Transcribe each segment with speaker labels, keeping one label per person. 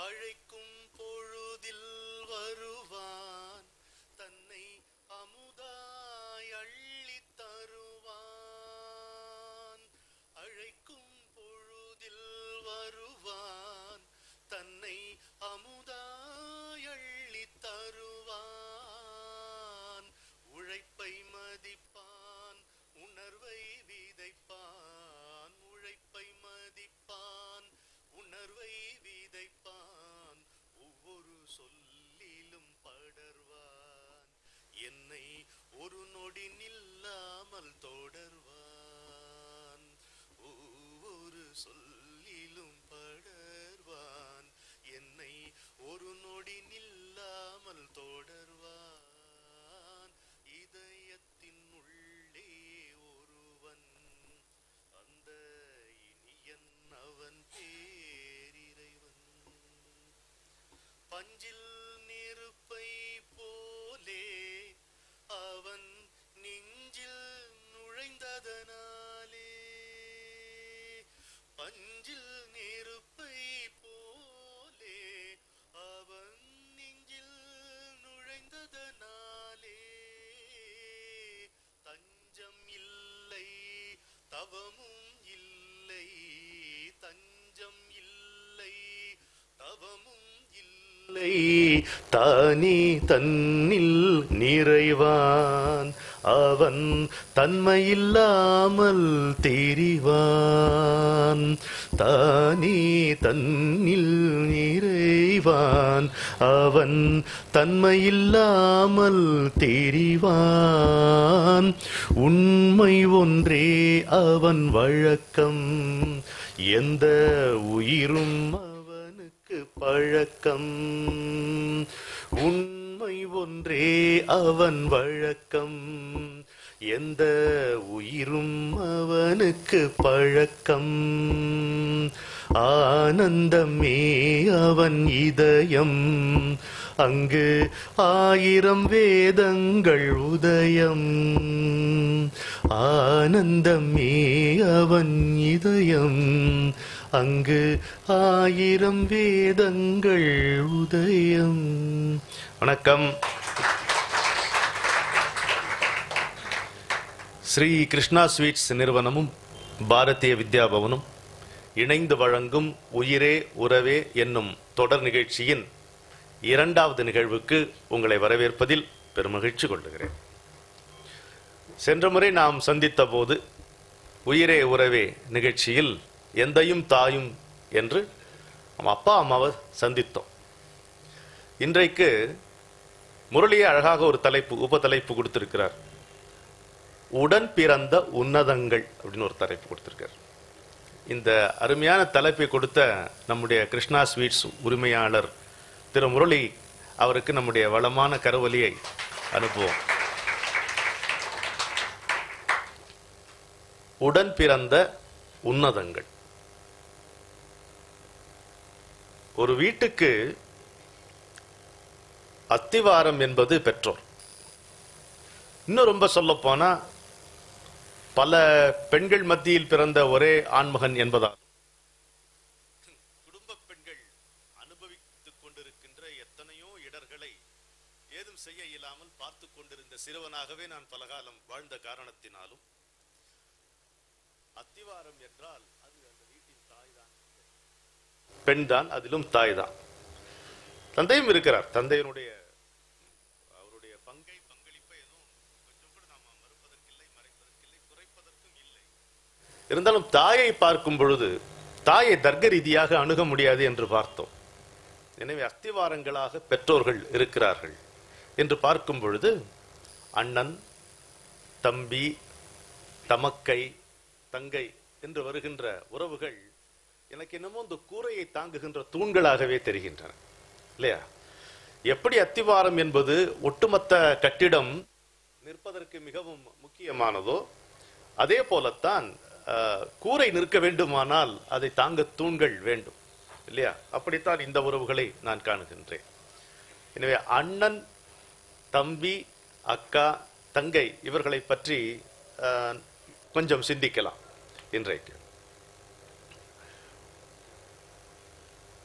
Speaker 1: அழைக்கும் பொழுதில் வருவான், தன்னை அமுதாய் அள்ளித் தருவான். அழைக்கும் பொழுதில் வருவான், தன்னை அமுதாய் அள்ளித் தருவான். உழைப்பை மதிப்பான், உணர்வை விதைப்பான். உழைப்பை மதிப்பான், உணர்வை விதைப்பான். ஒவ்வொரு சொல்லிலும் படர்வான், என்னை ஒரு நொடி நில்லாமல் தொடர்வான். ஒவ்வொரு சொல்லிலும் படர்வான், என்னை ஒரு நொடி நில்லாமல் தொடர்வான். இதயத்தின் உள்ளே ஒருவன், அந்த இனியன் அவன் பேரிறைவன். பஞ்சில் நெருப்பை போலே அவன் நெஞ்சில் நுழைந்ததனாலே. பஞ்சில் நெருப்பை போலே அவன் நெஞ்சில் நுழைந்ததனாலே. தஞ்சம் இல்லை, தவமும் இல்லை. தஞ்சம் இல்லை, தவமும் இல்லை. தானே தன்னில் நிறைவான், அவன் தன்மையில்லாமல் தெரிவான். தானே தன்னில் நிறைவான், அவன் தன்மையில்லாமல் தெரிவான். உண்மை ஒன்றே அவன் வழக்கம், எந்த உயிரும் அவனுக்கு பழக்கம். உண்மை ஒன்றே அவன் வழக்கம், எந்த உயிரும் அவனுக்கு பழக்கம். ஆனந்தமே அவன் இதயம், அங்கு 1000 வேதங்கள் உதயம். ஆனந்தமே அவன் இதயம், அங்கு 1000 வேதங்கள் உதயம். வணக்கம். ஸ்ரீ கிருஷ்ணா ஸ்வீட்ஸ் நிறுவனமும் பாரதிய வித்யா பவனும் இணைந்து வழங்கும் உயிரே உறவே என்னும் தொடர் நிகழ்ச்சியின் 2வது நிகழ்வுக்கு உங்களை வரவேற்பதில் பெருமகிழ்ச்சி கொள்ளுகிறேன். சென்ற முறை நாம் சந்தித்த போது உயிரே உறவே நிகழ்ச்சியில் எந்தையும் தாயும் என்று நம்ம அப்பா அம்மாவை சந்தித்தோம். இன்றைக்கு முரளியே அழகாக ஒரு உபதலைப்பு கொடுத்திருக்கிறார். உடன் பிறந்த உன்னதங்கள் அப்படின்னு ஒரு தலைப்பு கொடுத்திருக்கார். இந்த அருமையான தலைப்பை கொடுத்த நம்முடைய கிருஷ்ணா ஸ்வீட்ஸ் உரிமையாளர் திரு முரளி அவருக்கு நம்முடைய வளமான கரவொலியை அனுப்புவோம். உடன் பிறந்த உன்னதங்கள். ஒரு வீட்டுக்கு அத்திவாரம் என்பது பெற்றோர். இன்னும் ரொம்ப சொல்ல போனா பல பெண்கள் மத்தியில் பிறந்த ஒரே ஆண்மகன் என்பதால் குடும்ப பெண்கள் அனுபவித்துக் கொண்டிருக்கின்ற எத்தனையோ இடர்களை ஏதும் செய்ய இயலாமல் பார்த்து கொண்டிருந்த சிறுவனாகவே நான் பலகாலம் வாழ்ந்த காரணத்தினாலும் அத்திவாரம் என்றால் அது அந்த வீட்டின் தாய்தான், பெண்தான், அதிலும் தாய்தான். தந்தையும் இருக்கிறார். தந்தையினுடைய அவருடைய பங்களிப்பை எதுவும் கொஞ்சம் கூட நாம மறுப்பதற்கில்லை, மறைப்பதற்கில்லை, குறைப்பதற்கும் இல்லை. இருந்தாலும் தாயை பார்க்கும் பொழுது தாயை தர்க்க ரீதியாக அணுக முடியாது என்று பார்த்தோம். எனவே அஸ்திவாரங்களாக பெற்றோர்கள் இருக்கிறார்கள் என்று பார்க்கும் பொழுது அண்ணன், தம்பி, தமக்கை, தங்கை என்று வருகின்ற உறவுகள் எனக்கு என்னமோ இந்த கூரையை தாங்குகின்ற தூண்களாகவே தெரிகின்றன, இல்லையா? எப்படி அத்திவாரம் என்பது ஒட்டுமொத்த கட்டிடம் நிற்பதற்கு மிகவும் முக்கியமானதோ அதே போலத்தான் கூரை நிற்க வேண்டுமானால் அதை தாங்க தூண்கள் வேண்டும், இல்லையா? அப்படித்தான் இந்த உறவுகளை நான் காணுகின்றேன். எனவே அண்ணன், தம்பி, அக்கா, தங்கை இவர்களை பற்றி கொஞ்சம் சிந்திக்கலாம் இன்றைக்கு.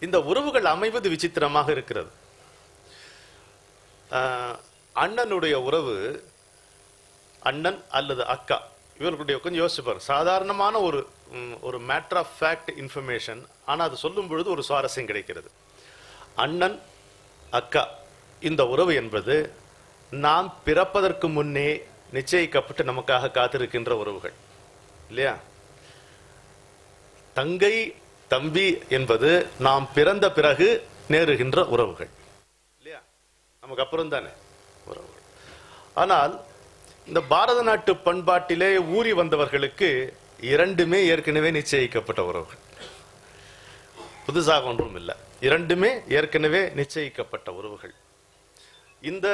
Speaker 1: இந்த உறவுகள் அமைவது விசித்திரமாக இருக்கிறது. அண்ணனுடைய உறவு, அண்ணன் அல்லது அக்கா, இவர்களுடைய கொஞ்சம் யோசிச்சு பாருங்க. சாதாரணமான ஒரு மேட்டர் ஆஃப் ஃபேக்ட் இன்ஃபர்மேஷன், ஆனால் அது சொல்லும் பொழுது ஒரு சுவாரஸ்யம் கிடைக்கிறது. அண்ணன் அக்கா இந்த உறவு என்பது நாம் பிறப்பதற்கு முன்னே நிச்சயிக்கப்பட்டு நமக்காக காத்திருக்கின்ற உறவுகள் இல்லையா? தங்கை தம்பி என்பது நாம் பிறந்த பிறகு நேருகின்ற உறவுகள் இல்லையா? நமக்கு அப்புறம் தானே உறவுகள். ஆனால் இந்த பாரத நாட்டு பண்பாட்டிலே ஊறி வந்தவர்களுக்கு இரண்டுமே ஏற்கனவே நிச்சயிக்கப்பட்ட உறவுகள், புதுசாக ஒன்றும் இல்லை. இரண்டுமே ஏற்கனவே நிச்சயிக்கப்பட்ட உறவுகள். இந்த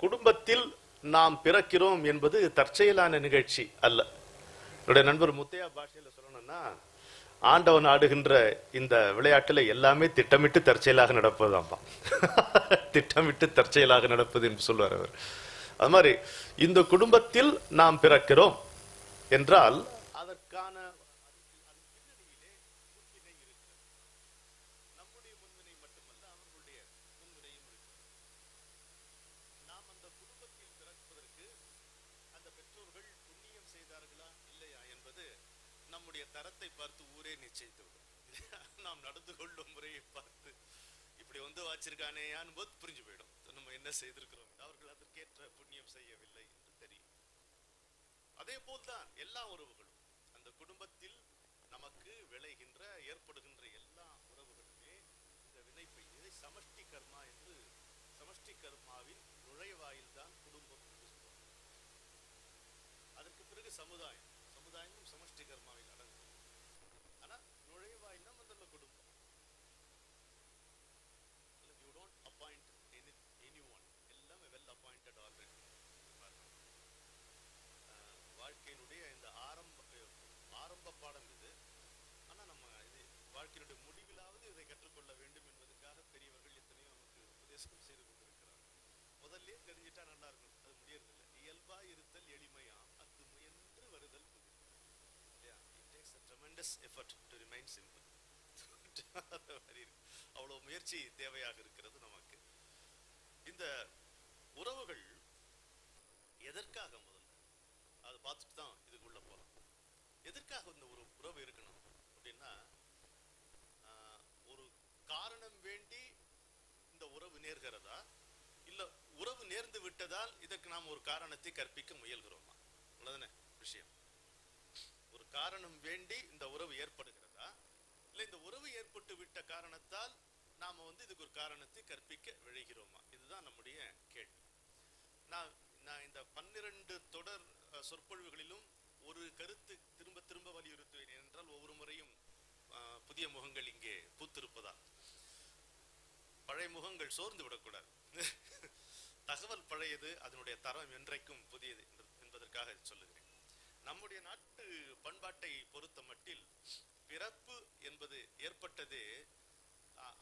Speaker 1: குடும்பத்தில் நாம் பிறக்கிறோம் என்பது தற்செயலான நிகழ்ச்சி அல்ல. என்னுடைய நண்பர் முத்தையா பாஷையில சொல்லணும்னா, ஆண்டவன் ஆடுகின்ற இந்த விளையாட்டுல எல்லாமே திட்டமிட்டு தற்செயலாக நடப்பதுதான். திட்டமிட்டு தற்செயலாக நடப்பது என்று சொல்வார் அவர். அது மாதிரி இந்த குடும்பத்தில் நாம் பிறக்கிறோம் என்றால் அதற்கான நம்முடைய முன்வினை மட்டுமல்ல, அவர்களுடைய முன்வினையும் இருக்கிறது. நாம் அந்த குடும்பத்தில் பிறப்பதற்கு அந்த பெற்றோர்கள் புண்ணியம் செய்தார்களா இல்லையா என்பது நம்முடைய தரத்தை பார்த்து ஊரே நிச்சயித்துவிடும். நாம் நடந்து கொள்ளும் முறையை பார்த்து இப்படி வந்து வச்சிருக்கானேயான்னு போது புரிஞ்சு போயிடும் நம்ம என்ன செய்திருக்கிறோம். அவர்கள் அதற்கேற்ற புண்ணியம் செய்யவில்லை என்று தெரியும். அதே போல்தான் எல்லா உறவுகளும், அந்த குடும்பத்தில் நமக்கு விளைகின்ற ஏற்படுகின்ற எல்லா உறவுகளுமே இந்த வினைப்பை, இதை சமஷ்டி கர்மா என்று, சமஷ்டி கர்மாவின் நுழைவாயில் தான் குடும்பம் என்று சொல்லுவாங்க. அதற்கு பிறகு சமுதாயம், சமுதாயமும் சமஷ்டி கர்மாவில் அடங்கும். ஆனா நுழைவாயில் தான் முதல்ல குடும்பம். You don't appoint anyone, எல்லாம் well appointed already. வாழ்க்கையினுடைய இந்த ஆரம்ப பாடம் இது. ஆனா நம்ம இது வாழ்க்கையினுடைய முடிவிலாவது இதை கற்றுக்கொள்ள வேண்டும் என்பதற்காக பெரியவர்கள் எத்தனையோ நமக்கு உபதேசம் செய்து கொண்டிருக்கிறார். முதல்ல தெரிஞ்சிட்டா நல்லா இருக்கும். அது முடியறதில்லை. இயல்பா இருத்தல் எளிமையாம், அது முயன்று வருதல் புதிர் இல்லையா? It takes a tremendous effort to remain simple. அவ்வளவு முயற்சி தேவையாக இருக்கிறது நமக்கு. இந்த உறவுகள் எதற்காக, முதல்ல அதை பார்த்துட்டு தான் இதுக்குள்ள போலாம். எதற்காக இந்த ஒரு உறவு இருக்கணும் அப்படின்னா, ஒரு காரணம் வேண்டி இந்த உறவு நேர்கிறதா, இல்ல உறவு நேர்ந்து விட்டதால் இதற்கு நாம் ஒரு காரணத்தை கற்பிக்க முயல்கிறோமா? அவ்வளவுதானே விஷயம். ஒரு காரணம் வேண்டி இந்த உறவு ஏற்படுகிறதா, இல்ல இந்த உறவு ஏற்பட்டு விட்ட காரணத்தால் நாம இதுக்கு ஒரு காரணத்தை கற்பிக்க விழைகிறோமா? இதுதான் நம்முடைய கேள்வி. நான் இந்த 12 தொடர் சொற்பொழிவுகளிலும் ஒரு கருத்து திரும்ப திரும்ப வலியுறுத்துவேன். என்றால் ஒவ்வொரு முறையும் புதிய முகங்கள் இங்கே பூத்திருப்பதால். பழைய முகங்கள் சோர்ந்து விடக்கூடாது. தகவல் பழையது, அதனுடைய தரம் என்றைக்கும் புதியது என்பதற்காக சொல்லுகிறேன். நம்முடைய நாட்டு பண்பாட்டை பொறுத்த மட்டில் பிறப்பு என்பது ஏற்பட்டதே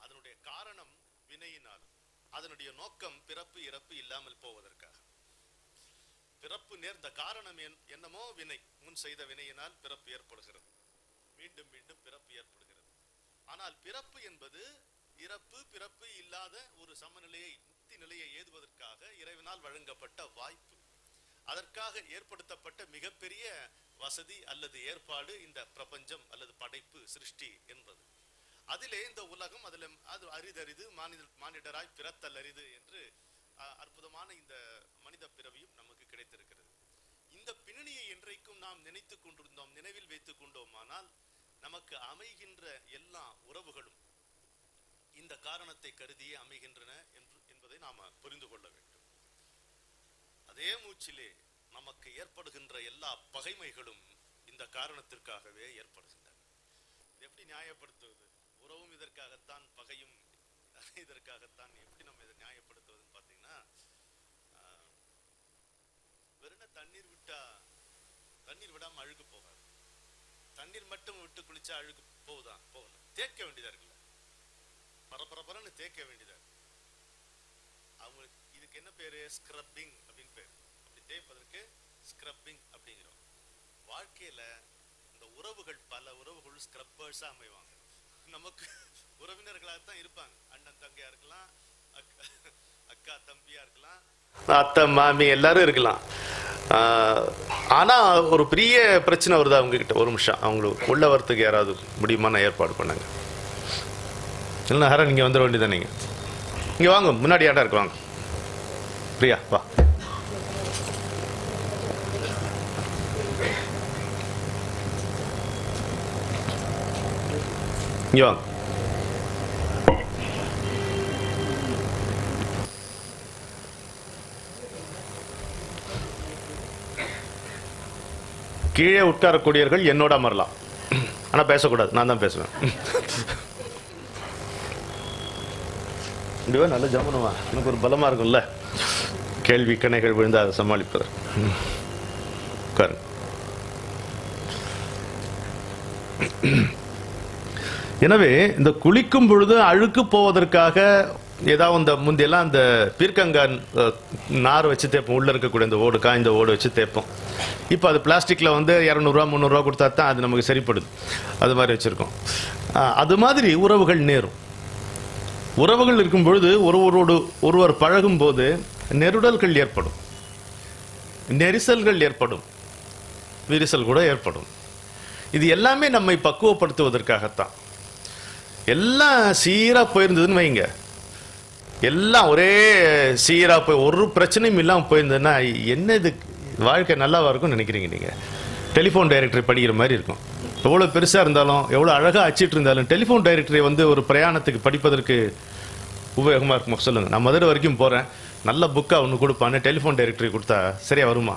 Speaker 1: அதனுடைய காரணம் வினையினால், அதனுடைய நோக்கம் பிறப்பு இறப்பு இல்லாமல் போவதற்காக. பிறப்பு நேர்ந்த காரணம் என்னமோ வினை, முன் செய்த வினையினால் பிறப்பு ஏற்படுகிறது, மீண்டும் மீண்டும் பிறப்பு ஏற்படுகிறது. ஆனால் பிறப்பு என்பது இறப்பு பிறப்பு இல்லாத ஒரு சமநிலையை, முக்தி நிலையை ஏதுவதற்காக இறைவனால் வழங்கப்பட்ட வாய்ப்பு. அதற்காக ஏற்படுத்தப்பட்ட மிகப்பெரிய வசதி அல்லது ஏற்பாடு இந்த பிரபஞ்சம் அல்லது படைப்பு, சிருஷ்டி என்பது. அதிலே இந்த உலகம், அதில் அது அரிதறிது, மானிடராய் பிறத்தல் அரிது என்று அற்புதமான இந்த மனித பிறவியும் நமக்கு கிடைத்திருக்கிறது. இந்த பின்னணியை என்றைக்கும் நாம் நினைத்துக் கொண்டிருந்தோம், நினைவில் வைத்துக் கொண்டோமானால் நமக்கு அமைகின்ற எல்லா உறவுகளும் இந்த காரணத்தை கருதியே அமைகின்றன என்பதை நாம புரிந்து கொள்ள வேண்டும். அதே மூச்சிலே நமக்கு ஏற்படுகின்ற எல்லா பகைமைகளும் இந்த காரணத்திற்காகவே ஏற்படுகின்றன. எப்படி நியாயப்படுத்துவது? உறவும் இதற்காகத்தான், பகையும் இதற்காகத்தான். எப்படி நம்ம இதை நியாயப்படுத்துவதுன்னு பார்த்தீங்கன்னா, வெறும் தண்ணீர் விட்டா, தண்ணீர் விடாம அழுகு போகாது. தண்ணீர் மட்டும் விட்டு குளிச்சா அழுகு போகுதா? போகல. தேக்க வேண்டியதா இருக்குல்ல, பரபரன்னு தேக்க வேண்டியதா இருக்கு. அவங்களுக்கு இதுக்கு என்ன பேரு? ஸ்க்ரப்பிங் அப்படின்னு பேரு. அப்படி தேய்ப்பதற்கு ஸ்க்ரப்பிங் அப்படிங்கிறோம். வாழ்க்கையில இந்த உறவுகள், பல உறவுகள் ஸ்க்ரப்பர்ஸா அமைவாங்க. நமக்கு உறவினர்களாகத்தான் இருப்பாங்க. அண்ணன் தங்கையா இருக்கலாம், அக்கா தம்பியா இருக்கலாம், அத்தை மாமி எல்லாரும் இருக்கலாம். ஆனா ஒரு பெரிய பிரச்சனை வருது அவங்க கிட்ட. ஒரு நிமிஷம், அவங்களுக்கு உள்ள வரத்துக்கு யாராவது முடியுமான ஏற்பாடு பண்ணாங்க. இல்லைன்னா ஹரன் நீங்க வந்துட வேண்டியதான். நீங்க இங்க வாங்க, முன்னாடி இடம் இருக்கு, வாங்க. பிரியா வா. இங்க வாங்க. கீழே உட்காரக்கூடியவர்கள் என்னோட அமரலாம், ஆனா பேசக்கூடாது, நான் தான் பேசுவேன். இதுவே நல்ல ஜாமனமா, எனக்கு ஒரு பலமா இருக்கும்ல கேள்வி கணைகள் விழுந்து அதை சமாளிப்பது. உட்காரு. எனவே இந்த குளிக்கும் பொழுது அழுக்கு போவதற்காக ஏதாவது இந்த முந்தையெல்லாம் அந்த பீர்க்கங்கான் நார் வச்சு தேய்ப்போம், உள்ள இருக்கக்கூடிய இந்த ஓடு, காய்ந்த ஓடு வச்சு தேய்ப்போம். இப்போ அது பிளாஸ்டிக்ல வந்து 200 ரூபா 300 ரூபா கொடுத்தா தான் அது நமக்கு சரிப்படுது. அது மாதிரி வச்சிருக்கோம். அது மாதிரி உறவுகள் நேரும். உறவுகள் இருக்கும் பொழுது ஒருவரோடு ஒருவர் பழகும் போது நெருடல்கள் ஏற்படும், நெரிசல்கள் ஏற்படும், விரிசல் கூட ஏற்படும். இது எல்லாமே நம்மை பக்குவப்படுத்துவதற்காகத்தான். எல்லாம் சீரா போயிருந்ததுன்னு வைங்க, எல்லாம் ஒரே சீரா போய் ஒரு பிரச்சனையும் இல்லாமல் போயிருந்ததுன்னா என்ன இது வாழ்க்கை நல்லாவா இருக்கும்னு நினைக்கிறீங்க நீங்க? டெலிஃபோன் டைரக்டரி படிக்கிற மாதிரி இருக்கும். எவ்வளோ பெருசா இருந்தாலும், எவ்வளோ அழகா அச்சிட்டு இருந்தாலும், டெலிஃபோன் டைரக்டரி வந்து ஒரு பிரயாணத்துக்கு படிப்பதற்கு உபயோகமா இருக்குமா சொல்லுங்க? நான் மதுரை வரைக்கும் போறேன், நல்ல புக்கா ஒன்று கொடுப்பான்னு டெலிஃபோன் டைரக்டரி கொடுத்தா சரியா வருமா?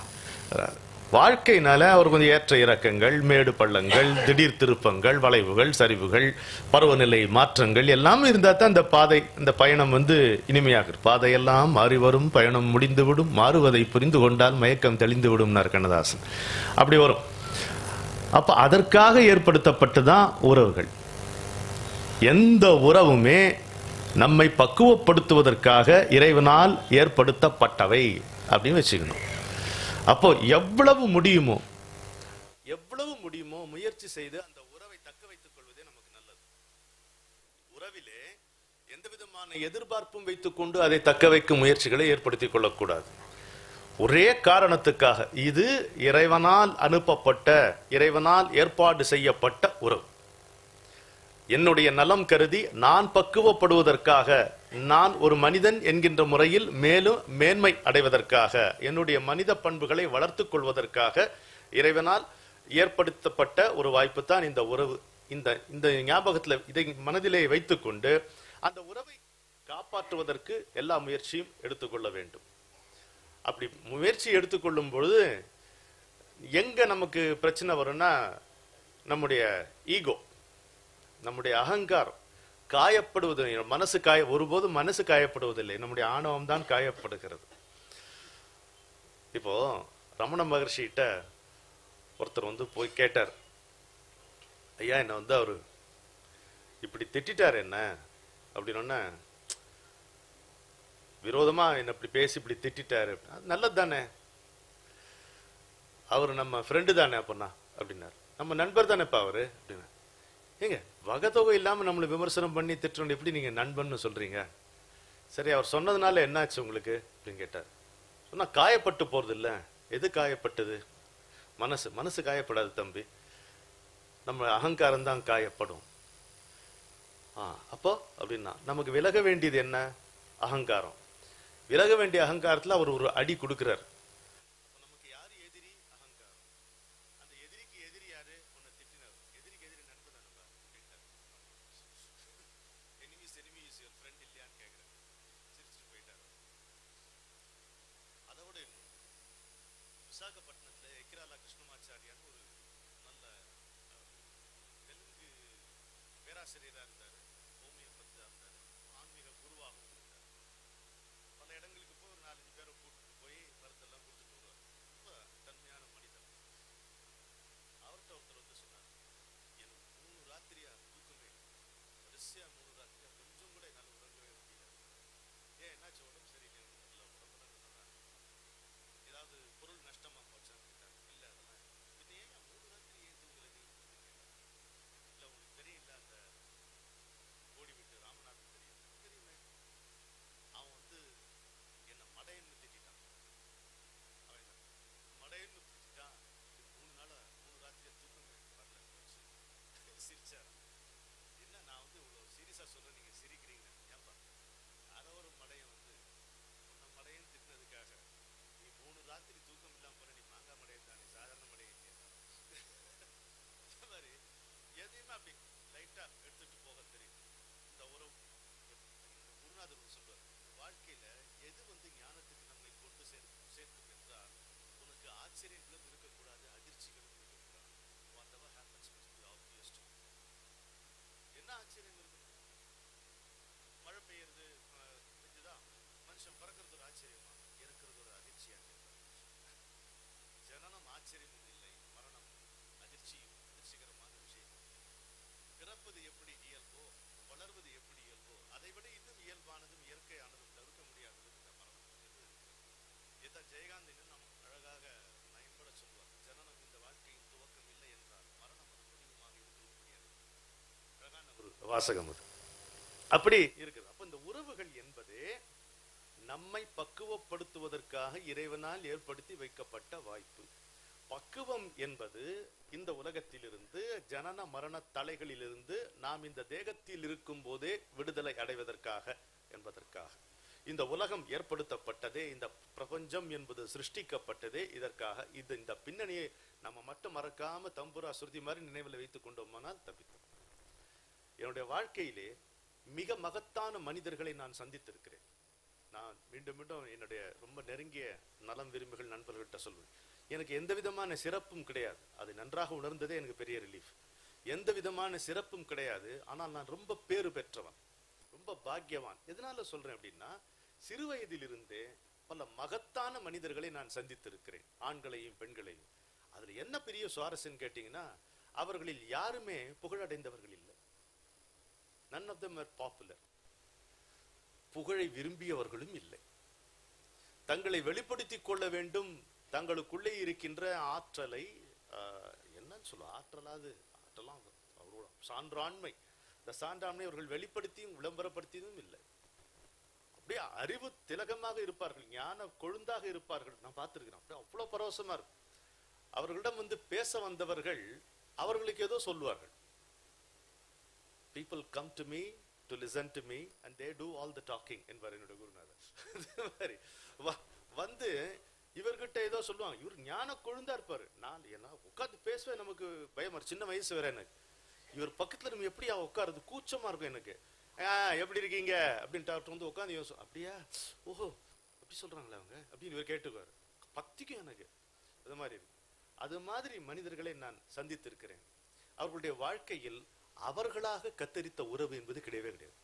Speaker 1: வாழ்க்கையினால அவர் கொஞ்சம் ஏற்ற இறக்கங்கள், மேடு பள்ளங்கள், திடீர் திருப்பங்கள், வளைவுகள், சரிவுகள், பருவநிலை மாற்றங்கள் எல்லாமே இருந்தா தான் அந்த பாதை, இந்த பயணம் வந்து இனிமையாக. பாதையெல்லாம் மாறி வரும், பயணம் முடிந்துவிடும், மாறுவதை புரிந்து கொண்டால் மயக்கம் தெளிந்து விடும் கண்ணதாசன். அப்படி வரும். அப்ப அதற்காக ஏற்படுத்தப்பட்டுதான் உறவுகள். எந்த உறவுமே நம்மை பக்குவப்படுத்துவதற்காக இறைவனால் ஏற்படுத்தப்பட்டவை அப்படின்னு வச்சுக்கணும். அப்போ எவ்வளவு முடியுமோ முயற்சி செய்து அந்த உறவை தக்க வைத்துக் கொள்வதே நமக்கு நல்லது. உறவிலே எந்த விதமான எதிர்பார்ப்பும் வைத்துக் கொண்டு அதை தக்க வைக்கும் முயற்சிகளை ஏற்படுத்திக் கொள்ளக்கூடாது. ஒரே காரணத்துக்காக, இது இறைவனால் அனுப்பப்பட்ட, இறைவனால் ஏற்பாடு செய்யப்பட்ட உறவு. என்னுடைய நலம் கருதி நான் பக்குவப்படுவதற்காக, நான் ஒரு மனிதன் என்கின்ற முறையில் மேலும் மேன்மை அடைவதற்காக, என்னுடைய மனித பண்புகளை வளர்த்துக் கொள்வதற்காக இறைவனால் ஏற்படுத்தப்பட்ட ஒரு வாய்ப்பு தான் இந்த உறவு. இந்த ஞாபகத்தில் இதை மனதிலே வைத்துக்கொண்டு அந்த உறவை காப்பாற்றுவதற்கு எல்லா முயற்சியும் எடுத்துக்கொள்ள வேண்டும். அப்படி முயற்சி எடுத்துக்கொள்ளும் பொழுது எங்க நமக்கு பிரச்சனை வரும்னா, நம்முடைய ஈகோ, நம்முடைய அகங்காரம் காயப்படுவது. மனசு ஒருபோதும் மனசு காயப்படுவதில்லை, நம்முடைய ஆணவம் தான் காயப்படுகிறது. இப்போ ரமண மகர்ஷிகிட்ட ஒருத்தர் வந்து போய் கேட்டார், ஐயா என்ன வந்து அவரு இப்படி திட்டார் என்ன அப்படின்னு. விரோதமா என்ன இப்படி பேசி இப்படி திட்டாரு, நல்லது தானே, அவரு நம்ம ஃப்ரெண்டு தானே அப்படின்னா அப்படின்னாரு. நம்ம நண்பர் தானேப்பா அவரு அப்படின்னா. ஏங்க வகத்தொகை இல்லாம நம்மளை விமர்சனம் பண்ணி திட்டுறோம், எப்படி நீங்க நண்பன்னு சொல்றீங்க? சரி, அவர் சொன்னதுனால என்னாச்சு உங்களுக்கு அப்படின்னு கேட்டார். சொன்னா காயப்பட்டு போறது இல்ல. எது காயப்பட்டது? மனசு காயப்படாது தம்பி, நம்ம அகங்காரம் தான் காயப்படும். அப்போ அப்படின்னா நமக்கு விலக வேண்டியது என்ன? அகங்காரம். விலக வேண்டிய அகங்காரத்துல அவர் ஒரு அடி கொடுக்கிறார். நமக்கு யாரு எதிரி? அகங்காரம். அந்த எதிரிக்கு எதிரி யாரு? உன்னை திட்டினார். எதிரிக்கு எதிரி நண்பன் தானப்பா அப்படின்ட்டார். enemy is your friend இல்லையான்னு கேட்கிறார். சிரிச்சுட்டு போயிட்டார். அதோட விசாகப்பட்டினத்துல எக்கிராலா கிருஷ்ணமாச்சாரியான்னு ஒரு நல்ல தெலுங்கு பேராசிரியரா இருந்தாரு, ஹோமியோபதியா இருந்தாரு, ஆன்மீக குருவாகவும் இருந்தார். பல இடங்களுக்கு போய் ஒரு 4-5 பேரை கூட்டிட்டு போய் மருந்தெல்லாம் கொடுத்துட்டு வருவார். ரொம்ப தன்மையான மனிதன். அவர்கிட்ட ஒருத்தர் வந்து சொன்னார், எனக்கு 3 ராத்திரியா தூக்கமே, வரிசையா 3 ராத்திரியா கொஞ்சம் கூட என்னால் உறங்கவே முடியல. ஏன் என்னாச்சு? உடம்பு சரியில்லை? இல்லை, உடம்புலாம் நல்லா ஏதாவது பொருள் நஷ்டமா போச்சான்னு கேட்டார். இல்லை, அதெல்லாம் பின்ன ஏன் 3 ராத்திரி ஏன் தூங்கல நீ? இல்லை, உங்களுக்கு தெரியல, அந்த சேர்க்கும் என்றால் உனக்கு ஆச்சரியங்களும் இருக்கக்கூடாது, அதிர்ச்சிகளும் இருக்கக்கூடாது. Whatever happens must be obvious to you. என்ன ஆச்சரியம் இருக்கு? மழை பெய்யுறது பெஞ்சுதா, மனுஷன் பிறக்கிறது ஒரு ஆச்சரியமா, இருக்கிறது ஒரு அதிர்ச்சியா? ஜனனம் ஆச்சரியமும் இல்லை, மரணம் அதிர்ச்சிகரமான விஷயம். பிறப்பது எப்படி இயல்போ, வளர்வது எப்படி இயல்போ, அதை விட இன்னும் இயல்பானதும் இயற்கையானதும் தவிர்க்க முடியாதது இந்த மரணம் என்று இதைத்தான் ஜெயகாந்த் இன்னும் அழகாக நயம்பட சொல்வார். ஜனனம் இந்த வாழ்க்கையின் துவக்கம் இல்லை என்றால் மரணம் அது முடிவுமாக இருக்க முடியாது. அழகான ஒரு வாசகம் அது. அப்படி இருக்குது. அப்ப இந்த உறவுகள் என்பது நம்மை பக்குவப்படுத்துவதற்காக இறைவனால் ஏற்படுத்தி வைக்கப்பட்ட வாய்ப்பு. பக்குவம் என்பது இந்த உலகத்திலிருந்து, ஜனன மரண தலைகளிலிருந்து நாம் இந்த தேகத்தில் இருக்கும் போதே விடுதலை அடைவதற்காக என்பதற்காக. இந்த உலகம் ஏற்படுத்தப்பட்டதே, இந்த பிரபஞ்சம் என்பது சிருஷ்டிக்கப்பட்டதே இதற்காக. இந்த பின்னணியை நம்ம மட்டும் மறக்காம தம்புரா சுருதி மாதிரி நினைவில் வைத்துக் கொண்டோமானால் தப்பித்தோம். என்னுடைய வாழ்க்கையிலே மிக மகத்தான மனிதர்களை நான் சந்தித்திருக்கிறேன். நான் மீண்டும் மீண்டும் என்னுடைய ரொம்ப நெருங்கிய நலம் விரும்பிகள் நண்பர்கள்ட்ட சொல்வேன், எனக்கு எந்த விதமான சிறப்பும் கிடையாது. அது நன்றாக உணர்ந்ததே எனக்கு பெரிய ரிலீஃப். எந்த விதமான சிறப்பும் கிடையாது, ஆனால் நான் ரொம்ப பேறு பெற்றவன், ரொம்ப பாக்கியவான். எதனால சொல்றேன் அப்படின்னா, சிறு வயதிலிருந்தே பல மகத்தான மனிதர்களை நான் சந்தித்திருக்கிறேன், ஆண்களையும் பெண்களையும். அதுல என்ன பெரிய சுவாரஸ்யம் கேட்டீங்கன்னா, அவர்களில் யாருமே புகழடைந்தவர்கள் இல்லை. none of them are popular. புகழை விரும்பியவர்களும் இல்லை. தங்களை வெளிப்படுத்திக் கொள்ள வேண்டும், தங்களுக்குள்ளே இருக்கின்ற ஆற்றலை, என்னன்னு சொல்ல, ஆற்றலாம் அவரோட சான்றாண்மை, இந்த சான்றாண்மை அவர்கள் வெளிப்படுத்தியும் விளம்பரப்படுத்தியும் இல்லை. அப்படியே அறிவு திலகமாக இருப்பார்கள், ஞான கொழுந்தாக இருப்பார்கள். நான் பார்த்திருக்கிறேன். அப்படியே அவ்வளவு பரவசமா இருக்கும். அவர்களிடம் வந்து பேச வந்தவர்கள் அவர்களுக்கு ஏதோ சொல்வார்கள். People come to me to listen to me and they do all the talking என்பார் என்னோட குருநாதர். வந்து இவர்கிட்ட ஏதோ சொல்லுவாங்க, இவர் ஞான கொழுந்தா இருப்பாரு. நான் என்ன உட்காந்து பேசுவேன், நமக்கு பயமா, சின்ன வயசு வேற எனக்கு. இவர் பக்கத்துல நம்ம எப்படியா உட்காருது, கூச்சமா இருக்கும் எனக்கு. எப்படி இருக்கீங்க அப்படின்னு வந்து உட்காந்து யோசிச்சு, அப்படியா, ஓஹோ அப்படி சொல்றாங்களா அவங்க அப்படின்னு இவர் கேட்டுக்குவாரு. பக்திக்கும் எனக்கு அது மாதிரி இருக்கு. அது மாதிரி மனிதர்களை நான் சந்தித்திருக்கிறேன். அவர்களுடைய வாழ்க்கையில் அவர்களாக கத்தரித்த உறவு என்பது கிடையவே கிடையாது.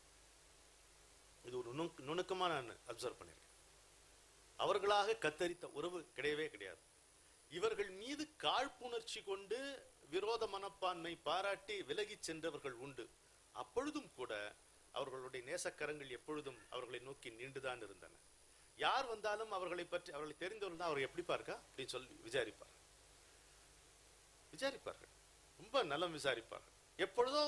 Speaker 1: இது ஒரு நுணுக்கமா நான் அப்சர்வ் பண்ணிருக்கேன். அவர்களாக கத்தரித்த உறவு கிடையவே கிடையாது. இவர்கள் மீது காழ்ப்புணர்ச்சி கொண்டு விரோத மனப்பான்மை பாராட்டி விலகி சென்றவர்கள் உண்டு. அப்பொழுதும் கூட அவர்களுடைய நேசக்கரங்கள் எப்பொழுதும் அவர்களை நோக்கி நீண்டுதான் இருந்தன. யார் வந்தாலும் அவர்களை பற்றி, அவர்களை தெரிந்தவர்கள் தான் அவர் எப்படி பார்க்க அப்படின்னு சொல்லி விசாரிப்பார்கள். ரொம்ப நலம் விசாரிப்பார்கள். எப்பொழுதோ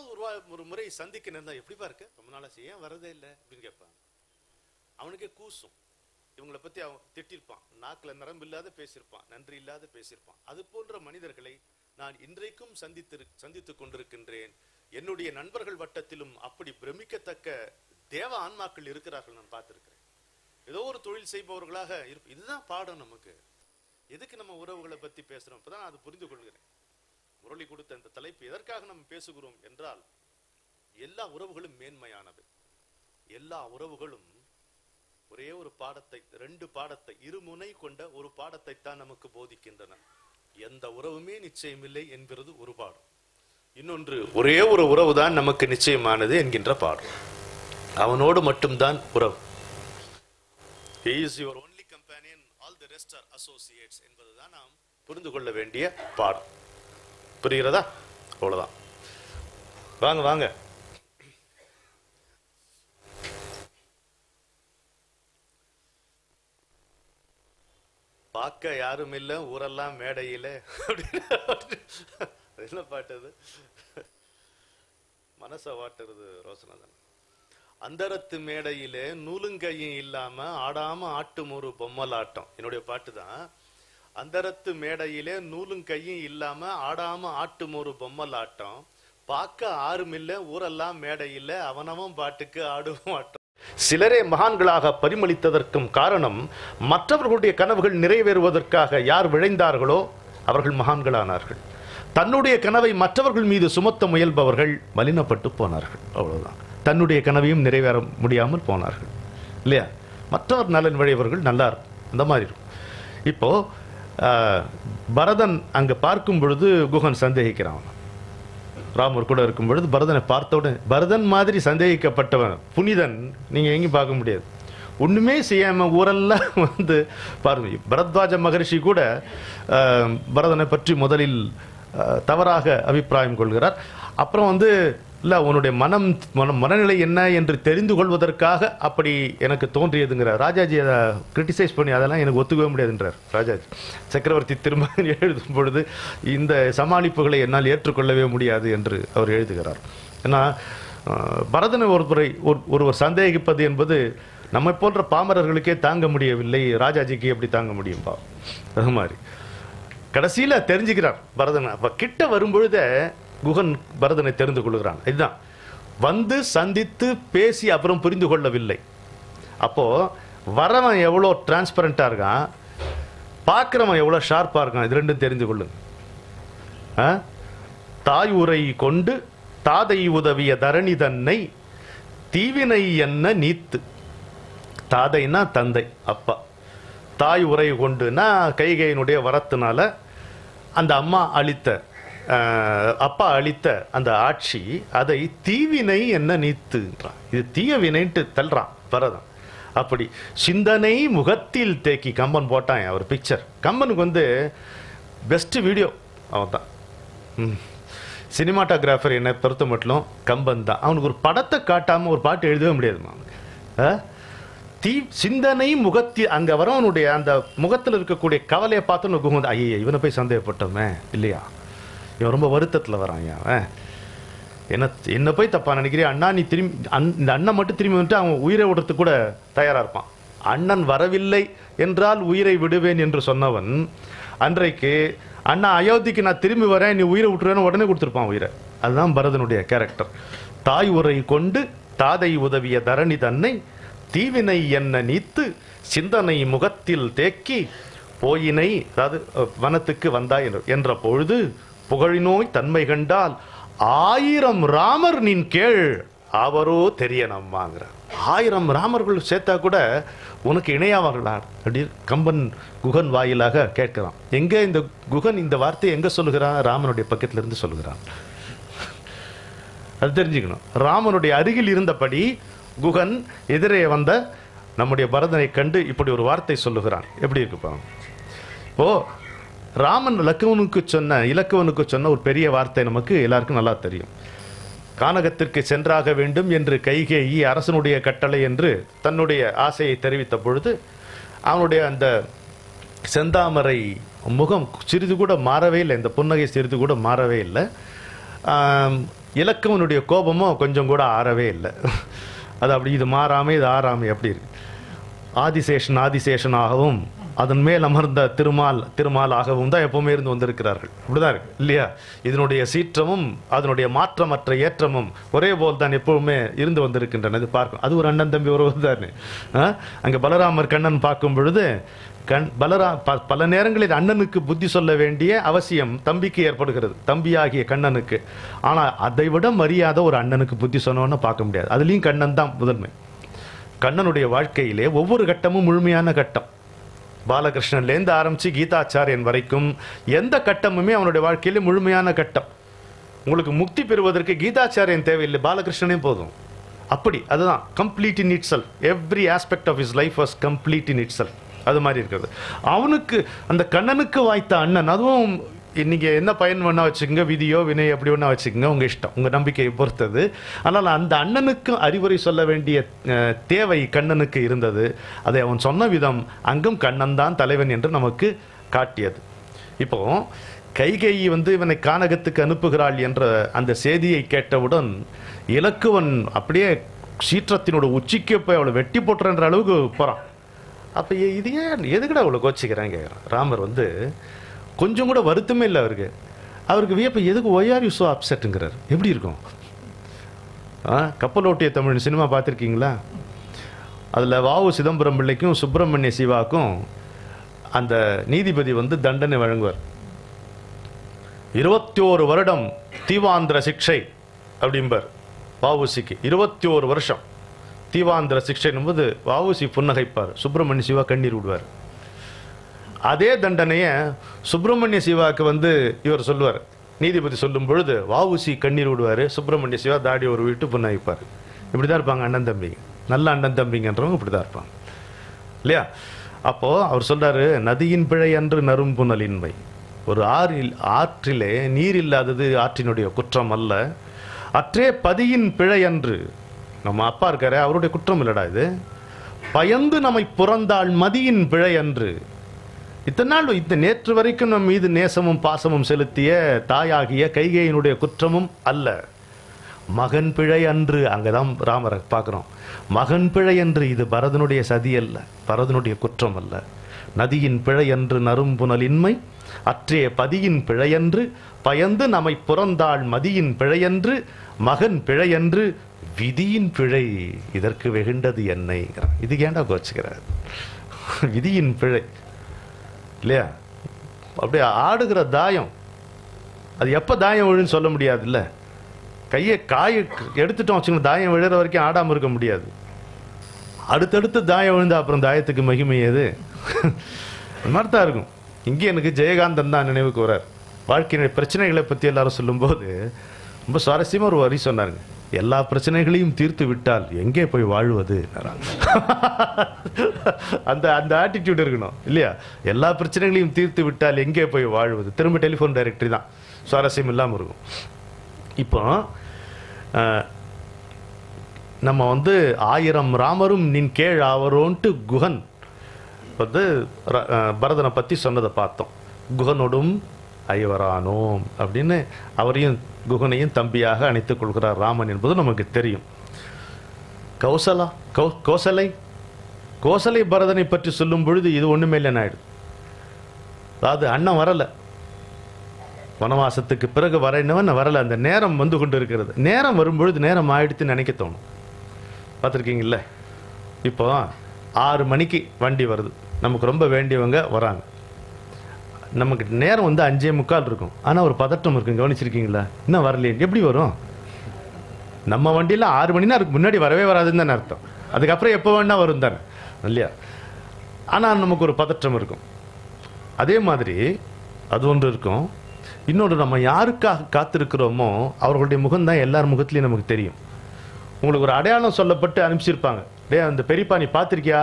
Speaker 1: ஒரு முறை சந்திக்க நேர்ந்தா, எப்படி பார்க்க ரொம்ப நாளா ஏன் வரதே இல்லை அப்படின்னு கேட்பாங்க. அவனுக்கே கூசும். இவங்களை பத்தி அவன் திட்டிருப்பான், நாக்குல நரம்பு இல்லாத பேசியிருப்பான், நன்றி இல்லாத பேசியிருப்பான். அது போன்ற மனிதர்களை நான் இன்றைக்கும் சந்தித்துக் கொண்டிருக்கின்றேன். என்னுடைய நண்பர்கள் வட்டத்திலும் அப்படி பிரமிக்கத்தக்க தேவ ஆன்மாக்கள் இருக்கிறார்கள் நான் பார்த்திருக்கிறேன். ஏதோ ஒரு தொழில் செய்பவர்களாக இதுதான் பாடம் நமக்கு. எதுக்கு நம்ம உறவுகளை பத்தி பேசுறோம்? இப்பதான் நான் அது புரிந்து கொள்கிறேன். முரளி கொடுத்த இந்த தலைப்பு எதற்காக நம்ம பேசுகிறோம் என்றால், எல்லா உறவுகளும் மேன்மையானது. எல்லா உறவுகளும் ஒரே ஒரு பாடத்தை, 2 பாடத்தை, இருமுனை கொண்ட ஒரு பாடத்தை தான் நமக்கு போதிக்கின்றன. எந்த உறவுமே நிச்சயமில்லை என்கிறது ஒரு பாடம். இன்னொன்று, ஒரே ஒரு உறவு தான் நமக்கு நிச்சயமானது என்கின்ற பாடம். அவனோடு மட்டும்தான் உறவு. He is your only companion, all the rest are associates என்பதுதான் நாம் புரிந்து கொள்ள வேண்டிய பாடம். புரிகிறதா? அவ்வளவுதான். வாங்க வாங்க. பார்க்க யாரும் இல்ல, ஊரெல்லாம் மேடையில. என்ன பாட்டது? மனச வாட்டுறது ரோசனாதான். அந்தரத்து மேடையில நூலுங்கையும் இல்லாம ஆடாம ஆட்டும் ஒரு பொம்மலாட்டம். என்னுடைய பாட்டு தான். அந்தரத்து மேடையிலே நூலும் கையும் இல்லாம ஆடாம ஆட்டும் ஒரு பொம்மலாட்டம். பார்க்க ஆறும் இல்ல, ஊரெல்லாம் மேடையில, அவனவன் பாட்டுக்கு ஆடுவோம் ஆட்டம். சிலரே மகான்களாக பரிமளித்ததற்கும் காரணம், மற்றவர்களுடைய கனவுகள் நிறைவேறுவதற்காக யார் விழைந்தார்களோ அவர்கள் மகான்களானார்கள். தன்னுடைய கனவை மற்றவர்கள் மீது சுமத்த முயல்பவர்கள் மலினப்பட்டு போனார்கள். அவ்வளவுதான். தன்னுடைய கனவையும் நிறைவேற முடியாமல் போனார்கள் இல்லையா? மற்றவர் நலன் விளைவர்கள் நல்லா இருக்கும். அந்த மாதிரி இருக்கும். இப்போ பரதன் அங்க பார்க்கும் பொழுது குகன் சந்தேகிக்கிறான். ராமர் கூட இருக்கும் பொழுது பரதனை பார்த்தவுடன், பரதன் மாதிரி சந்தேகிக்கப்பட்டவன் புனிதன் நீங்க எங்கேயும் பார்க்க முடியாது. ஒண்ணுமே செய்யாம ஊரெல்லாம் வந்து பாருங்க. பரத்வாஜ மகரிஷி கூட பரதனை பற்றி முதலில் தவறாக அபிப்பிராயம் கொள்கிறார். அப்புறம் வந்து இல்லை, உன்னுடைய மனநிலை என்ன என்று தெரிந்து கொள்வதற்காக அப்படி எனக்கு தோன்றியதுங்கிறார். ராஜாஜி அதை கிரிட்டிசைஸ் பண்ணி அதெல்லாம் எனக்கு ஒத்துக்கவே முடியாதுன்றார் ராஜாஜி. சக்கரவர்த்தி திருமகன் எழுதும் பொழுது இந்த சமாளிப்புகளை என்னால் ஏற்றுக்கொள்ளவே முடியாது என்று அவர் எழுதுகிறார். ஏன்னா பரதனை ஒருவர் சந்தேகிப்பது என்பது நம்மை போன்ற பாமரர்களுக்கே தாங்க முடியவில்லை, ராஜாஜிக்கு எப்படி தாங்க முடியும்பா? அது மாதிரி கடைசியில தெரிஞ்சுக்கிறார் பரதன். அப்ப கிட்ட வரும்பொழுதே குகன் பரதனை தெரிந்து கொள்கிறான். இதுதான் வந்து சந்தித்து பேசி அப்புறம் புரிந்து கொள்ளவில்லை. அப்போ வரவன் எவ்வளோ டிரான்ஸ்பரண்டா இருக்கான், பார்க்கிறவன் எவ்வளவு ஷார்ப்பா இருக்கான், இது ரெண்டும் தெரிந்து கொள்ளுங்க. தாய் உரை கொண்டு தாதை உதவிய தரணி தன்னை தீவினை என்ன நீத்து. தாதைனா தந்தை, அப்பா. தாய் உரை கொண்டுனா கைகையினுடைய வரத்தினால அந்த அம்மா அளித்த அப்பா அளித்த அந்த ஆட்சி, அதை தீவினை என்ன நீத்துன்றான். இது தீய வினைன்ட்டு தள்ளுறான் பரதன். அப்படி சிந்தனை முகத்தில் தேக்கி கம்பன் போட்டான் அவர் பிக்சர். கம்பனுக்கு வந்து பெஸ்ட் வீடியோ அவன் தான். சினிமாட்டோகிராஃபர் என்னை பொறுத்த மட்டும் கம்பன் தான். அவனுக்கு ஒரு படத்தை காட்டாம ஒரு பாட்டு எழுதவே முடியாதுமா. சிந்தனை முகத்தில் அங்க வரவனுடைய அந்த முகத்தில் இருக்கக்கூடிய கவலையை பார்த்து ஐயா இவனை போய் சந்தேகப்பட்டோமே இல்லையா, இவன் ரொம்ப வருத்தத்தில் வரான். அவன் என்ன போய் தப்பா நினைக்கிறேன் அண்ணா, நீ திரும்பி இந்த அண்ணன் மட்டும் திரும்பி வந்துட்டு அவன் உயிரை விடுறதுக்கு கூட தயாரா இருப்பான். அண்ணன் வரவில்லை என்றால் உயிரை விடுவேன் என்று சொன்னவன் அன்றைக்கு அண்ணா அயோத்திக்கு நான் திரும்பி வரேன், நீ உயிரை விட்டுருவேன்னு உடனே கொடுத்துருப்பான் உயிரை. அதுதான் பரதனுடைய கேரக்டர். தாய் உரை கொண்டு தாதை உதவிய தரணி தன்னை தீவினை என்ன நீத்து சிந்தனை முகத்தில் தேக்கி போயினை, அதாவது வனத்துக்கு வந்தாய் என்ற பொழுது புகழினோய் தன்மை கண்டால் 1000 ராமர் நின் கேள் அவரோ தெரிய நம்மாங்கிற. 1000 ராமர்கள் சேர்த்தா கூட உனக்கு இணையாவார்களா அப்படி கம்பன் குகன் வாயிலாக கேட்கிறான். எங்க இந்த குகன் இந்த வார்த்தையை எங்க சொல்லுகிறான்? ராமனுடைய பக்கத்துல இருந்து சொல்லுகிறான். அது தெரிஞ்சுக்கணும். ராமனுடைய அருகில் இருந்தபடி குகன் எதிரே வந்த நம்முடைய பரதனை கண்டு இப்படி ஒரு வார்த்தை சொல்லுகிறான். எப்படி இருக்குப்பா? இப்போ ராமன் இலக்குவனுக்கு சொன்ன ஒரு பெரிய வார்த்தை நமக்கு எல்லாருக்கும் நல்லா தெரியும். கானகத்திற்கு சென்றாக வேண்டும் என்று கைகேயி அரசனுடைய கட்டளை என்று தன்னுடைய ஆசையை தெரிவித்த பொழுது அவனுடைய அந்த செந்தாமரை முகம் சிறிது கூட மாறவே இல்லை, இந்த புன்னகை சிறிது கூட மாறவே இல்லை. இலக்குவனுடைய கோபமும் கொஞ்சம் கூட ஆறவே இல்லை. அது அப்படி இது மாறாம இது ஆறாம அப்படி இருக்கு. ஆதிசேஷனாகவும் அதன் மேல் அமர்ந்த திருமாலாகவும் தான் எப்பவுமே இருந்து வந்திருக்கிறார்கள். அப்படிதான் இருக்கு இல்லையா? இதனுடைய சீற்றமும் அதனுடைய மாற்றமற்ற ஏற்றமும் ஒரே போல் தான் எப்பவுமே இருந்து வந்திருக்கின்றன. இது பார்க்கும். அது ஒரு அண்ணன் தம்பி உறவு தானே. அங்க பலராமர் கண்ணன் பார்க்கும் பொழுது பல நேரங்களில் அண்ணனுக்கு புத்தி சொல்ல வேண்டிய அவசியம் தம்பிக்கு ஏற்படுகிறது, தம்பியாகிய கண்ணனுக்கு. ஆனா அதை விட மரியாதை ஒரு அண்ணனுக்கு புத்தி சொன்னோன்னு பார்க்க முடியாது. அதுலயும் கண்ணன் தான் முதன்மை. கண்ணனுடைய வாழ்க்கையிலே ஒவ்வொரு கட்டமும் முழுமையான கட்டம். பாலகிருஷ்ணன்லேருந்து ஆரம்பிச்சு கீதாச்சாரியன் வரைக்கும் எந்த கட்டமுமே அவனுடைய வாழ்க்கையிலே முழுமையான கட்டம். உங்களுக்கு முக்தி பெறுவதற்கு கீதாச்சாரியன் தேவையில்லை, பாலகிருஷ்ணனே போதும். அப்படி அதுதான் complete in itself. Every aspect of his life was complete in itself. அது மாதிரி இருக்கிறது. அவனுக்கு அந்த கண்ணனுக்கு வாய்த்த அண்ணன், அதுவும் இன்னைக்கு என்ன பயன் வேணா வச்சுக்கோங்க, விதியோ வினை எப்படி வேணா வச்சுக்கோங்க, உங்க இஷ்டம், உங்க நம்பிக்கையை பொறுத்தது. ஆனால் அந்த அண்ணனுக்கு அறிவுரை சொல்ல வேண்டிய தேவை கண்ணனுக்கு இருந்தது. அதை அவன் சொன்ன விதம் அங்கும் கண்ணன் தான் தலைவன் என்று நமக்கு காட்டியது. இப்போ கைகேயி இவனை கானகத்துக்கு அனுப்புகிறாள் என்ற அந்த செய்தியை கேட்டவுடன் இலக்குவன் அப்படியே சீற்றத்தினோட உச்சிக்கு போய் அவளை வெட்டி போட்டுறன்ற அளவுக்கு போறான். அப்ப இது ஏன் எதுக்கிட அவ்வளவு கோச்சிக்கிறான் கேட்கிறான். ராமர் கொஞ்சம் கூட வருத்தமே இல்லை அவருக்கு வியப்ப எதுக்கு ஒய் ஆர் யூ சோ அப்செட்டுங்கிறார். எப்படி இருக்கும்? கப்பலோட்டிய தமிழ் சினிமா பார்த்துருக்கீங்களா? அதில் வாவு சிதம்பரம் பிள்ளைக்கும் சுப்பிரமணிய சிவாக்கும் அந்த நீதிபதி தண்டனை வழங்குவார். 21 வருடம் தீவாந்திர சிக்ஷை அப்படிம்பார் வாவுசிக்கு. 21 வருஷம் தீவாந்திர சிக்ஷை என்பது வாவுசி புன்னகைப்பார், சுப்பிரமணிய சிவா கண்ணீர் விடுவார்.
Speaker 2: அதே தண்டனையை சுப்பிரமணிய சிவாவுக்கு வந்து இவர் சொல்லுவார். நீதிபதி சொல்லும் பொழுது வஉசி கண்ணீர் விடுவார், சுப்பிரமணிய சிவா தாடி ஒரு விட்டு புண்ணாய்ப்பார். இப்படி தான் இருப்பாங்க அண்ணன் தம்பிங்க. நல்ல அண்ணன் தம்பிங்கன்றவங்க இப்படி தான் இருப்பாங்க இல்லையா? அப்போ அவர் சொல்றாரு, நதியின் பிழை அன்று நறும்புணலின்மை. ஒரு ஆற்றிலே நீர் இல்லாதது ஆற்றினுடைய குற்றம் அல்ல, அற்றே பதியின் பிழை அன்று. நம்ம அப்பா இருக்காரு, அவருடைய குற்றம் இல்லடா இது. பயந்து நம்மை புறந்தாள் மதியின் பிழை அன்று. இத்தனை நாள் நேற்று வரைக்கும் நம் மீது நேசமும் பாசமும் செலுத்திய தாயாகிய கைகேயினுடைய குற்றமும் அல்ல. மகன் பிழை அன்று. அங்கதான் ராமரை பார்க்கிறோம். மகன் பிழை அன்று. இது பரதனுடைய சதி அல்ல, பரதனுடைய குற்றம் அல்ல. நதியின் பிழை அன்று நறும்புணலின்மை, அற்றே பதியின் பிழையன்று, பயந்து நம்மை புறந்தாள் மதியின் பிழையன்று, மகன் பிழையன்று, விதியின் பிழை இதற்கு வெகுண்டது என்னை. இது ஏண்டா கோச்சுக்கிறார்? விதியின் பிழை இல்லையா? அப்படியே ஆடுகிற தாயம், அது எப்ப தாயம் விழுன்னு சொல்ல முடியாது இல்ல. கையை எடுத்துட்டோம் வச்சுக்கோங்க, தாயம் விழுற வரைக்கும் ஆடாம இருக்க முடியாது. அடுத்தடுத்து தாயம் விழுந்தா அப்புறம் தாயத்துக்கு மகிமை எது? அந்த மாதிரி தான் இருக்கும். இங்கே எனக்கு ஜெயகாந்தன் தான் நினைவுக்கு வர்றார். வாழ்க்கையினுடைய பிரச்சனைகளை பற்றி எல்லாரும் சொல்லும்போது ரொம்ப சுவாரஸ்யமாக ஒரு வரி சொன்னாருங்க. எல்லா பிரச்சனைகளையும் தீர்த்து விட்டால் எங்கே போய் வாழ்வது? அந்த அந்த ஆட்டிடியூட் இருக்கணும் இல்லையா? எல்லா பிரச்சனைகளையும் தீர்த்து விட்டால் எங்கே போய் வாழ்வது? திரும்ப டெலிஃபோன் டைரக்டரி தான், சுவாரஸ்யம் இல்லாமல் இருக்கும். இப்போ நம்ம வந்து 1000 ராமரும் நின் கேள் ஆவரோன்ட்டு குஹன் வந்து பரதனை பற்றி சொன்னதை பார்த்தோம். குஹனோடும் ஐவரானோம் அப்படின்னு அவரையும் குஹனையும் தம்பியாக அணைத்துக் கொள்கிறார் ராமன் என்பது நமக்கு தெரியும். கோசலை பரதனை பற்றி சொல்லும் பொழுது இது ஒண்ணுமே இல்லை நாயுடு. அதாவது அண்ணன் வரல, வனவாசத்துக்கு பிறகு வரேன்னவன் வரல. அந்த நேரம் வந்து கொண்டு இருக்கிறது. நேரம் வரும்பொழுது நேரம் ஆயிடுத்து நினைக்க தோணும். பார்த்துருக்கீங்கல்ல? இப்போ 6 மணிக்கு வண்டி வருது, நமக்கு ரொம்ப வேண்டியவங்க வராங்க. நமக்கு நேரம் வந்து 5:45 இருக்கும். ஆனால் ஒரு பதட்டம் இருக்கும், கவனிச்சிருக்கீங்களா? இன்னும் வரலையே, எப்படி வரும்? நம்ம வண்டியில் 6 மணினா அதுக்கு முன்னாடி வரவே வராதுன்னு தானே அர்த்தம். அதுக்கப்புறம் எப்போ வேணா வரும் தானே இல்லையா? ஆனால் நமக்கு ஒரு பதற்றம் இருக்கும். அதே மாதிரி அது ஒன்று இருக்கும். இன்னொன்று, நம்ம யாருக்காக காத்திருக்கிறோமோ அவர்களுடைய முகம்தான் எல்லார் முகத்திலையும் நமக்கு தெரியும். உங்களுக்கு ஒரு அடையாளம் சொல்லப்பட்டு அனுப்பிச்சிருப்பாங்க. டே அந்த பெரியப்பா நீ பார்த்துருக்கியா?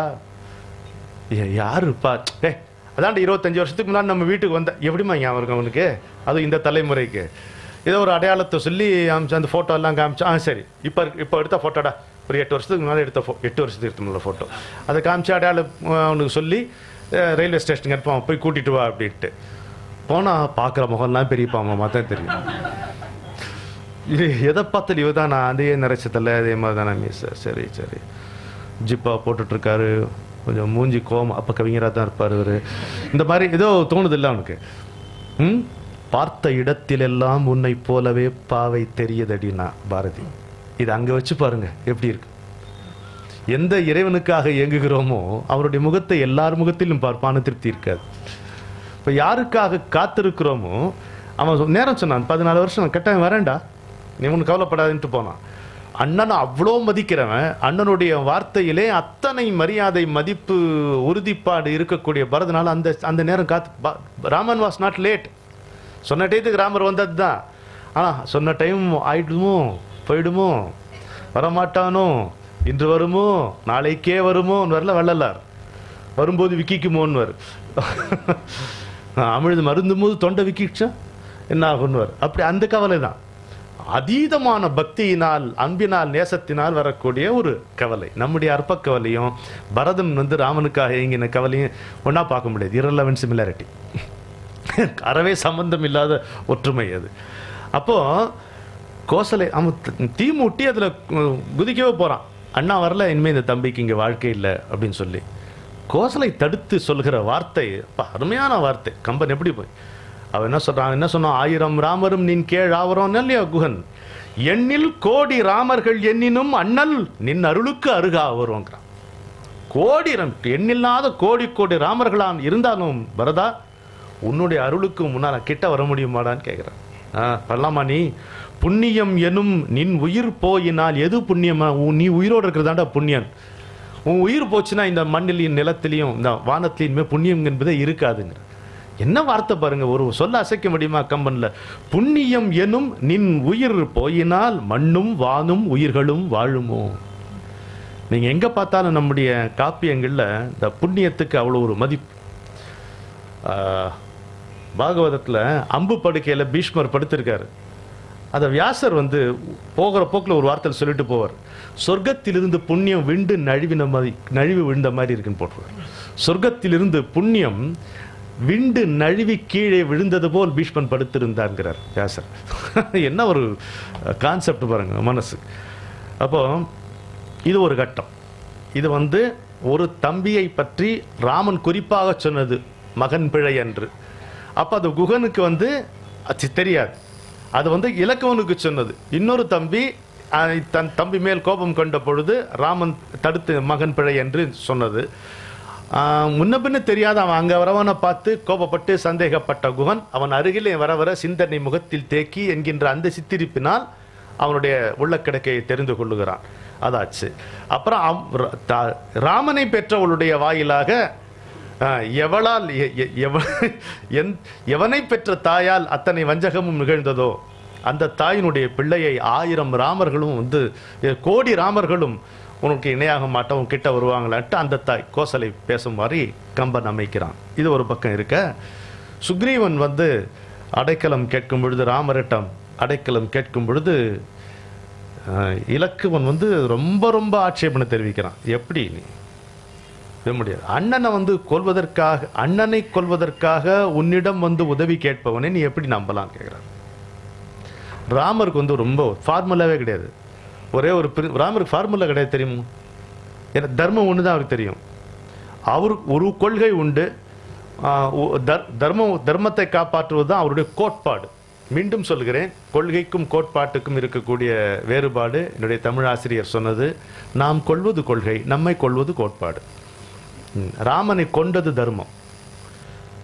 Speaker 2: யாருப்பா? டே அதான்டா 25 வருஷத்துக்கு முன்னாடி நம்ம வீட்டுக்கு வந்த. எப்படிமா ஞாபகம் இருக்கும் அவனுக்கு? அதுவும் இந்த தலைமுறைக்கு ஏதோ ஒரு அடையாளத்தை சொல்லி அமிச்சு அந்த ஃபோட்டோ எல்லாம் காமிச்சா, சரி இப்போ எடுத்த ஃபோட்டோடா, ஒரு 8 வருஷத்துக்கு முன்னாடி எடுத்த 8 வருஷத்துக்கு எடுத்த ஃபோட்டோ, அதை காமிச்சு அடையாளம் அவனுக்கு சொல்லி ரயில்வே ஸ்டேஷனுக்கு அனுப்பான், போய் கூட்டிட்டு வா அப்படின்ட்டு போனால் பார்க்குற முகம்லாம் பெரியப்பா மாமா தான் தெரியும். இது எதை பார்த்து இவ தான் நான் அதே நிறைச்சதில்ல, அதே மாதிரி தானே மீஸ். சரி சரி, ஜிப்பா போட்டுட்ருக்காரு, கொஞ்சம் மூஞ்சி கோவம், அப்போ கவிஞராக தான் இருப்பார் இவர். இந்த மாதிரி ஏதோ தோணுது இல்லை அவனுக்கு. பார்த்த இடத்திலெல்லாம் உன்னை போலவே பாவை தெரியுதடினா பாரதி. இது அங்கே வச்சு பாருங்க எப்படி இருக்கு. எந்த இறைவனுக்காக இயங்குகிறோமோ அவருடைய முகத்தை எல்லார் முகத்திலும் பார்ப்பான திருப்தி இருக்காது. இப்போ யாருக்காக காத்திருக்கிறோமோ அவன் நேரம் சொன்னான், 14 வருஷம் கட்டாயம் வரேன்டா, நீ ஒன்று கவலைப்படாதுன்ட்டு போனான். அண்ணனை அவ்வளோ மதிக்கிறவன், அண்ணனுடைய வார்த்தையிலே அத்தனை மரியாதை மதிப்பு உறுதிப்பாடு இருக்கக்கூடிய பரதனால அந்த அந்த நேரம் காத்து. Raman was not late. சொன்ன டைத்துக்கு ராமர் வந்தது தான். ஆனால் சொன்ன டைம் ஆயிடுமோ போயிடுமோ, வரமாட்டானோ, இன்று வருமோ நாளைக்கே வருமோன்னு வரல. வள்ளலார் வரும்போது விக்கிக்குமோன்னு வரு, அமிழ்து மருந்தும் போது தொண்டை விக்கிச்சா என்ன ஆகுன்னுவார். அப்படி அந்த கவலை தான். அதீதமான பக்தியினால் அன்பினால் நேசத்தினால் வரக்கூடிய ஒரு கவலை. நம்முடைய அற்ப கவலையும் பரதன் வந்து ராமனுக்காக இயங்கின கவலையும் ஒன்றா பார்க்க முடியாது. இரலவென்ட் சிமிலாரிட்டி, அறவே சம்பந்தம் இல்லாத ஒற்றுமை அது. அப்போ கோசலை அவன் தீ மூட்டி அதில் குதிக்கவே போகிறான். அண்ணா வரல, இனிமேல் இந்த தம்பிக்கு இங்கே வாழ்க்கை இல்லை அப்படின்னு சொல்லி கோசலை தடுத்து சொல்கிற வார்த்தை அருமையான வார்த்தை. கம்பன் எப்படி போய் அவன் என்ன சொன்னான்? 1000 ராமரும் நின் கேள் ஆவரோம் இல்லையா குஹன், எண்ணில் கோடி ராமர்கள் எண்ணினும் அண்ணல் நின் அருளுக்கு அருகா வருவோங்கிறான். கோடி எண்ணில்லாத கோடி கோடி ராமர்களான் இருந்தாலும் பரதா உன்னுடைய அருளுக்கு முன்னால் கிட்ட வர முடியுமாடான்னு கேட்குறான். பரலாமா நீ புண்ணியம் எனும் நின் உயிர் போயினால் எது புண்ணியமா? நீ உயிரோடு இருக்கிறதாண்டா புண்ணியன். உன் உயிர் போச்சுன்னா இந்த மண்ணிலையும் நிலத்திலையும் இந்த வானத்திலையுமே புண்ணியம் என்பதே இருக்காதுங்க. என்ன வார்த்தை பாருங்க, ஒரு சொல்ல அசைக்க முடியுமா கம்பன்ல? புண்ணியம் எனும் நின் உயிர் போயினால் மண்ணும் வானும் உயிர்களும் வாழுமோ. நீங்க எங்க பார்த்தாலும் நம்முடைய காப்பியங்கள்ல இந்த புண்ணியத்துக்கு அவ்வளவு ஒரு மதிப்பு. பாகவதத்துல அம்பு படுக்கையில பீஷ்மர் படுத்திருக்காரு. அதை வியாசர் வந்து போகிற போக்கில் ஒரு வார்த்தையில் சொல்லிட்டு போவார். சொர்க்கத்திலிருந்து புண்ணியம் விண்டு நழுவி விழுந்த மாதிரி இருக்குன்னு போட்டுருவார். சொர்க்கத்திலிருந்து புண்ணியம் விண்டு நழுவி கீழே விழுந்தது போல் பீஷ்மன் படுத்திருந்தார்கிறார் வியாசர். என்ன ஒரு கான்செப்ட் பாருங்க மனசு. அப்போ இது ஒரு கட்டம். இது வந்து ஒரு தம்பியை பற்றி ராமன் குறிப்பாக சொன்னது மகன் பிழை என்று. அப்போ அது குகனுக்கு வந்து தெரியாது. அது வந்து இலக்குவனுக்கு சொன்னது. இன்னொரு தம்பி தன் தம்பி மேல் கோபம் கொண்ட பொழுது ராமன் தடுத்து மகன் பிழை என்று சொன்னது. முன்ன பின்ன தெரியாத அவன் அங்கே வரவனை பார்த்து கோபப்பட்டு சந்தேகப்பட்ட குகன் அவன் அருகிலே வர வர சிந்தனை முகத்தில் தேக்கி என்கின்ற அந்த சித்திரிப்பினால் அவனுடைய உள்ளக்கிடக்கையை தெரிந்து கொள்ளுகிறான். அதாச்சு. அப்புறம் ராமனை பெற்றவளுடைய வாயிலாக எவனை பெற்ற தாயால் அத்தனை வஞ்சகமும் நிகழ்ந்ததோ அந்த தாயினுடைய பிள்ளையை 1000 ராமர்களும் வந்து கோடி ராமர்களும் உனக்கு இணையாக மாட்டோம் கிட்ட வருவாங்களான்ட்டு அந்த தாய் கோசலை பேசும் மாதிரி கம்பன் அமைக்கிறான். இது ஒரு பக்கம் இருக்க, சுக்ரீவன் வந்து அடைக்கலம் கேட்கும் பொழுது ராமரிட்டம் அடைக்கலம் கேட்கும் பொழுது இலக்குவன் வந்து ரொம்ப ரொம்ப ஆட்சேபனை தெரிவிக்கிறான். எப்படி நீ முடியாது, அண்ணனை வந்து கொல்வதற்காக அண்ணனை கொல்வதற்காக உன்னிடம் வந்து உதவி கேட்பவனே நீ எப்படி நம்பலாம் கேட்கிறான். ராமருக்கு வந்து ரொம்ப ஃபார்முலாவே கிடையாது. ஒரே ஒரு ராமருக்கு ஃபார்முலா கிடையாது தெரியுமா? ஏன்னா தர்மம் ஒன்று தான் அவருக்கு தெரியும். அவருக்கு ஒரு கொள்கை உண்டு. தர்மத்தை காப்பாற்றுவது தான் அவருடைய கோட்பாடு. மீண்டும் சொல்கிறேன், கொள்கைக்கும் கோட்பாட்டுக்கும் இருக்கக்கூடிய வேறுபாடு என்னுடைய தமிழ் ஆசிரியர் சொன்னது. நாம் கொள்வது கொள்கை, நம்மை கொள்வது கோட்பாடு. ராமனை கொண்டது தர்மம்,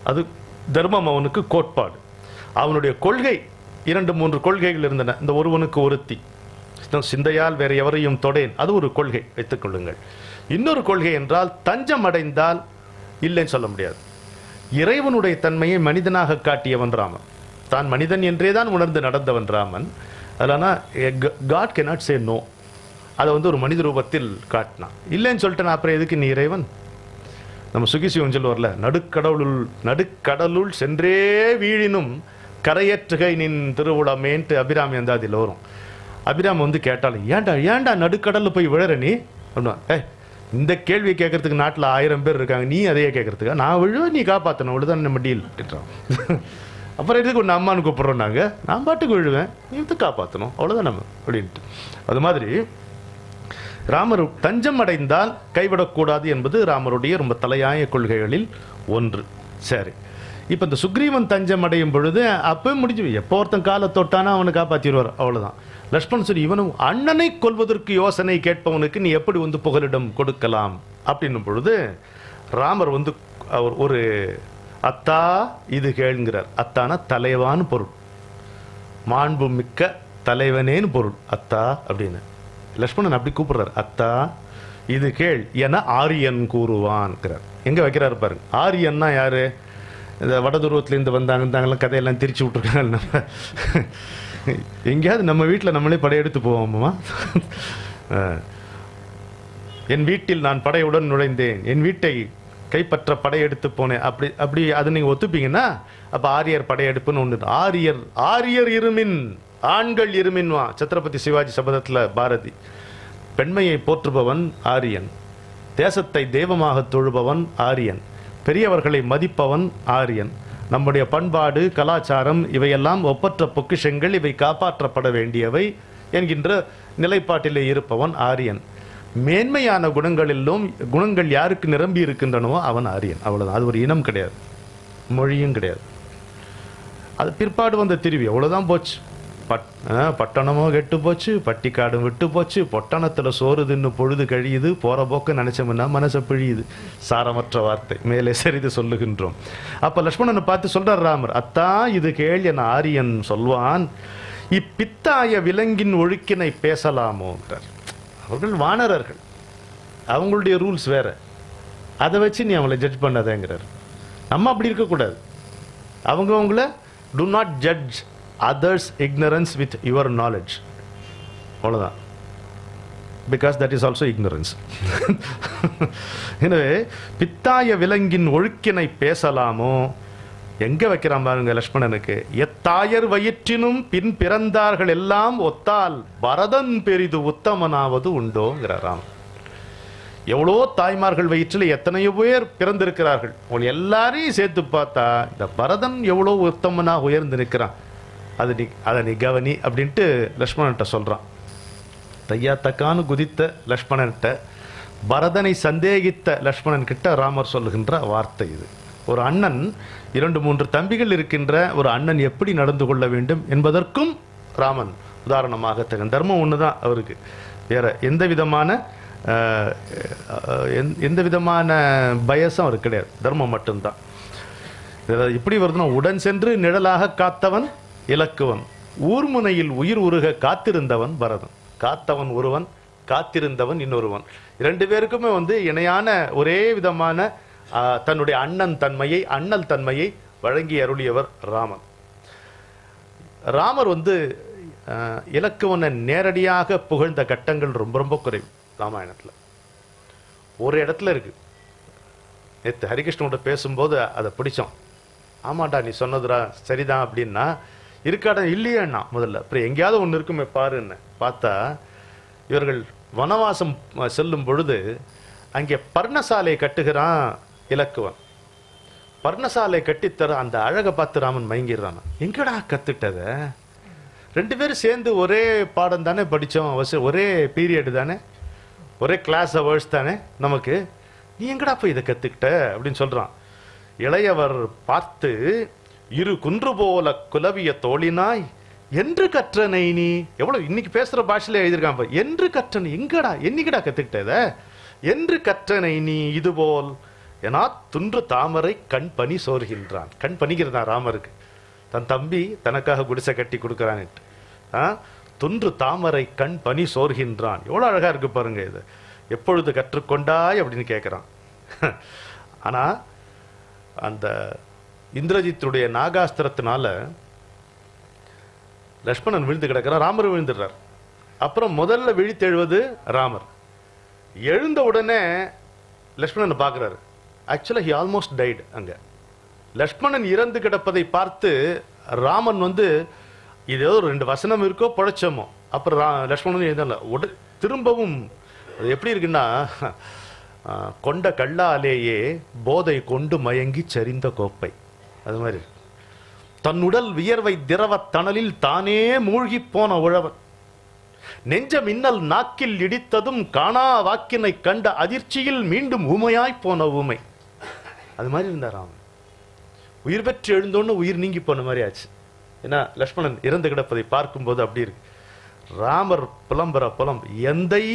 Speaker 2: அது தர்மம் அவனுக்கு கோட்பாடு. அவனுடைய கொள்கை 2-3 கொள்கைகள் இருந்தன. இந்த ஒருவனுக்கு ஒருத்தி, சிந்தையால் வேற எவரையும் தொடேன், அது ஒரு கொள்கை வைத்துக் கொள்ளுங்கள். இன்னொரு கொள்கை என்றால் தஞ்சம் அடைந்தால் இல்லைன்னு சொல்ல முடியாது. இறைவனுடைய தன்மையை மனிதனாக காட்டியவன் ராமன். தான் மனிதன் என்றே தான் உணர்ந்து நடந்தவன் ராமன். அதனால காட் cannot say no. அதை வந்து ஒரு மனித ரூபத்தில் காட்டினான். இல்லைன்னு சொல்லிட்டேன் அப்புறம் எதுக்கு நீ இறைவன்? நம்ம சுகிசிவன் சொல்லுவார்ல, நடுக்கடலுள் சென்றே வீழினும் கரையற்றுகை நின் திருவுளமேன்ட்டு அபிராமி அந்த அதில் வரும். அபிராமி வந்து கேட்டாலும் ஏன்டா நடுக்கடலில் போய் விழற நீ அப்படின்னா, இந்த கேள்வியை கேட்கறதுக்கு நாட்டில் 1000 பேர் இருக்காங்க, நீ அதையே கேட்கறதுக்கா? நான் விழுவேன், நீ காப்பாற்றணும், அவ்வளோதான் நம்ம டீல் அப்படின்றான். அப்புறம் எதுக்கு ஒன்று அம்மானு கூப்பிட்றோம் நாங்கள்? நான் பாட்டுக்கு விழுவேன், நீ வந்து காப்பாற்றணும், அவ்வளோதான் நம்ம அப்படின்ட்டு. அது மாதிரி ராமர் தஞ்சம் அடைந்தால் கைவிடக்கூடாது என்பது ராமருடைய ரொம்ப தலையாய கொள்கைகளில் ஒன்று. சரி, இப்போ இந்த சுக்ரீவன் தஞ்சம் அடையும் பொழுது அப்போ முடிஞ்சு, எப்போ ஒருத்தன் காலை தொட்டானா அவனை காப்பாற்றிடுவார், அவ்வளோதான். லக்ஷ்மணன் சொல்லி இவனும் அண்ணனை கொல்வதற்கு யோசனை கேட்பவனுக்கு நீ எப்படி வந்து புகலிடம் கொடுக்கலாம் அப்படின்னும் பொழுது ராமர் வந்து அவர் ஒரு அத்தா இது கேளுங்கிறார். அத்தானா தலைவான்னு பொருள், மாண்பு மிக்க தலைவனேன்னு பொருள் அத்தா அப்படின்னு. லக்ஷ்மணன் அப்படி கூப்பிடுறார், அத்தா இது கேள் என ஆரியன் கூறுவான்ங்கிறார். எங்க வைக்கிறாரு பாருங்க. ஆரியன்னா யாரு? இந்த வடதுருவத்திலேருந்து வந்தாங்கலாம் கதையெல்லாம் திரிச்சு விட்டுருக்காங்க. நம்ம எங்கேயாவது நம்ம வீட்டில் நம்மளே படையெடுத்து போவோமா? என் வீட்டில் நான் படையுடன் நுழைந்தேன், என் வீட்டை கைப்பற்ற படையெடுத்து போனேன், அப்படி அதை நீங்கள் ஒத்துப்பீங்கன்னா அப்போ ஆரியர் படையெடுப்புன்னு ஒன்று. ஆரியர் இருமின் ஆண்கள் இருமின்வா. சத்ரபதி சிவாஜி சபதத்தில் பாரதி. பெண்மையை போற்றுபவன் ஆரியன், தேசத்தை தெய்வமாக தொழுபவன் ஆரியன், பெரியவர்களை மதிப்பவன் ஆரியன். நம்முடைய பண்பாடு கலாச்சாரம் இவையெல்லாம் ஒப்பற்ற பொக்கிஷங்கள், இவை காப்பாற்றப்பட வேண்டியவை என்கின்ற நிலைப்பாட்டிலே இருப்பவன் ஆரியன். மேன்மையான குணங்கள் யாருக்கு நிரம்பி இருக்கின்றனவோ அவன் ஆரியன், அவ்வளவுதான். அது ஒரு இனம் கிடையாது, மொழியும் கிடையாது. அது பிற்பாடு வந்த திருவி அவ்வளவுதான் போச்சு. பட்டணமோ கெட்டு போச்சு, பட்டிக்காடும் விட்டு போச்சு, பொட்டணத்துல சோறு தின்னு பொழுது கழியுது, போற போக்க நினைச்சோம்னா மனசை பிழியுது. சாரமற்ற வார்த்தை மேலே சரிது சொல்லுகின்றோம். அப்ப லக்ஷ்மணனை பார்த்து சொல்றார் ராமர், அத்தா இது கேள் என ஆரியன் சொல்வான், இப்பித்தாய விலங்கின் ஒழுக்கினை பேசலாமோ என்றார். அவர்கள் வானரர்கள், அவங்களுடைய ரூல்ஸ் வேற, அதை வச்சு நீ அவங்கள ஜட்ஜ் பண்ணாதேங்கிறார். நம்ம அப்படி இருக்கக்கூடாது. அவங்கள do not judge others ignorance with your knowledge, அவ்வளோதான். Because that is also ignorance. எனவே பித்தாய விலங்கின் ஒழுக்கினை பேசலாமோ, எங்க வைக்கிறான் பாருங்க லக்ஷ்மணனுக்கு. எத்தாயர் வயிற்றினும் பின் பிறந்தார்கள் எல்லாம் ஒத்தால் பரதன் பெரிது உத்தமனாவது உண்டோங்கிறாராம். எவ்வளோ தாய்மார்கள் வயிற்றில் எத்தனையோ பேர் பிறந்திருக்கிறார்கள், அவங்க எல்லாரையும் சேர்த்து பார்த்தா இந்த பரதன் எவ்வளோ உத்தமனாக உயர்ந்து நிற்கிறான், அதை நீ கவனி அப்படின்ட்டு லக்ஷ்மணன்ட்ட சொல்றான். தையா தக்கான்னு குதித்த லக்ஷ்மணன்ட்ட, பரதனை சந்தேகித்த லக்ஷ்மணன் கிட்ட ராமர் சொல்லுகின்ற வார்த்தை இது. ஒரு அண்ணன், 2-3 தம்பிகள் இருக்கின்ற ஒரு அண்ணன் எப்படி நடந்து கொள்ள வேண்டும் என்பதற்கும் ராமன் உதாரணமாக தகன். தர்மம் ஒண்ணுதான் அவருக்கு, வேற எந்த விதமான பயசம் அவருக்கு கிடையாது, தர்மம் மட்டும்தான். இப்படி வருதுன்னா, உடன் சென்று நிழலாக காத்தவன் இலக்குவன், ஊர்முனையில் உயிர் உருக காத்திருந்தவன் பரதன். காத்தவன் ஒருவன், காத்திருந்தவன் இன்னொருவன். 2 பேருக்குமே இணையான ஒரே விதமான தன்னுடைய அண்ணல் தன்மையை வழங்கி அருளியவர் ராமன். ராமர் இலக்குவனை நேரடியாக புகழ்ந்த கட்டங்கள் ரொம்ப ரொம்ப குறைவு ராமாயணத்துல. ஒரு இடத்துல இருக்கு, நேற்று ஹரிகிருஷ்ணனோட பேசும்போது அதை பிடிச்சோம். ஆமாண்டா நீ சொன்னதுரா சரிதான் அப்படின்னா, இருக்காடா இல்லையாண்ணா முதல்ல, அப்புறம் எங்கேயாவது ஒன்று இருக்குமே பாருன்னு பார்த்தா, இவர்கள் வனவாசம் செல்லும் பொழுது அங்கே பர்ணசாலை கட்டுகிறான் இலக்குவன். பர்ணசாலை கட்டித்தர அந்த அழகை பார்த்து ராமன் மயங்கிடுறான். எங்கடா கத்துட்டத? 2 பேரும் சேர்ந்து ஒரே பாடம் தானே படித்தோம், ஒரே பீரியடு தானே, ஒரே கிளாஸ் ஹவர்ஸ் தானே நமக்கு, நீ எங்கடா போய் இதை கத்துக்கிட்ட அப்படின்னு சொல்றான். இளையவர் பார்த்து, இரு குன்று போல குலவிய தோழினாய் என்று கற்றனை நீ. எவ்வளவு இன்னைக்கு பேசுற பாஷையில எழுதியிருக்கான். என்று கற்றனை எங்கடா, என்னைக்கடா கத்துக்கிட்டத? என்று கற்றனை நீ இதுபோல் ஏன்னா துன்று தாமரை கண் பனி சோர்கின்றான். கண் பனிகிறதா ராமருக்கு, தன் தம்பி தனக்காக குடிசை கட்டி கொடுக்கிறான். துன்று தாமரை கண் பனி சோர்கின்றான். எவ்வளவு அழகா இருக்கு பாருங்க இது. எப்பொழுது கற்றுக்கொண்டாய் அப்படின்னு கேட்கிறான். ஆனா அந்த இந்திரஜித்துடைய நாகாஸ்திரத்தினால லக்ஷ்மணன் விழுந்து கிடக்கிறார், ராமர் விழுந்துடுறார். அப்புறம் முதல்ல விழித்தெழுவது ராமர். எழுந்த உடனே லக்ஷ்மணனை பார்க்கிறாரு. ஆக்சுவலா ஹி ஆல்மோஸ்ட் டைட். அங்க லக்ஷ்மணன் இறந்து கிடப்பதை பார்த்து ராமன் இது ஏதோ 2 வசனம் இருக்கோ பழச்சமோ. அப்புறம் லக்ஷ்மணன் எழுதல, திரும்பவும் எப்படி இருக்குன்னா, கொண்ட கல்லாலேயே போதை கொண்டு மயங்கி சரிந்த கோப்பை, அது மாதிரி தன் உடல் வியர்வை திரவ தணலில் தானே மூழ்கி போன உழவன், நெஞ்ச மின்னல் நாக்கில் இடித்ததும் காணா வாக்கினை கண்ட அதிர்ச்சியில் மீண்டும் ஊமையாய் போன ஊமை. அது மாதிரி இருந்தார் ராமன். உயிர் பெற்று எழுந்தோன்னு உயிர் நீங்கி போன மாதிரி ஆச்சு. ஏன்னா லக்ஷ்மணன் இறந்து கிடப்பதை பார்க்கும்போது அப்படி இருக்கு. ராமர் புலம் எந்தை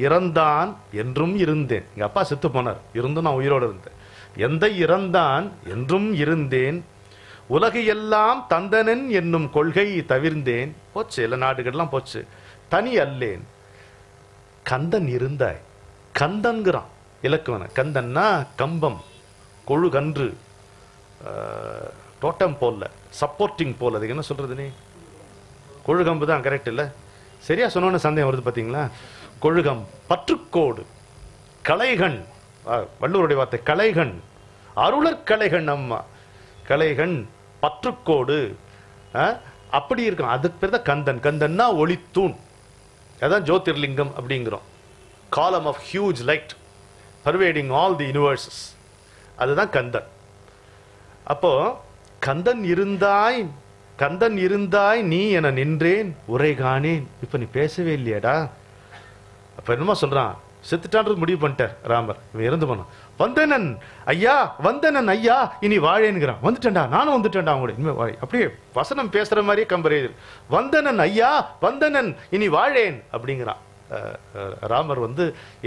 Speaker 2: இறந்தான் என்றும் இருந்தேன். எங்க அப்பா செத்து போனார், இருந்தும் நான் உயிரோடு இருந்தேன். எந்தை இறந்தான் என்றும் இருந்தேன், உலகு எல்லாம் தந்தனன் என்னும் கொள்கை தவிர்ந்தேன். போச்சு, எல்லா நாடுகள்லாம் போச்சு, தனி அல்லேன். கந்தன் இருந்தாய். கந்தன்கிறான் இலக்குவன. கந்தன்னா கம்பம், கொழுகன்று, டோட்டம் போல, சப்போர்ட்டிங் போல். அதுக்கு என்ன சொல்றது? நீ கொழுகம்பு தான் கரெக்ட் இல்ல? சரியா சொன்னோன்னு சந்தேகம் வருது பாத்தீங்களா? கொழுகம், பற்றுக்கோடு, கலைகண், வள்ளுவருடைய வார்த்தை கலைகண், அருளர் கலைகண். அம்மா கலைகண், பற்றுக்கோடு, அப்படி இருக்கும். அதுக்கு பேர் தான் கந்தன். கந்தன்னா ஒளித்தூண், அதான் ஜோதிர்லிங்கம் அப்படிங்கிறோம். Column of huge light pervading all the universes, அதுதான் கந்தன். அப்போ கந்தன் இருந்தாய் நீ என நின்றேன் உரை காணேன். இப்ப நீ பேசவே இல்லையடா. அப்ப என்னமா சொல்றான்? செத்துட்டான்றது முடிவு பண்ணிட்டார் ராமர். இவன் இறந்து போனான். வந்தனன் ஐயா இனி வாழேன்கிறான். வந்துட்டேன்டா, நானும் வந்துட்டேன்டா அவங்க இனிமே வாழை. அப்படியே வசனம் பேசுற மாதிரியே கம்பரே. வந்தனன் ஐயா, வந்தனன் இனி வாழேன் அப்படிங்கிறான். ராமர்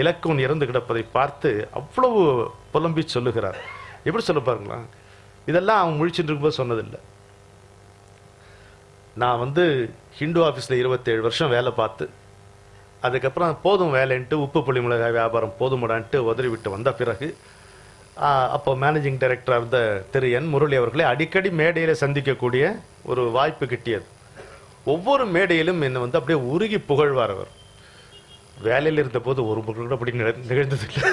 Speaker 2: இலக்குவன் இறந்து கிடப்பதை பார்த்து அவ்வளவு புலம்பி சொல்லுகிறார். எப்படி சொல்ல பாருங்களா? இதெல்லாம் அவன் முழிச்சுட்டு இருக்கும்போது சொன்னதில்லை. நான் ஹிந்து ஆஃபீஸில் 27 வருஷம் வேலை பார்த்து அதுக்கப்புறம் போதும் வேலைன்ட்டு உப்பு புளி மிளகாய் வியாபாரம் போதுமுடான்ட்டு உதறி விட்டு வந்த பிறகு அப்போ மேனேஜிங் டைரக்டராக இருந்த திரு என் முரளி அவர்களை அடிக்கடி மேடையில் சந்திக்கக்கூடிய ஒரு வாய்ப்பு கிட்டியது. ஒவ்வொரு மேடையிலும் என்னை வந்து அப்படியே உருகி புகழ்வார் அவர். வேலையில் இருந்த போது ஒரு புகழ் கூட அப்படி நிகழ்ந்தது இல்லை.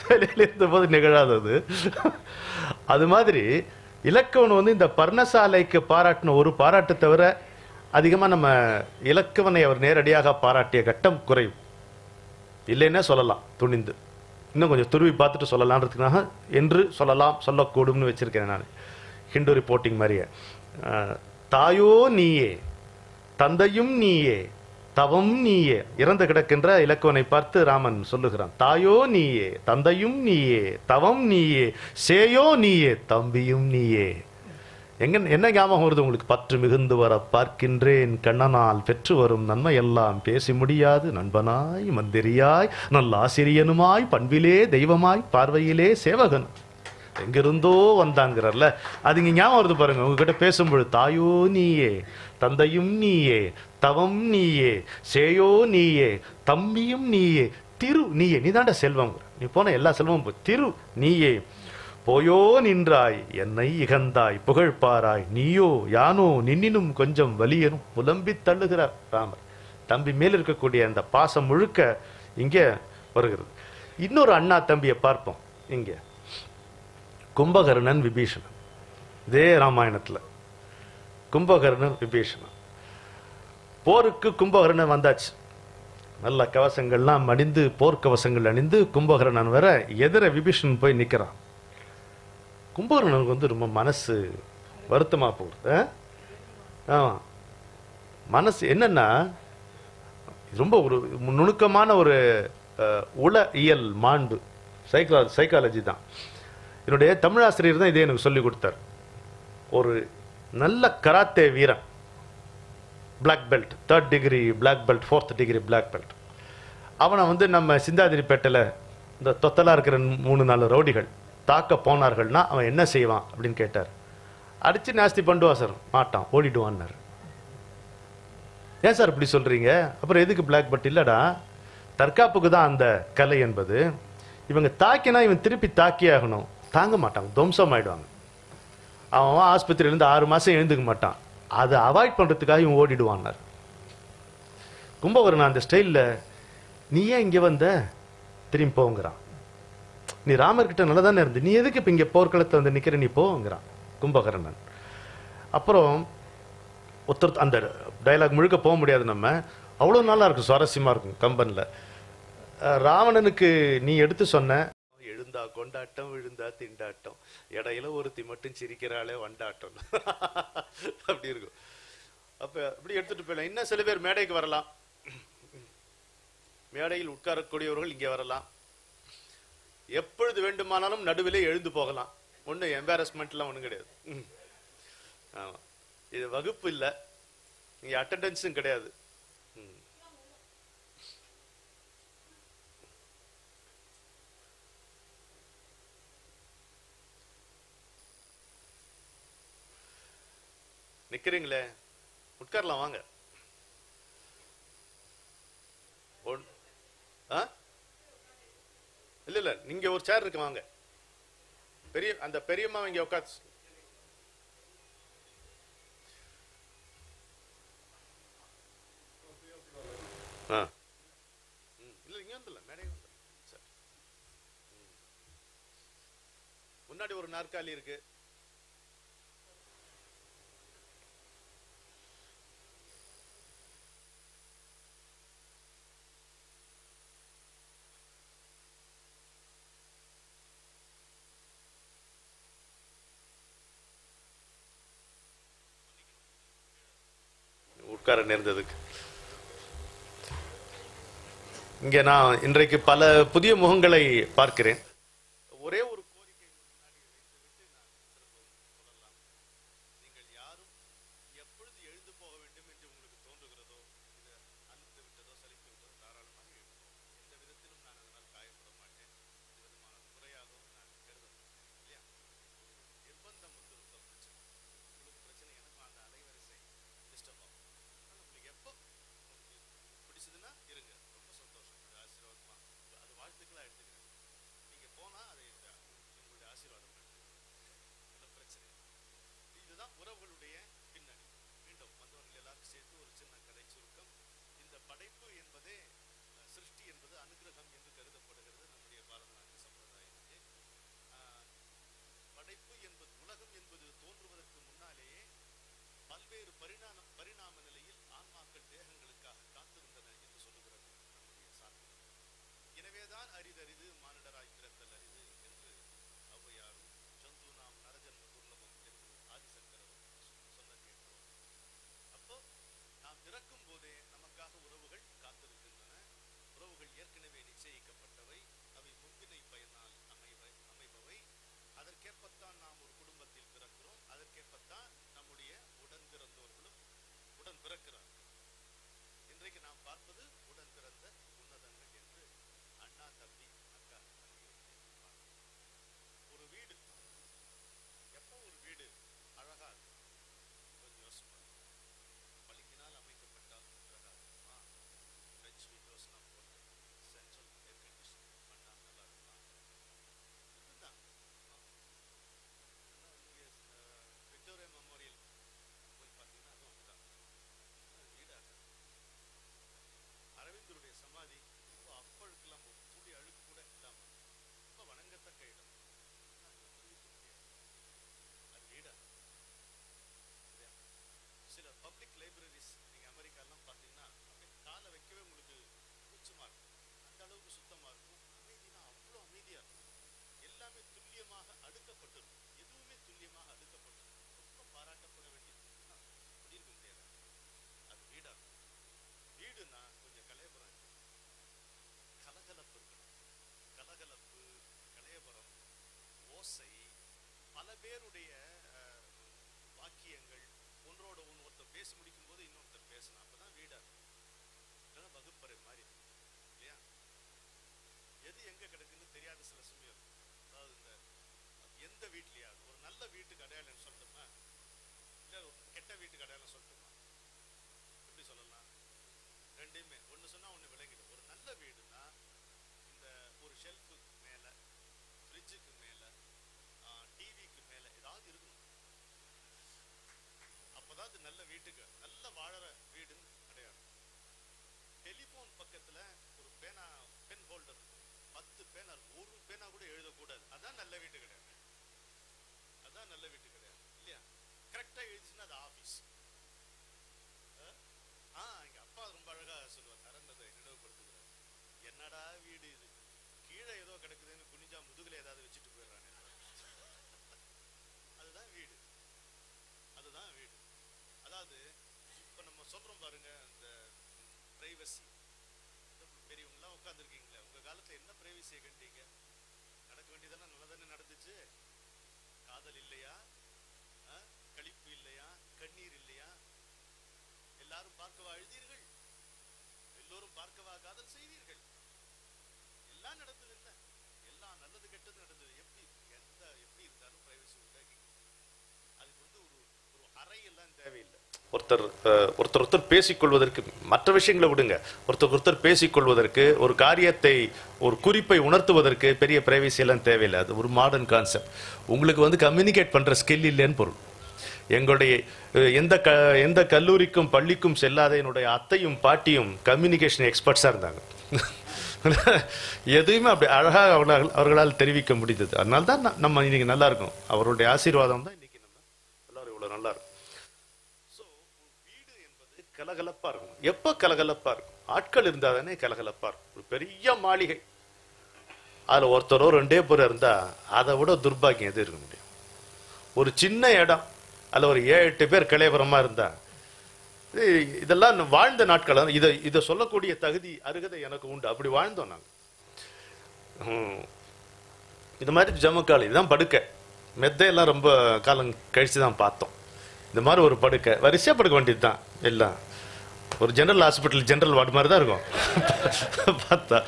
Speaker 2: வேலையில் இருந்த போது நிகழாதது. அது மாதிரி இலக்கவன் வந்து இந்த பர்ணசாலைக்கு பாராட்டின ஒரு பாராட்டு தவிர அதிகமாக நம்ம இலக்கவனை அவர் நேரடியாக பாராட்டிய கட்டம் குறையும். இல்லைன்னே சொல்லலாம் துணிந்து. இன்னும் கொஞ்சம் துருவி பார்த்துட்டு சொல்லலான்றதுக்காக என்று சொல்லலாம், சொல்லக்கூடும்னு வச்சிருக்கேன் நான். ஹிந்து ரிப்போர்ட்டிங் மாதிரியே. தாயோ நீயே, தந்தையும் நீயே, தவம் நீயே. இறந்து கிடக்கின்ற இலக்குவனை பார்த்து ராமன் சொல்லுகிறான், தாயோ நீயே, தந்தையும் நீயே, தவம் நீயே, சேயோ நீயே, தம்பியும் நீயே. என்ன ஞாபகம் வருது உங்களுக்கு? பற்று மிகுந்து வர பார்க்கின்றேன் கண்ணனால் பெற்று வரும் நன்மை எல்லாம் பேசி முடியாது நண்பனாய் மந்திரியாய் நல்ல ஆசிரியனுமாய் பண்பிலே தெய்வமாய் பார்வையிலே சேவகன். எங்கிருந்தோ வந்தாங்கிறல்ல, அது இங்க ஞாபகம் வருது பாருங்க. உங்ககிட்ட பேசும்பொழுது தாயோ நீயே, தந்தையும் நீயே, தவம் நீயே, சேயோ நீயே, தம்பியும் நீயே, திரு நீயே. நீ தாண்ட செல்வம், நீ போன எல்லா செல்வமும் திரு நீயே. போயோ நின்றாய் என்னை இகந்தாய் புகழ் பாராய் நீயோ யானோ நின்னினும் கொஞ்சம் வலியனும் புலம்பி தள்ளுகிறார் ராமர். தம்பி மேல் இருக்கக்கூடிய அந்த பாசம் முழுக்க இங்கே வருகிறது. இன்னொரு அண்ணா தம்பியை பார்ப்போம். இங்க கும்பகர்ணன் விபீஷணன். இதே ராமாயணத்துல கும்பகர்ணன் விபீஷணன். போருக்கு கும்பகர்ணன் வந்தாச்சு. நல்ல கவசங்கள்லாம் அணிந்து போர்க்கவசங்கள் அணிந்து கும்பகர்ணன் வர எதிர விபீஷணன் போய் நிற்கிறான். கும்பகர்ணனுக்கு வந்து ரொம்ப மனசு வருத்தமா போகுது. மனசு என்னன்னா ரொம்ப ஒரு நுணுக்கமான ஒரு உள இயல் மாண்பு, சைக்காலஜி தான். என்னுடைய தமிழாசிரியர் தான் இதே எனக்கு சொல்லி கொடுத்தார். ஒரு நல்ல கராத்தே வீரன், black belt, 3rd degree black belt, 4th degree black belt. அவனை வந்து நம்ம சிந்தாதிரிப்பேட்டையில் இந்த தொத்தலா இருக்கிற 3-4 ரவுடிகள் தாக்க போனார்கள்னா அவன் என்ன செய்வான் அப்படின்னு கேட்டார். அடிச்சு நாஸ்தி பண்ணுவா சார், மாட்டான், ஓடிடுவான்னாரு. ஏன் சார் இப்படி சொல்றீங்க? அப்புறம் எதுக்கு பிளாக் பெல்ட்? இல்லடா, தற்காப்புக்கு தான் அந்த கலை என்பது. இவங்க தாக்கினா இவன் திருப்பி தாக்கி ஆகணும், தாங்க மாட்டாங்க, துவம்சம் ஆயிடுவாங்க. அவன் ஆஸ்பத்திரியிலேருந்து 6 மாசம் எழுந்துக்க மாட்டான். அதை அவாய்ட் பண்றதுக்காக இவன் ஓடிடுவான்னார். கும்பகர்ணன் அந்த ஸ்டைலில், நீ ஏன் இங்கே வந்த, திரும்பி போங்கிறான். நீ ராமர்கிட்ட நல்லா தானே இருந்து, நீ எதுக்கு இப்போ இங்கே போர்க்களத்தை வந்து நிற்கிற, நீ போங்கிறான் கும்பகர்ணன். அப்புறம் ஒருத்தர் அந்த டைலாக் முழுக்க போக முடியாது நம்ம, அவ்வளோ நல்லா இருக்கும், சுவாரஸ்யமாக இருக்கும். கம்பனில் ராவணனுக்கு நீ எடுத்து சொன்ன, எழுந்தா கொண்டாட்டம் விழுந்தா திண்டாட்டம், இடையில ஒருத்தி மட்டும் சிரிக்கிறாளே வண்டாட்டம் அப்படி இருக்கும். அப்போ இப்படி எடுத்துட்டு போயிடலாம். இன்னும் சில பேர் மேடைக்கு வரலாம், மேடையில் உட்காரக்கூடியவர்கள் இங்கே வரலாம், எப்பொழுது வேண்டுமானாலும் நடுவிலே எழுந்து போகலாம். ஒன்றும் எம்பாரஸ்மெண்ட்லாம் ஒன்றும் கிடையாது. ஆமாம், இது வகுப்பு இல்லை, இங்கே அட்டெண்டன்ஸும் கிடையாது. நிற்கிறீங்களே, உட்காரலாம் வாங்க. இல்ல இல்ல, நீங்க ஒரு சேர் இருக்கு வாங்க. அந்த பெரியம்மா இங்க உட்காந்து. இல்ல இங்க வந்துல மேடை முன்னாடி ஒரு நாற்காலி இருக்கு. உட்கார நேர்ந்ததுக்கு. இங்கே நான் இன்றைக்கு பல புதிய முகங்களை பார்க்கிறேன். ஒரே ஒரு கோரிக்கை முன்னாடி வைத்துவிட்டு நான் சொல்லலாம். நீங்கள் யாரும் எப்பொழுது எழுந்து போக வேண்டும் என்று உங்களுக்கு தோன்றுகிறதோ, அழுத்து விட்டதோ சலித்து விட்டதோ தாராளமாக எழுந்து போகும். எந்த விதத்திலும் நான் அதனால் காயப்பட மாட்டேன். எந்த விதமான குறையாகவும் நான் கருதப்பட்டேன் இல்லையா? நிர்பந்தம் வந்து ரொம்ப பிரச்சனை. உங்களுக்கு பிரச்சனை, எனக்கும் அந்த அலைவரிசை டிஸ்டர்ப் ஆகும். உங்களுக்கு எப்போ பிடிச்சதுன்னா இருங்க,
Speaker 1: படைப்பு என்பதே சிருஷ்டி என்பது அனுகிரகம் என்று கருதப்படுகிறது நம்முடைய பாரத நாட்டு சம்பிரதாயத்திலே. படைப்பு என்பது உலகம் என்பது தோன்றுவதற்கு முன்னாலேயே பல்வேறு பரிணாம நிலையில் ஆன்மாக்கள் தேகங்களுக்காக காத்திருந்தன என்று சொல்லுகிறது நம்முடைய சாஸ்திரம். எனவேதான் அரிதரிது மானிடராய் பிறத்தல் அரிது என்று ஔவையாரும் ஜந்து நாம் நரஜன்ம துர்லபம் என்று ஆதிசங்கரரும் சொல்ல கேட்கிறோம். அப்போ நாம் பிறக்கும் போதே நமக்காக உறவுகள் காத்திருக்கின்றன. உறவுகள் ஏற்கனவே நிச்சயிக்கப்பட்டவை. அவை முன்பினை பயனால் அமைபவை. அதற்கேற்பத்தான் நாம் ஒரு குடும்பத்தில் பிறக்கிறோம். அதற்கேற்பத்தான் நம்முடைய உடன் பிறந்தோர்களும் உடன் பிறக்கிறார். இன்றைக்கு நாம் பார்ப்பது உடன் பிறந்த உன்னதங்கள் என்று அண்ணா தம்பி அக்கா தங்கை. ஒரு வீடு எப்போ ஒரு வீடு அழகா இருக்கும்? கொஞ்சம் யோசிப்பாங்க. பளிங்கினால் அமைக்கப்பட்டால் அழகா இருக்குமா? ஃப்ரெஞ்ச் விண்டோஸ்லாம் போட்டு சென்ட்ரல் ஏர் கண்டிஷன் பண்ணா நல்லா இருக்குமா? இதுதான் விக்டோரியா மெமோரியல் போய் பார்த்தீங்கன்னா அதுவும் அப்படிதான். வீடாக அரவிந்தருடைய சமாதி ரொம்ப அப்பழுக்கெல்லாம் துளி அழுக்கு கூட இல்லாம ரொம்ப வணங்கத்தக்க இடம். அது வீடா? சில பப்ளிக் லைப்ரரிஸ் நீங்க அமெரிக்காலாம் பார்த்தீங்கன்னா அப்படியே காலை வைக்கவே உங்களுக்கு கூச்சமா இருக்கும். அந்த அளவுக்கு சுத்தமா இருக்கும். அமைதினா அவ்வளோ அமைதியா இருக்கும். எல்லாமே துல்லியமாக அடுக்கப்பட்டிருக்கும். எதுவுமே துல்லியமாக அடுக்கப்பட்டிருக்கும். ரொம்ப பாராட்டப்பட வேண்டியது. அப்படி இருக்க முடியாது. அது வீடா? வீடுனா கொஞ்சம் கலையபுரம் இருக்கு. கலகலப்பு இருக்கணும். கலகலப்பு, கலையபுரம், ஓசை, பல பேருடைய வாக்கியங்கள் ஒன்றோட ஒருத்தர் பேசி முடிக்கும் போது இன்னொருத்தர் பேசணும். அப்பதான் வீடா இருக்கும். இல்லைன்னா வகுப்பறை மாதிரி இருக்கும் இல்லையா? எது எங்க கிடக்குன்னு தெரியாத சில சமயம் இருக்கும். அதாவது இந்த எந்த வீட்லயாவது ஒரு நல்ல வீட்டுக்கு அடையாளம் சொல்லட்டுமா, இல்ல ஒரு கெட்ட வீட்டுக்கு அடையாளம் சொல்லட்டுமா? எப்படி சொல்லலாம்? ரெண்டையுமே ஒண்ணு சொன்னா ஒண்ணு விளங்கிடும். ஒரு நல்ல வீடுனா இந்த ஒரு ஷெல்ஃபு மேல, ஃப்ரிட்ஜுக்கு மேல, டிவிக்கு மேல ஏதாவது இருக்கணும். அப்பதான் அது நல்ல வீட்டுக்கு நல்ல வாழற வீடுன்னு அடையாளம். டெலிபோன் பக்கத்துல ஒரு பேனா, பென் ஹோல்டர், 10 பேனா, ஒரு பேனா கூட எழுதக்கூடாது. அதான் நல்ல வீட்டு கிடையாது. அதான் நல்ல வீட்டு கிடையாது இல்லையா? கரெக்டா எழுதிச்சுன்னா அது ஆபீஸ். எங்க அப்பா ரொம்ப அழகா சொல்லுவார், அரண்டதை நினைவுபடுத்துகிறார். என்னடா வீடு இது, கீழே ஏதோ கிடக்குதுன்னு குனிஞ்சா முதுகுல ஏதாவது வச்சுட்டு போயிடுறானே. அதுதான் வீடு. அதுதான் வீடு. அதாவது இப்ப நம்ம சொல்றோம் பாருங்க, இந்த பிரைவசி. பெரியவங்களாம் உட்காந்துருக்கீங்களே, உங்க காலத்துல என்ன பிரைவசியை கண்டீங்க? நடக்க வேண்டியதானே நல்லா தானே நடந்துச்சு. காதல் இல்லையா? களிப்பு இல்லையா? கண்ணீர் இல்லையா? எல்லாரும் பார்க்கவா அழுதீர்கள்? எல்லோரும் பார்க்கவா காதல் செய்தீர்கள்? எல்லாம் நடந்தது. இல்ல எல்லாம் நல்லது கெட்டது நடந்தது. எப்படி இருந்தாலும் பிரைவசி உண்டாக்கி அதுக்கு ஒரு அறை எல்லாம் தேவையில்லை. ஒருத்தர் பேசிக்கொள்வதற்கு, மற்ற விஷயங்களை விடுங்க, ஒருத்தர் பேசிக்கொள்வதற்கு, ஒரு காரியத்தை, ஒரு குறிப்பை உணர்த்துவதற்கு பெரிய பிரைவசி எல்லாம் தேவையில்லை. அது ஒரு மாடர்ன் கான்செப்ட். உங்களுக்கு கம்யூனிகேட் பண்ற ஸ்கில் இல்லைன்னு பொருள். எங்களுடைய எந்த கல்லூரிக்கும் பள்ளிக்கும் செல்லாத என்னுடைய அத்தையும் பாட்டியும் கம்யூனிகேஷன் எக்ஸ்பர்ட்ஸா இருந்தாங்க. எதுவுமே அப்படி அழகாக அவர்களால் தெரிவிக்க முடிந்தது. அதனால தான் நம்ம இன்னைக்கு நல்லா இருக்கும். அவருடைய ஆசீர்வாதம் தான் இன்னைக்கு நம்ம எல்லாரும் இவ்வளவு நல்லா இருக்கும். ஸோ வீடு என்பது கலகலப்பா இருக்கும். எப்ப கலகலப்பா இருக்கும்? ஆட்கள் இருந்தா தானே கலகலப்பா இருக்கும். ஒரு பெரிய மாளிகை, அதுல ஒருத்தரோ 2 பேர் இருந்தா அதை விட துர்பாகியம் எது இருக்க முடியும்? ஒரு சின்ன இடம், அதுல ஒரு 7-8 பேர் கலையபுரமா இருந்தா, இதெல்லாம் வாழ்ந்த நாட்கள். இதை சொல்லக்கூடிய தகுதி, அருகதை எனக்கு உண்டு. அப்படி வாழ்ந்தோம் நாங்க. இந்த மாதிரி ஜமக்கால், இதுதான் படுக்கை. மெத்தையெல்லாம் ரொம்ப காலம் கழிச்சு தான் பார்த்தோம். இந்த மாதிரி ஒரு படுக்கை வரிசையா படுக்க வேண்டியது தான். எல்லாம் ஒரு ஜெனரல் ஹாஸ்பிட்டல் ஜெனரல் வார்டு மாதிரி தான் இருக்கும் பார்த்தா.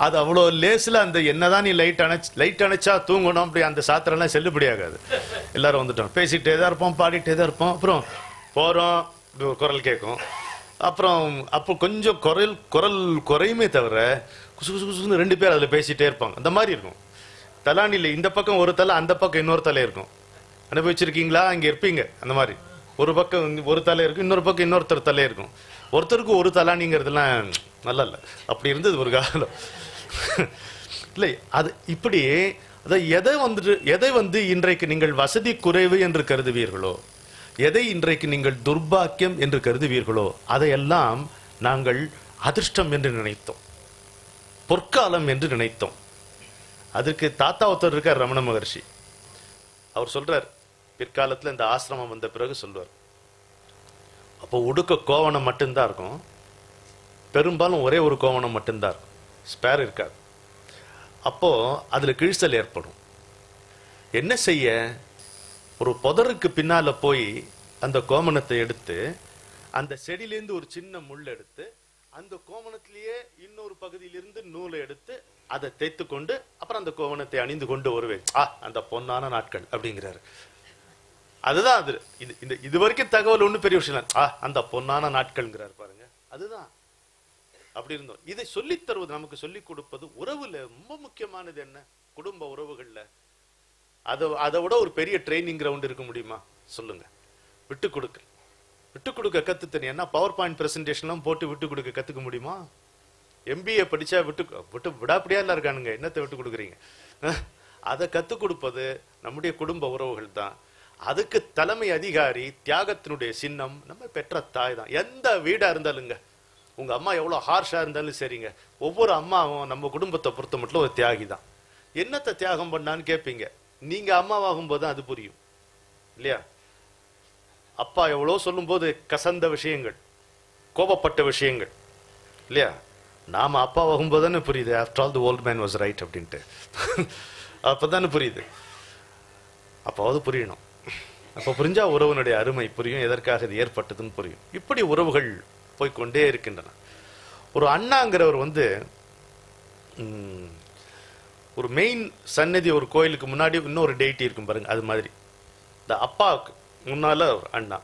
Speaker 1: அது அவ்வளோ லேசில் அந்த என்னதான் நீ லைட் அணைச்சா தூங்கணும் அப்படி அந்த சாத்திரம்லாம் செல்லுபடி ஆகாது. எல்லாரும் வந்துட்டோம், பேசிக்கிட்டே தான் இருப்போம், பாடிக்கிட்டே தான் இருப்போம். அப்புறம் போகிறோம், குரல் கேட்கும். அப்புறம் அப்போ கொஞ்சம் குரல் குறையுமே தவிர குசு குசு குசுன்னு 2 பேர் அதில் பேசிகிட்டே இருப்பாங்க. அந்த மாதிரி இருக்கும். தலானியில் இந்த பக்கம் ஒரு தலை, அந்த பக்கம் இன்னொரு தலை இருக்கும். அனுபவிச்சிருக்கீங்களா? அங்கே இருப்பீங்க. அந்த மாதிரி ஒரு பக்கம் ஒரு தலை இருக்கும், இன்னொரு பக்கம் இன்னொருத்தர் தலை இருக்கும்.
Speaker 2: ஒருத்தருக்கு ஒரு தலானிங்கிறதுலாம் நல்லா இல்லை. அப்படி இருந்தது ஒரு காலம். இல்லை, அது இப்படி எதை வந்து இன்றைக்கு நீங்கள் வசதி குறைவு என்று கருதுவீர்களோ, எதை இன்றைக்கு நீங்கள் துர்பாக்கியம் என்று கருதுவீர்களோ, அதையெல்லாம் நாங்கள் அதிர்ஷ்டம் என்று நினைத்தோம், பொற்காலம் என்று நினைத்தோம். அதுக்கு தாத்தா ஒருத்தர் இருக்கார், ரமண மகர்ஷி. அவர் சொல்றார், பிற்காலத்துல இந்த ஆசிரமம் வந்த பிறகு சொல்வார், அப்போ உடுக்க கோவணம் மட்டும்தான் இருக்கும், பெரும்பாலும் ஒரே ஒரு கோவணம் மட்டும்தான் இருக்கும், ஸ்பேர் இருக்காது. அப்போ அதுல கிழிசல் ஏற்படும். என்ன செய்ய? ஒரு புதருக்கு பின்னால போய் அந்த கோமணத்தை எடுத்து அந்த செடியிலேருந்து ஒரு சின்ன முள் எடுத்து அந்த கோமணத்திலேயே இன்னொரு பகுதியிலிருந்து நூலை எடுத்து அதை தைத்து கொண்டு அப்புறம் அந்த கோவணத்தை அணிந்து கொண்டு வருவேன். அந்த பொன்னான நாட்கள் அப்படிங்கிறாரு. அதுதான் அது. இது வரைக்கும் தகவல் ஒண்ணு பெரிய விஷயம். அந்த பொன்னான நாட்கள்ங்கிறாரு பாருங்க. அதுதான் அப்படி இருந்தோம். இதை சொல்லித் தருவது, நமக்கு சொல்லிக் கொடுப்பது உறவுல ரொம்ப முக்கியமானது என்ன? குடும்ப உறவுகள்ல அதை விட ஒரு பெரிய ட்ரைனிங் கிரவுண்ட் இருக்க முடியுமா சொல்லுங்க? விட்டு கொடுக்க கத்துத்தனி. என்ன பவர் பாயிண்ட் பிரசன்டேஷன்லாம் போட்டு விட்டு கொடுக்க கத்துக்க முடியுமா? MBA படிச்சா விட்டு விடாப்படியா எல்லாம் இருக்கானுங்க, என்னத்தை விட்டு கொடுக்குறீங்க? அதை கத்துக் கொடுப்பது நம்முடைய குடும்ப உறவுகள் தான். அதுக்கு தலைமை அதிகாரி, தியாகத்தினுடைய சின்னம் நம்ம பெற்ற தாய் தான். எந்த வீடா இருந்தாலுங்க, உங்க அம்மா எவ்வளவு ஹார்ஷா இருந்தாலும் சரிங்க, ஒவ்வொரு அம்மாவும் நம்ம குடும்பத்தை பொறுத்த மட்டும் ஒரு தியாகி தான். என்னத்தை தியாகம் பண்ணான்னு கேட்பீங்க. நீங்க அம்மாவாகும் போது அது புரியும் இல்லையா? அப்பா எவ்வளவு சொல்லும் போது கசந்த விஷயங்கள், கோபப்பட்ட விஷயங்கள் இல்லையா, நாம அப்பாவாகும் போது தானே புரியுது, after all the old man was right அப்படின்ட்டு. அப்பதானே புரியுது. அப்பாவது புரியணும். அப்ப புரிஞ்சா உறவுனுடைய அருமை புரியும், எதற்காக இது ஏற்பட்டதுன்னு புரியும். இப்படி உறவுகள் போய்கொண்டே இருக்கின்றன. ஒரு அண்ணாங்கிறவர் வந்து ஒரு மெயின் சன்னதி, ஒரு கோயிலுக்கு முன்னாடி இன்னொரு டெய்ட்டி இருக்கும் பாருங்க, அது மாதிரி இந்த அப்பாவுக்கு முன்னால ஒரு அண்ணா.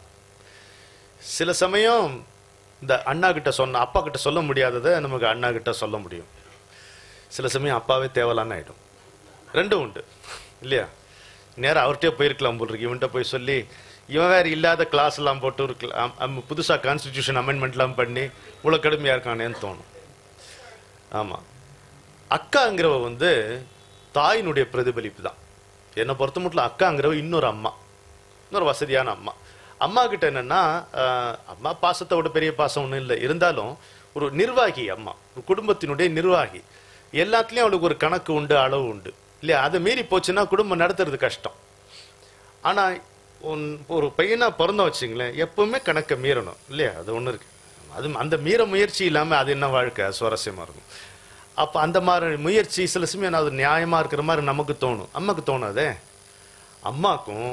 Speaker 2: சில சமயம் இந்த அண்ணா கிட்ட சொன்ன அப்பா கிட்ட சொல்ல முடியாததை நமக்கு அண்ணா கிட்ட சொல்ல முடியும். சில சமயம் அப்பாவே தேவலான்னு ஆயிடும். ரெண்டும் உண்டு இல்லையா? அவர்கிட்டயே போயிருக்கலாம் போல் இருக்கு. இவன்கிட்ட போய் சொல்லி இவன் வேற இல்லாத கிளாஸ் எல்லாம் போட்டு ஒரு புதுசா கான்ஸ்டிடியூஷன் அமெண்ட்மெண்ட் எல்லாம் பண்ணி இவ்வளவு கடுமையா இருக்கானேன்னு தோணும். ஆமா, அக்காங்கிறவ வந்து தாயினுடைய பிரதிபலிப்பு தான். என்னை பொறுத்த மட்டும் அக்காங்கிறவ இன்னொரு அம்மா, இன்னொரு வசதியான அம்மா. அம்மா கிட்ட என்னன்னா, அம்மா பாசத்தை விட பெரிய பாசம் ஒன்றும் இல்லை, இருந்தாலும் ஒரு நிர்வாகி அம்மா, ஒரு குடும்பத்தினுடைய நிர்வாகி. எல்லாத்துலயும் அவளுக்கு ஒரு கணக்கு உண்டு, அளவு உண்டு இல்லையா? அதை மீறி போச்சுன்னா குடும்பம் நடத்துறது கஷ்டம். ஆனா ஒரு பையனா பிறந்த வச்சுங்களேன், எப்பவுமே கணக்கை மீறணும் இல்லையா? அது ஒண்ணு இருக்கு. அது அந்த மீற முயற்சி இல்லாம அது என்ன வாழ்க்கை சுவாரஸ்யமா இருக்கும். அப்ப அந்த மாதிரி முயற்சி சில சமயம் அது நியாயமா இருக்கிற மாதிரி நமக்கு தோணும், அம்மாக்கு தோணாதே. அம்மாக்கும்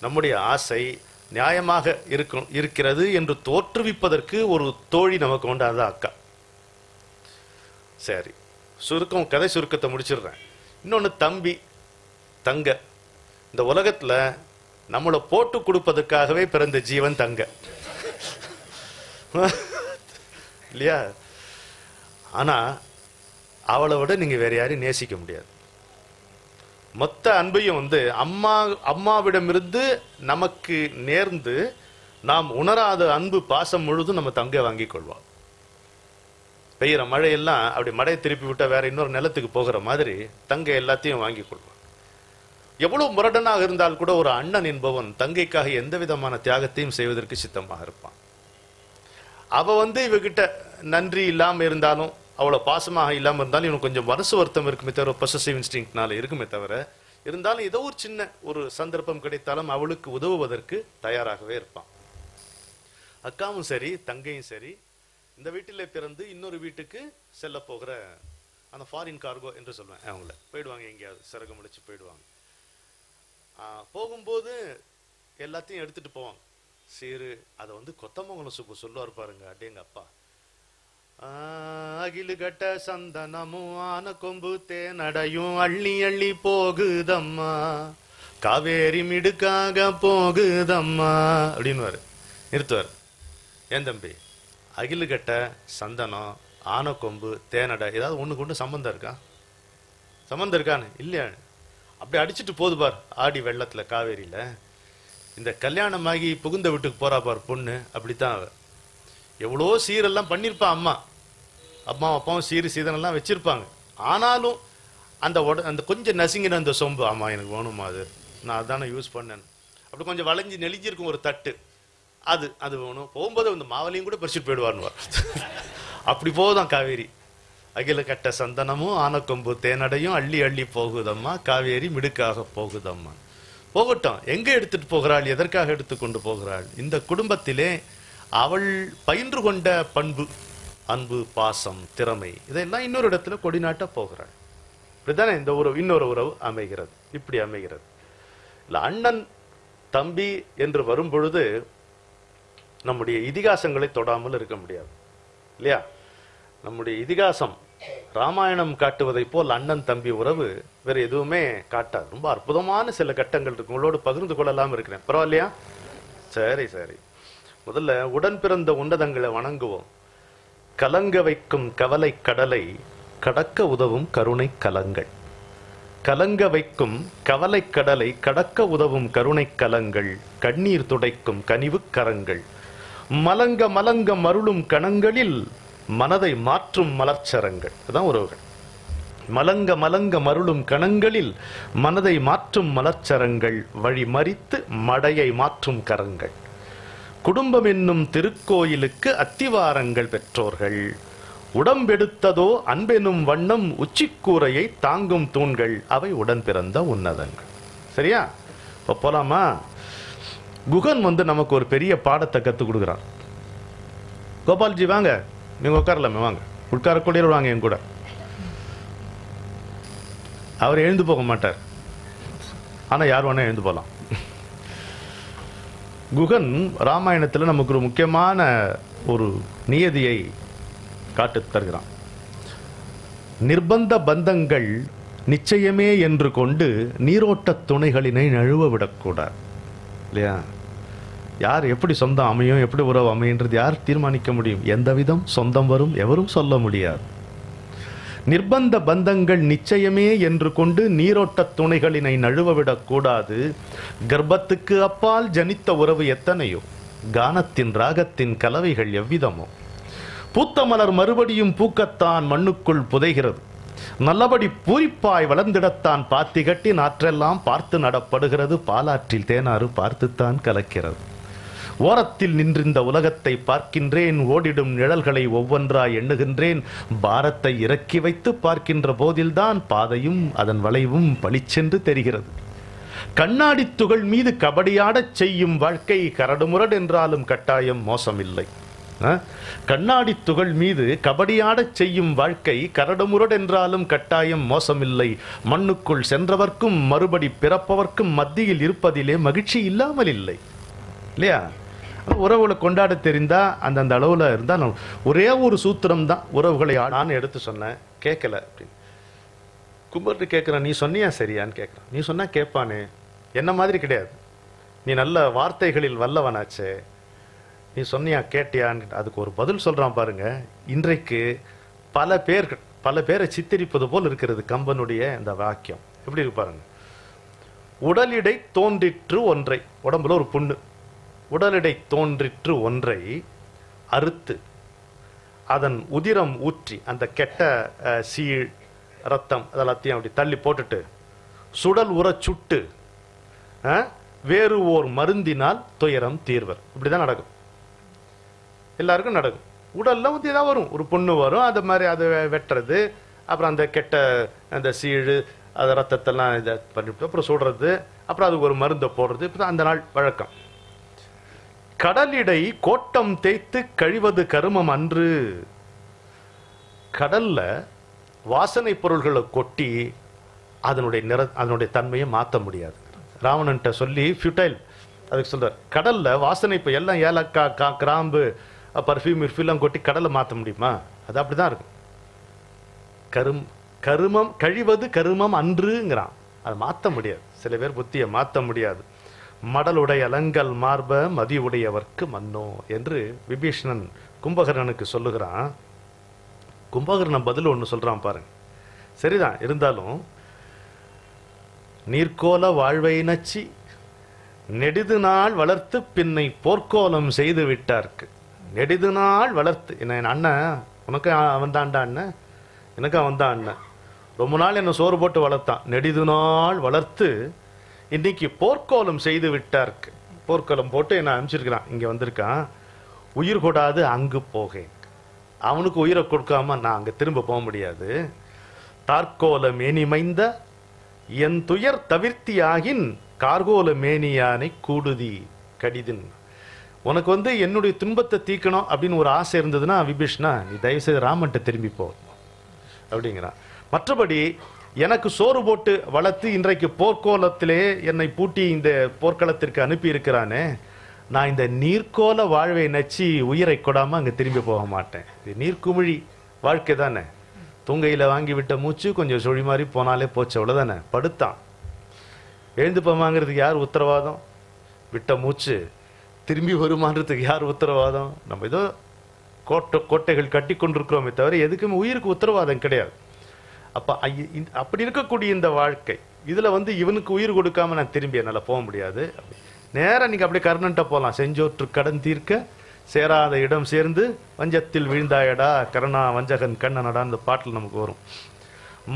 Speaker 2: நம்முடைய ஆசை நியாயமாக இருக்கிறது என்று தோற்றுவிப்பதற்கு ஒரு தோழி நமக்கு உண்டாத அக்கா. சரி, கதை சுருக்கத்தை முடிச்சிடுறேன். இன்னொன்னு தம்பி, தங்க. இந்த உலகத்துல நம்மளை போட்டு கொடுப்பதற்காகவே பிறந்த ஜீவன் தங்க இல்லையா? ஆனா அவளை விட நீங்க வேற யாரையும் நேசிக்க முடியாது. மொத்த அன்பையும் வந்து அம்மாவிடமிருந்து நமக்கு நேர்ந்து நாம் உணராத அன்பு பாசம் முழுதும் நம்ம தங்க வாங்கி கொள்வோம். பெய்யற மழையெல்லாம் அப்படி மழையை திருப்பி விட்டா வேற இன்னொரு நிலத்துக்கு போகிற மாதிரி தங்க எல்லாத்தையும் வாங்கி கொள்வோம். எவ்வளவு முரடனாக இருந்தால் கூட ஒரு அண்ணன் என்பவன் தங்கைக்காக எந்த விதமான தியாகத்தையும் செய்வதற்கு சித்தமாக இருப்பான். அவ வந்து இவகிட்ட நன்றி இல்லாம இருந்தாலும், அவ்வளவு பாசமாக இல்லாம இருந்தாலும் இவனுக்கு கொஞ்சம் மனசு வருத்தம் இருக்குமே தவிர, பொசசிவ் இன்ஸ்டிங்க்ட்னால இருக்குமே தவிர, இருந்தாலும் ஏதோ ஒரு சின்ன ஒரு சந்தர்ப்பம் கிடைத்தாலும் அவளுக்கு உதவுவதற்கு தயாராகவே இருப்பான். அக்காவும் சரி தங்கையும் சரி, இந்த வீட்டிலே பிறந்து இன்னொரு வீட்டுக்கு செல்ல போகிற அந்த ஃபாரின் கார்கோ என்று சொல்லுவேன், அவங்கள போயிடுவாங்க, எங்கேயாவது சரகம் முடிச்சு போயிடுவாங்க. போகும்போது எல்லாத்தையும் எடுத்துட்டு போவாங்க. சரி, அதை வந்து கொத்தமங்கலம் சுப்பு சொல்லுவார் பாருங்க, அடேங்க அப்பா. அகிலு கட்ட சந்தனமும் ஆன கொம்பு தேனடையும் அள்ளி அள்ளி போகுதம்மா, காவேரி மிடுக்காக போகுதம்மா அப்படின்னு நிறுத்துவார். ஏன் தம்பி, அகிலு கட்ட சந்தனம் ஆன கொம்பு தேனடை ஏதாவது ஒண்ணு கொண்டு சம்பந்தம் இருக்கா? சம்பந்தம் இருக்கான்னு இல்லையா? அப்படி அடிச்சுட்டு போது பார் ஆடி வெள்ளத்துல காவேரியில. இந்த கல்யாணமாகி புகுந்த வீட்டுக்கு போறா பார் பொண்ணு, அப்படித்தான் அவ. எவ்வளோ சீரெல்லாம் பண்ணியிருப்பா அம்மா அப்பாவும் சீதனெல்லாம் வச்சிருப்பாங்க. ஆனாலும் அந்த கொஞ்சம் நசுங்கின அந்த சொம்பு, ஆமா எனக்கு வேணுமா, அது நான் அதானே யூஸ் பண்ணேன், அப்படி கொஞ்சம் வளைஞ்சி நெளிஞ்சிருக்கும் ஒரு தட்டு, அது வேணும். போகும்போது அந்த மாவலையும் கூட பறிச்சுட்டு போயிடுவார்னுவார். அப்படி போகுதான் காவேரி. அகில கட்ட சந்தனமும் ஆனக்கொம்பு தேனடையும் அள்ளி அள்ளி போகுதம்மா, காவேரி மிடுக்காக போகுதம்மா. போகட்டும், எங்க எடுத்துட்டு போகிறாள், எதற்காக எடுத்துக்கொண்டு போகிறாள்? இந்த குடும்பத்திலே அவள் பயின்று கொண்ட பண்பு, அன்பு, பாசம், திறமை, இதெல்லாம் இன்னொரு இடத்துல கொடிநாட்ட போகிறாள். இப்படித்தானே இந்த உறவு, இன்னொரு உறவு அமைகிறது. இப்படி அமைகிறது. இல்ல அண்ணன் தம்பி என்று வரும் பொழுது நம்முடைய இதிகாசங்களை தொடாமல் இருக்க முடியாது இல்லையா? நம்முடைய இதிகாசம் ராமாயணம் காட்டுவதை போல் அண்ணன் தம்பி உறவு வேற எதுவுமே காட்டாது. ரொம்ப அற்புதமான சில கட்டங்கள் இருக்கு, உங்களோடு பகிர்ந்து கொள்ளலாம் இருக்கிறேன். பரவாயில்லையா? சரி சரி. முதல்ல உடன் பிறந்த உன்னதங்களை வணங்குவோம். கலங்க வைக்கும் கவலை கடலை கடக்க உதவும் கருணை கலங்கள். கலங்க வைக்கும் கவலை கடலை கடக்க உதவும் கருணை கலங்கள். கண்ணீர் துடைக்கும் கனிவு கரங்கள். மலங்க மலங்க மருளும் கணங்களில் மனதை மாற்றும் மலர்ச்சரங்கள். இதுதான் உறவுகள். மலங்க மலங்க மருளும் கணங்களில் மனதை மாற்றும் மலர்ச்சரங்கள். வழி மறித்து மடையை மாற்றும் கரங்கள். குடும்பம் என்னும் திருக்கோயிலுக்கு அத்திவாரங்கள் பெற்றோர்கள். உடம்பெடுத்ததோ அன்பெனும் வண்ணம் உச்சிக்கூரையை தாங்கும் தூண்கள். அவை உடன் பிறந்த உன்னதங்கள். சரியா? இப்ப போலாமா? குகன் நமக்கு ஒரு பெரிய பாடத்தை கற்றுக் கொடுக்குறார். கோபால்ஜி வாங்க, நீங்க உட்காரலாமே, வாங்க உட்காரக்கூடிய வாங்க என் கூட. அவர் எழுந்து போக மாட்டார், ஆனா யார் வேணா எழுந்து போகலாம். குகன் ராமாயணத்தில் நமக்கு ஒரு முக்கியமான ஒரு நியதியை காட்டு தருகிறான். நிர்பந்த பந்தங்கள் நிச்சயமே என்று கொண்டு நீரோட்ட துணைகளினை நழுவ விடக்கூடாது இல்லையா? யார் எப்படி சொந்தம் அமையும், எப்படி உறவு அமைன்றது யார் தீர்மானிக்க முடியும்? எந்த விதம் சொந்தம் வரும் எவரும் சொல்ல முடியாது. நிர்பந்த பந்தங்கள் நிச்சயமே என்று கொண்டு நீரோட்ட துணைகளினை நழுவவிடக் கூடாது. கர்ப்பத்துக்கு அப்பால் ஜனித்த உறவு எத்தனையோ, கானத்தின் ராகத்தின் கலவைகள் எவ்விதமோ. பூத்த மலர் மறுபடியும் பூக்கத்தான் மண்ணுக்குள் புதைகிறது. நல்லபடி பூரிப்பாய் வளர்ந்திடத்தான் பாத்தி கட்டி நாற்றெல்லாம் பார்த்து நடப்படுகிறது. பாலாற்றில் தேனாறு பார்த்துத்தான் கலக்கிறது. ஓரத்தில் நின்றிருந்த உலகத்தை பார்க்கின்றேன். ஓடிடும் நிழல்களை ஒவ்வொன்றாய் எண்ணுகின்றேன். பாரத்தை இறக்கி வைத்து பார்க்கின்ற போதில்தான் பாதையும் அதன் வளைவும் பளிச்சென்று தெரிகிறது. கண்ணாடி துகள் மீது கபடியாடச் செய்யும் வாழ்க்கை கரடுமுரடு என்றாலும் கட்டாயம் மோசமில்லை. கண்ணாடி துகள் மீது கபடியாடச் செய்யும் வாழ்க்கை கரடுமுரடு என்றாலும் கட்டாயம் மோசமில்லை. மண்ணுக்குள் சென்றவர்க்கும் மறுபடி பிறப்பவர்க்கும் மத்தியில் இருப்பதிலே மகிழ்ச்சி இல்லாமல் இல்லை இல்லையா? உறவுகளை கொண்டாட தெரிந்தா அந்தந்த அளவுல இருந்தா ஒரே ஒரு சூத்திரம் தான் உறவுகளை. நான் எடுத்து சொன்னேன், கேட்கல அப்படின்னு கும்பிட்டு கேட்கிறேன். நீ சொன்னியா சரியான்னு கேட்கிறேன். நீ சொன்னா கேட்பானே, என்ன மாதிரி கிடையாது. நீ நல்ல வார்த்தைகளில் வல்லவனாச்சே, நீ சொன்னியா கேட்டியான்னு அதுக்கு ஒரு பதில் சொல்றான் பாருங்க. இன்றைக்கு பல பேரை சித்தரிப்பது போல் இருக்கிறது கம்பனுடைய இந்த வாக்கியம். எப்படி இருக்கு பாருங்க. உடலிடை தோன்றிற்று ஒன்றை, உடம்புல ஒரு புண்ணு, உடலிடை தோன்றிற்று ஒன்றை அறுத்து அதன் உதிரம் ஊற்றி அந்த கெட்ட சீழ் ரத்தம் அதெல்லாத்தையும் அப்படி தள்ளி போட்டுட்டு சுடல் உற சுட்டு வேறு ஓர் மருந்தினால் துயரம் தீர்வர். இப்படிதான் நடக்கும், எல்லாருக்கும் நடக்கும். உடல்ல வந்து ஏதாவது வரும், ஒரு புண்ணு வரும், அது மாதிரி அதை வெட்டுறது, அப்புறம் அந்த கெட்ட அந்த சீழு அது ரத்தத்தெல்லாம் இதை பண்ணிவிட்டு அப்புறம் சுடுறது, அப்புறம் அதுக்கு ஒரு மருந்தை போடுறது. இப்போதான் அந்த நாள் வழக்கம். கடலிடை கோட்டம் தேய்த்து கழிவது கருமம் அன்று. கடல்ல வாசனை பொருள்களை கொட்டி அதனுடைய தன்மையை மாற்ற முடியாது. ராவணன்ட்ட சொல்லி ஃபியூட்டைல் அதுக்கு சொல்றார். கடல்ல வாசனை இப்போ எல்லாம் ஏலக்காய் கிராம்பு பர்ஃப்யூம் எல்லாம் கொட்டி கடலை மாற்ற முடியுமா? அது அப்படிதான் இருக்கும். கருமம் கழிவது கருமம் அன்றுங்கிறான். அதை மாற்ற முடியாது, சில பேர் புத்தியை மாற்ற முடியாது. மடலுடைய அலங்கல் மார்ப மதி உடையவர்க்கு மன்னோ என்று விபீஷணன் கும்பகர்ணனுக்கு சொல்லுகிறான். கும்பகர்ணன் பதில் ஒன்று சொல்றான் பாருங்க. சரிதான், இருந்தாலும் நீர்க்கோல வாழ்வை நச்சி நெடுது நாள் வளர்த்து பின்னை போர்க்கோலம் செய்து விட்டார்க்கு. நெடிது நாள் வளர்த்து என்ன என் அண்ணன், உனக்கு அவன் தான்டா அண்ணன், எனக்கு அவன் தான் அண்ணன், ரொம்ப நாள் என்ன சோறு போட்டு வளர்த்தான், நெடிது நாள் வளர்த்து இன்னைக்கு போர்க்கோலம் செய்து விட்டார்க்கு. போர்க்கோலம் போட்டு என்ன அனுப்பிச்சிருக்கிறான், இங்க வந்திருக்கான், உயிர் கொடாது அங்கு போகேன். அவனுக்கு உயிரை கொடுக்காம நான் அங்க திரும்ப போக முடியாது. தார்கோல மேனிமைந்த என் துயர் தவிர்த்தியாகின் கார்கோல மேனியானை கூடுதி கடிதின். உனக்கு வந்து என்னுடைய துன்பத்தை தீக்கணும் அப்படின்னு ஒரு ஆசை இருந்ததுன்னா விபீஷ்ணா, நீ தயவுசெய்து ராமன்ட்ட திரும்பி போ அப்படிங்கிறான். மற்றபடி எனக்கு சோறு போட்டு வளர்த்து இன்றைக்கு போர்க்கோலத்திலே என்னை பூட்டி இந்த போர்க்களத்திற்கு அனுப்பி இருக்கிறானே, நான் இந்த நீர்க்கோல வாழ்வை நச்சு உயிரை கொடாம அங்க திரும்பி போக மாட்டேன். இது நீர்க்குமிழி வாழ்க்கை தானே, தூங்கையில வாங்கி விட்ட மூச்சு கொஞ்சம் சுழி மாதிரி போனாலே போச்சு, அவ்வளவுதானே. படுத்தான், எழுந்து போமாங்கிறதுக்கு யார் உத்தரவாதம்? விட்ட மூச்சு திரும்பி வருமானதுக்கு யார் உத்தரவாதம்? நம்ம ஏதோ கோட்டைகள் கட்டி கொண்டிருக்கிறோமே தவிர எதுக்குமே உயிருக்கு உத்தரவாதம் கிடையாது. அப்ப அப்படி இருக்கக்கூடிய இந்த வாழ்க்கை இதுல வந்து இவனுக்கு உயிர் கொடுக்காம நான் திரும்பி என்னால போக முடியாது. நேரம் நீங்க அப்படியே கர்ணன்ட்ட போலாம். செஞ்சோற்று கடன் தீர்க்க சேராத இடம் சேர்ந்து வஞ்சத்தில் வீழ்ந்தாயடா கருணா வஞ்சகன் கண்ணனடா, அந்த பாட்டில் நமக்கு வரும்.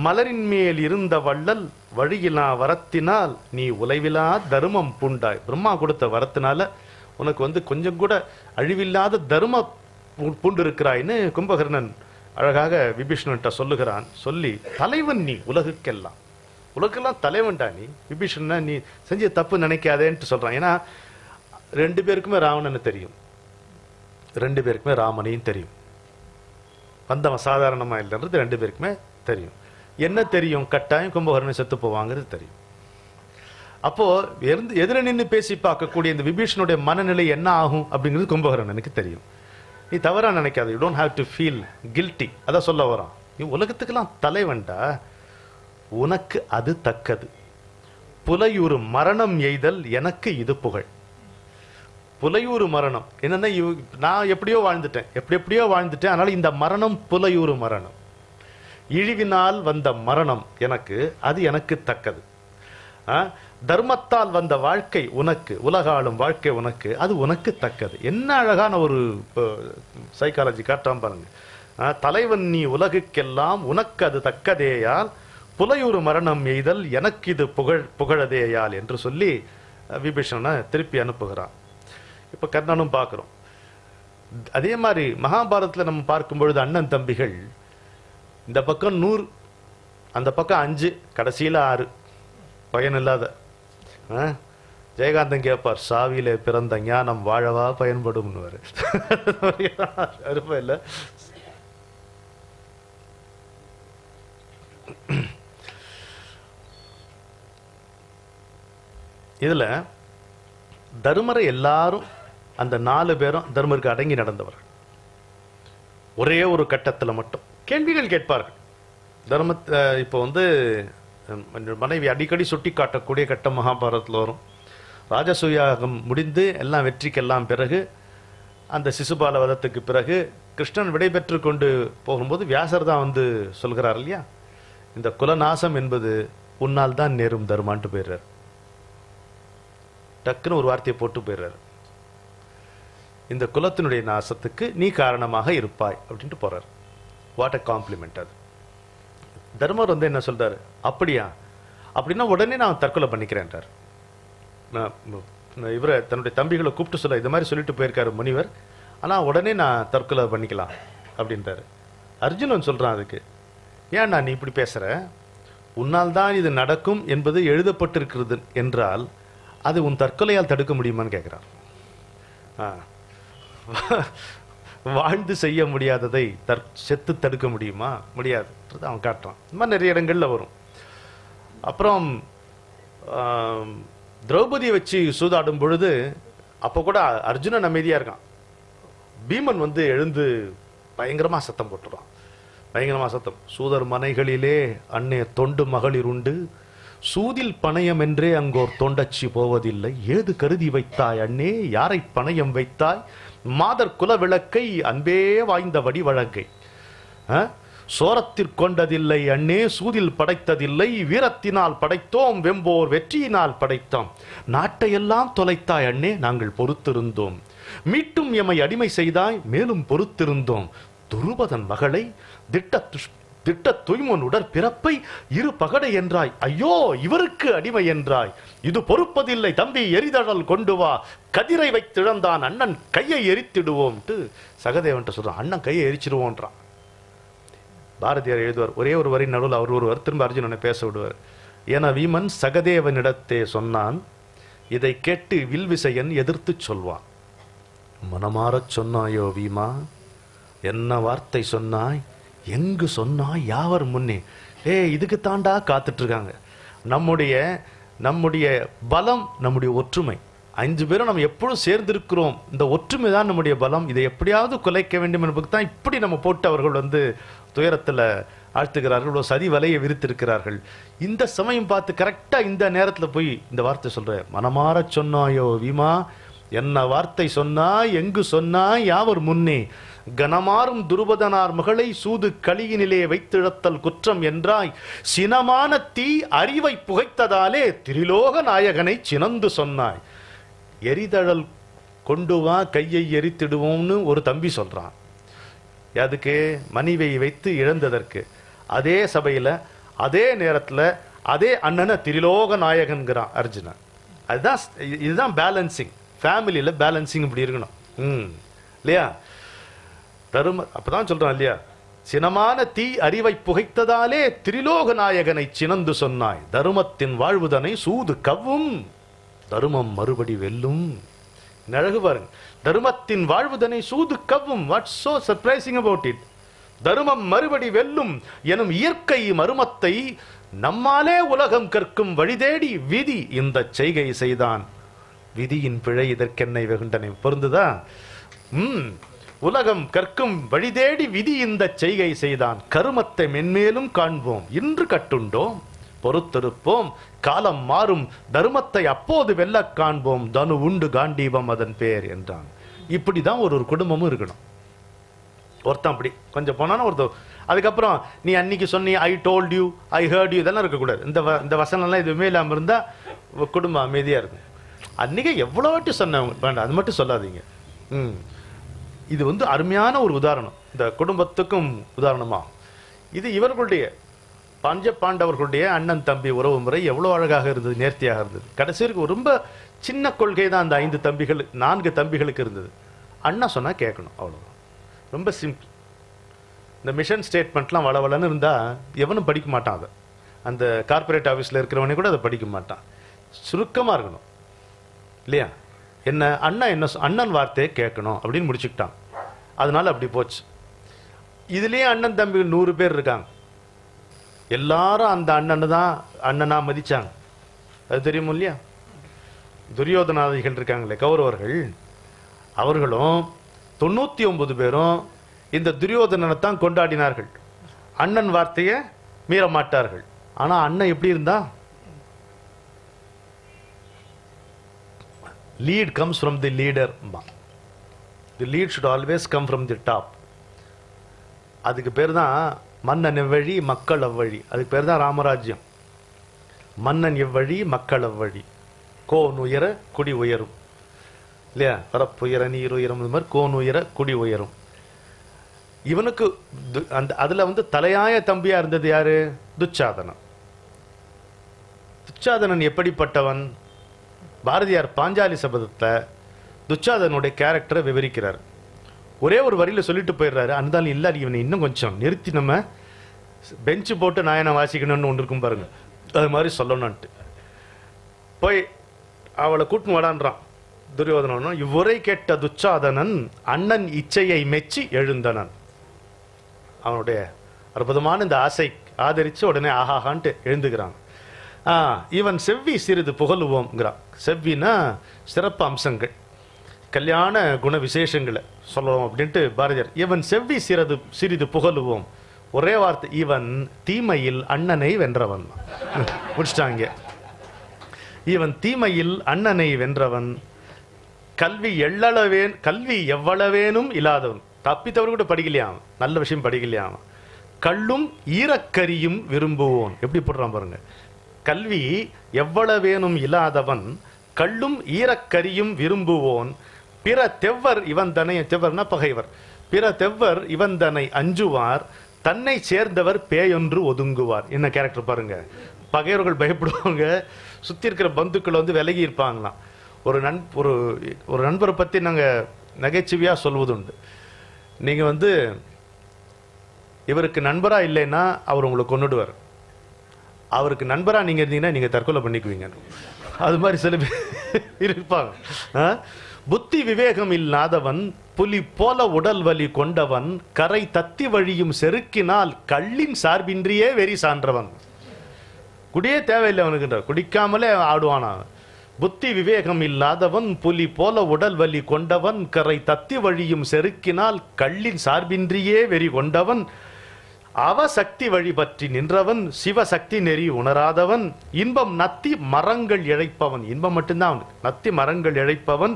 Speaker 2: மலரின் மேல் இருந்த வள்ளல் வழியிலா வரத்தினால் நீ உலைவிலா தர்மம் பூண்டாய். பிரம்மா கொடுத்த வரத்தினால உனக்கு வந்து கொஞ்சம் கூட அழிவில்லாத தர்ம பூண்டு இருக்கிறாய்ன்னு கும்பகர்ணன் அழகாக விபீஷணன்ட்ட சொல்லுகிறான். சொல்லி தலைவன் நீ உலகுக்கெல்லாம், உலகெல்லாம் தலைவன்டா நீ விபீஷணா, நீ செஞ்ச தப்பு நினைக்காதேன்ட்டு சொல்றான். ஏன்னா ரெண்டு பேருக்குமே ராவணனை தெரியும், ரெண்டு பேருக்குமே ராமனையும் தெரியும். வந்தவன் சாதாரணமா இல்லைன்றது ரெண்டு பேருக்குமே தெரியும். என்ன தெரியும்? கட்டாயம் கும்பகர்ணன் செத்து போவாங்கிறது தெரியும். அப்போ எதிர நின்று பேசி பார்க்கக்கூடிய இந்த விபீஷனுடைய மனநிலை என்ன ஆகும் அப்படிங்கிறது கும்பகர்ணனுக்கு தெரியும். நீ தவறா நினைக்காது, you don't have to feel guilty. அதான் சொல்ல வரான். நீ உலகத்துக்கெல்லாம் தலைவன்டா, உனக்கு அது தக்கது. புலையுறு மரணம் எய்தல் எனக்கு இது புகழ். புலையூறு மரணம் என்னன்னா, நான் எப்படியோ வாழ்ந்துட்டேன், அதனால இந்த மரணம் புலையூறு மரணம், இழிவினால் வந்த மரணம் எனக்கு, அது எனக்கு தக்கது. தர்மத்தால் வந்த வாழ்க்கை உனக்கு, உலகாளும் வாழ்க்கை உனக்கு, அது உனக்கு தக்கது. என்ன அழகான ஒரு சைக்காலஜி காட்டாம பாருங்க. தலைவன் நீ உலகுக்கெல்லாம் உனக்கு அது தக்கதேயால் புலையூறு மரணம் எய்தல் எனக்கு இது புகழதேயால் என்று சொல்லி விபீஷணனை திருப்பி அனுப்புகிறான். இப்ப கர்ணனும் பார்க்கிறோம். அதே மாதிரி மகாபாரதத்துல நம்ம பார்க்கும் பொழுது அண்ணன் தம்பிகள் இந்த பக்கம் 100, அந்த பக்கம் 5, கடைசியில 6, பயனில்லாத. ஜெயகாந்தன் கேட்பார், சாவியில பிறந்த ஞானம் வாழவா பயன்படும். அருமை இல்ல? இதுல தர்மரை எல்லாரும் அந்த 4 பேரும் தர்மருக்கு அடங்கி நடந்தவர். ஒரே ஒரு கட்டத்துல மட்டும் கேள்விகள் கேட்பார்கள். தர்மத்தை இப்போ வந்து மனைவி அடிக்கடி சுட்டி காட்டக்கூடிய கட்டம் மகாபாரதத்தில் வரும். ராஜசூயாகம் முடிந்து எல்லாம் வெற்றிக்கெல்லாம் பிறகு, அந்த சிசுபால வதத்துக்கு பிறகு கிருஷ்ணன் விடைபெற்று கொண்டு போகும்போது வியாசர் தான் வந்து சொல்கிறார் இல்லையா, இந்த குலநாசம் என்பது உன்னால் தான் நேரும் தர்மான்ட்டு போயிடுறார். டக்குன்னு ஒரு வார்த்தையை போட்டு போயிடுறாரு. இந்த குலத்தினுடைய நாசத்துக்கு நீ காரணமாக இருப்பாய் அப்படின்ட்டு போறார். வாட் அ காம்ப்ளிமெண்ட் அது. தர்மர் வந்து என்ன சொல்றாரு, அப்படியா, அப்படின்னா உடனே நான் தற்கொலை பண்ணிக்கிறேன்றார். இவரை தன்னுடைய தம்பிகளை கூப்பிட்டு சொல்ல இது மாதிரி சொல்லிட்டு போயிருக்காரு முனிவர், ஆனா உடனே நான் தற்கொலை பண்ணிக்கலாம் அப்படின்றாரு. அர்ஜுனன் சொல்றான் அதுக்கு, ஏன் நீ இப்படி பேசுற, உன்னால் தான் இது நடக்கும் என்பது எழுதப்பட்டிருக்கிறது என்றால் அது உன் தற்கொலையால் தடுக்க முடியுமான்னு கேட்கிறான். வாழ்ந்து செய்ய முடியாததை செத்து தடுக்க முடியுமா? முடியாது. அவன் காட்டுறான். இந்த மாதிரி நிறைய இடங்கள்ல வரும். அப்புறம் திரௌபதியை வச்சு சூதாடும் பொழுது அப்ப கூட அர்ஜுனன் அமைதியா இருக்கான். பீமன் வந்து எழுந்து பயங்கரமா சத்தம் போட்டுறான். பயங்கரமா சத்தம். சூதர் மனைகளிலே அன்னே தொண்டு மகளிர் உண்டு, சூதில் பணயம் என்றே அங்கோர் தொண்டச்சி போவதில்லை, ஏது கருதி வைத்தாய் அண்ணே, யாரை பணயம் வைத்தாய், மாதர் குல விளக்கை அன்பே வாய்ந்த வடி வழங்கை, சோரத்திற்கொண்டதில்லை அண்ணே, சூதில் படைத்ததில்லை, வீரத்தினால் படைத்தோம், வெம்போர் வெற்றியினால் படைத்தோம், நாட்டையெல்லாம் தொலைத்தாய் அண்ணே, நாங்கள் பொறுத்திருந்தோம், மீட்டும் எமை அடிமை செய்தாய் மேலும் பொறுத்திருந்தோம். துருபதன் மகளை திட்ட துய்மன் உடற்பிறப்பை இரு பகடை என்றாய். ஐயோ இவருக்கு அடிமை என்றாய். இது பொறுப்பதில்லை தம்பி, எரிதழல் கொண்டு வா. கதிரை வைத்திழந்தான் அண்ணன் கையை எரித்திடுவோம்ட்டு சகதேவன் சொல்றான். அண்ணன் கையை எரிச்சிடுவோன்றான். பாரதியார் எழுதுவார், ஒரே ஒரு வரி நடுவில் அவர் ஒருவர் திரும்ப அர்ஜுனனை பேச விடுவார். என வீமன் சகதேவனிடத்தே சொன்னான், இதை கேட்டு வில்விசையன் எதிர்த்து சொல்வான். மனமாறச் சொன்னாயோ வீமா, என்ன வார்த்தை சொன்னாய், எங்கு சொன்னாய் யாவர் முன்னே. இதுக்கு தாண்டா காத்துட்டு இருக்காங்க. நம்முடைய பலம் நம்முடைய ஒற்றுமை. 5 பேரும் நம்ம எப்பொழுதும் சேர்ந்திருக்கிறோம். இந்த ஒற்றுமை தான் நம்முடைய பலம். இதை எப்படியாவது குலைக்க வேண்டும் என்பது தான் இப்படி நம்ம போட்டு அவர்கள் துயரத்துல ஆழ்த்துகிறார்கள், சதி வலையை விரித்திருக்கிறார்கள். இந்த சமயம் பார்த்து கரெக்டா இந்த நேரத்துல போய் இந்த வார்த்தை சொல்ற, மனமாற சொன்னாயோ வீமா, என்ன வார்த்தை சொன்னாய், எங்கு சொன்னாய் யாவர் முன்னே. கனமாறும் துருபதனார் மகளை சூது களியினிலே வைத்திழத்தல் குற்றம் என்றாய். சினமான தீ அறிவை புகைத்ததாலே திரிலோக நாயகனை சினந்து சொன்னாய். எரிதழல் கொண்டு வா, கையை எரித்திடுவோம்னு ஒரு தம்பி சொல்றான். அதுக்கு மனைவியை வைத்து இழந்ததற்கு. அதே சபையில அதே நேரத்துல அதே அண்ணனை திரிலோக நாயகன்கிறான் அர்ஜுனன். இதுதான் பேலன்சிங். ஃபேமிலியில பேலன்சிங் இப்படி இருக்கணும் இல்லையா? அப்பதான் சொல்றான் இல்லையா, சினமான தீ அறிவை புகைத்ததாலே திரிலோக நாயகனை சினந்து சொன்னாய். தருமத்தின் வாழ்வுதனை சூது கவ்வும், தருமம் மறுபடி வெல்லும். அழகு பாருங்க, தருமத்தின் வாழ்வுதனை சூது கவ்வும். What's so surprising about it? தருமம் மறுபடி வெல்லும் எனும் இயற்கை மருமத்தை நம்மாலே உலகம் கற்கும் வழிதேடி விதி இந்த செய்கை செய்தான். விதியின் பிழை இதற்கென்னை வெகுண்டனை. பொருந்துதா? உலகம் கற்கும் வழிதேடி விதி இந்த செய்கை செய்தான். கருமத்தை மென்மேலும் காண்போம், இன்று கட்டுண்டோம், பொறுத்திருப்போம், காலம் மாறும், தர்மத்தை அப்போது வெல்ல காண்போம், தனு உண்டு காண்டீபம் அதன் பேர் என்றான். இப்படிதான் ஒரு குடும்பமும் இருக்கணும். ஒருத்தன் அப்படி கொஞ்சம் போனா ஒருத்தர், அதுக்கப்புறம் நீ அன்னைக்கு சொன்னி I told you, I hurt you, இதெல்லாம் இருக்கக்கூடாது. இந்த வசனம்லாம் எதுவுமே இல்லாம இருந்தா குடும்பம் அமைதியா இருக்கும். அன்னைக்கு எவ்வளவு வாட்டி சொன்னவங்க வேண்டாம், அது மட்டும் சொல்லாதீங்க. இது அருமையான ஒரு உதாரணம், இந்த குடும்பத்துக்கும் உதாரணமா. இது இவர்களுடைய பஞ்ச பாண்டவர்களுடைய அண்ணன் தம்பி உறவு முறை எவ்வளவு அழகாக இருந்தது, நேர்த்தியாக இருந்தது. கடைசிக்கு ரொம்ப சின்ன கொள்கை தான் அந்த 4 தம்பிகளுக்கு இருந்தது. அண்ணா சொன்னா கேட்கணும், அவ்வளவுதான். ரொம்ப சிம்பிள். இந்த மிஷன் ஸ்டேட்மெண்ட்லாம் வளவலன்னு இருந்தா எவனும் படிக்க மாட்டான். அதை அந்த கார்பரேட் ஆஃபீஸில் இருக்கிறவனே கூட அதை படிக்க மாட்டான். சுருக்கமாக இருக்கணும் இல்லையா? என்ன அண்ணன் வார்த்தையை கேட்கணும் அப்படின்னு முடிச்சுக்கிட்டான். அதனால அப்படி போச்சு. இதுலேயே அண்ணன் தம்பி 100 பேர் இருக்காங்க. எல்லாரும் அந்த அண்ணனை தான் அண்ணனா மதிச்சாங்க. அது தெரியுமோ இல்லையா? துரியோதனாதிகள் இருக்காங்களே, கௌரவர்கள், அவர்களும் 99 பேரும் இந்த துரியோதனனை தான் கொண்டாடினார்கள். அண்ணன் வார்த்தையை மீற மாட்டார்கள். ஆனா அண்ணன் எப்படி இருந்தா, lead comes from the leader. The lead should always come from the top. அதுக்கு பேர் தான் மன்னன் எவ்வழி மக்கள் அவ்வழி. அதுக்கு பேர் தான் ராமராஜ்யம். மன்னன் எவ்வழி மக்கள் அவ்வழி. கோன் உயர குடி உயரும் இல்லையா? பரப்புயர நீர் உயரும், இந்த மாதிரி கோன் உயர குடி உயரும். இவனுக்கு அதுல தலையாய தம்பியா இருந்தது யாரு? துச்சாதனன். துச்சாதனன் எப்படிப்பட்டவன்? பாரதியார் பாஞ்சாலி சபதத்தை துச்சாதனுடைய கேரக்டரை விவரிக்கிறார். ஒரே ஒரு வரியில சொல்லிட்டு போயிடுறாரு. அந்தாலும் இல்ல, இவனை இன்னும் கொஞ்சம் நிறுத்தி நம்ம பெஞ்சு போட்டு நாயனை வாசிக்கணும்னு ஒன்று இருக்கும் பாருங்க, அது மாதிரி சொல்லணும்ட்டு போய் அவளை கூட்டு வடான்றான் துரியோதனன். இவ்வுரை கேட்ட துச்சாதனன் அண்ணன் இச்சையை மெச்சி எழுந்தனன். அவனுடைய அற்புதமான இந்த ஆசை ஆதரிச்சு உடனே ஆஹாஹான்ட்டு எழுந்துக்கிறான். இவன் செவ்வி சிறிது புகழுவோம்ங்கிறான். செவ்வினா சிறப்பு அம்சங்கள், கல்யாண குண விசேஷங்களை சொல்லணும் அப்படின்ட்டு பாரதியார். இவன் செவ்வி சிறிது புகழுவோம். ஒரே வார்த்தை, இவன் தீமையில் அண்ணனை வென்றவன். முடிச்சிட்டாங்க. இவன் தீமையில் அண்ணனை வென்றவன், கல்வி எவ்வளவேனும் இல்லாதவன். தப்பித்தவர் கூட படிக்கலையாம், நல்ல விஷயம் படிக்கலையாம். கள்ளும் ஈரக்கரியும் விரும்புவோன். எப்படி போடுறான் பாருங்க. கல்வி எவ்வளவேனும் இல்லாதவன், கள்ளும் ஈரக்கரியும் விரும்புவோன், பிற தெவ்வர் இவன் தன்னை, தெவ்வர்னா பகைவர், பிற தெவ்வர் இவன் தன்னை அஞ்சுவார், தன்னை சேர்ந்தவர் பேயொன்று ஒதுங்குவார். என்ன கேரக்டர் பாருங்க. பகைவர்கள் பயப்படுவாங்க, சுத்தி இருக்கிற பந்துக்கள் வந்து விலகி இருப்பாங்களாம். ஒரு நண்பரை பத்தி நாங்க நகைச்சுவையா சொல்வதுண்டு. நீங்க வந்து இவருக்கு நண்பரா இல்லைன்னா அவர் உங்களை கொன்னுடுவார், அவருக்கு நண்பரா நீங்க இருந்தீங்கன்னா நீங்க தற்கொலை பண்ணிக்குவீங்க. அது மாதிரி சில பேர் இருப்பாங்க. புத்தி விவேகம் இல்லாதவன் புலி போல உடல் வலி கொண்டவன், கரை தத்தி வழியும் செருக்கினால் கள்ளின் சார்பின்றியே வெறி சான்றவன். குடியே தேவையில்லை அவனுக்குன்ற, குடிக்காமலே ஆடுவானா. புத்தி விவேகம் இல்லாதவன் புலி போல உடல் வலி கொண்டவன், கரை தத்தி வழியும் செருக்கினால் கள்ளின் சார்பின்றியே வெறி கொண்டவன், அவசக்தி வழி பற்றி நின்றவன், சிவசக்தி நெறி உணராதவன், இன்பம் நத்தி மரங்கள் இழைப்பவன். இன்பம் மட்டும்தான் அவனுக்கு, நத்தி மரங்கள் இழைப்பவன்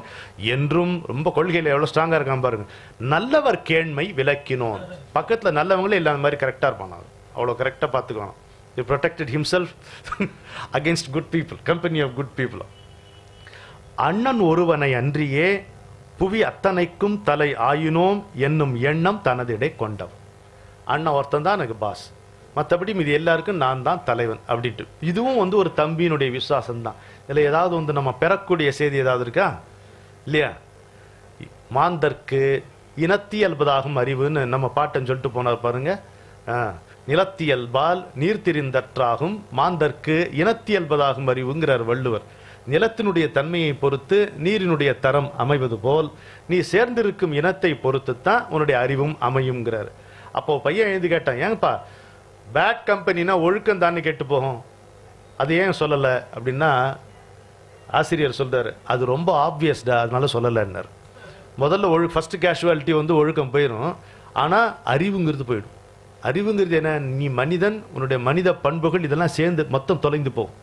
Speaker 2: என்றும். ரொம்ப கொள்கையில் எவ்வளவு ஸ்ட்ராங்கா இருக்கான் பாருங்க. நல்லவர் கேண்மை விளக்கினோன். பக்கத்துல நல்லவங்களே இல்லாத மாதிரி கரெக்டா இருப்பான், அவ்வளவு கரெக்டா பார்த்துக்கணும். He protected himself against good people, company of good people. அண்ணன் ஒருவனை அன்றியே புவி அத்தனைக்கும் தலை ஆயினோம் என்னும் எண்ணம் தனதிடை கொண்டவன். அண்ணன் ஒருத்தன் தான் எனக்கு பாஸ், மற்றபடி இது எல்லாருக்கும் நான் தான் தலைவன் அப்படின்ட்டு. இதுவும் வந்து ஒரு தம்பியினுடைய விசுவாசம் தான். இதில் ஏதாவது வந்து நம்ம பெறக்கூடிய செய்தி ஏதாவது இருக்கா இல்லையா? மாந்தர்க்கு இனத்தியல்பதாகும் அறிவுன்னு நம்ம பாட்டன் சொல்லிட்டு போனார் பாருங்க. நிலத்தியல்பால் நீர்த்திரிந்தற்றாகும் மாந்தர்க்கு இனத்தியல்பதாகும் அறிவுங்கிறார் வள்ளுவர். நிலத்தினுடைய தன்மையை பொறுத்து நீரினுடைய தரம் அமைவது போல் நீ சேர்ந்திருக்கும் இனத்தை பொறுத்து தான் உன்னுடைய அறிவும் அமையுங்கிறார். அப்போ பையன் எழுதி கேட்டான், ஏங்கப்பா பேட் கம்பெனினா ஒழுக்கம் தானே கெட்டு போகும், அது ஏன் சொல்லலை அப்படின்னா, ஆசிரியர் சொல்றாரு அது ரொம்ப ஆப்வியஸ்டா அதனால சொல்லலைன்னார். முதல்ல ஃபர்ஸ்ட் கேஷுவாலிட்டி வந்து ஒழுக்கம் போயிடும், ஆனா அறிவுங்கிறது போயிடும். அறிவுங்கிறது என்ன? நீ மனிதன், உன்னுடைய மனித பண்புகள் இதெல்லாம் சேர்ந்து மொத்தம் தொலைந்து போகும்.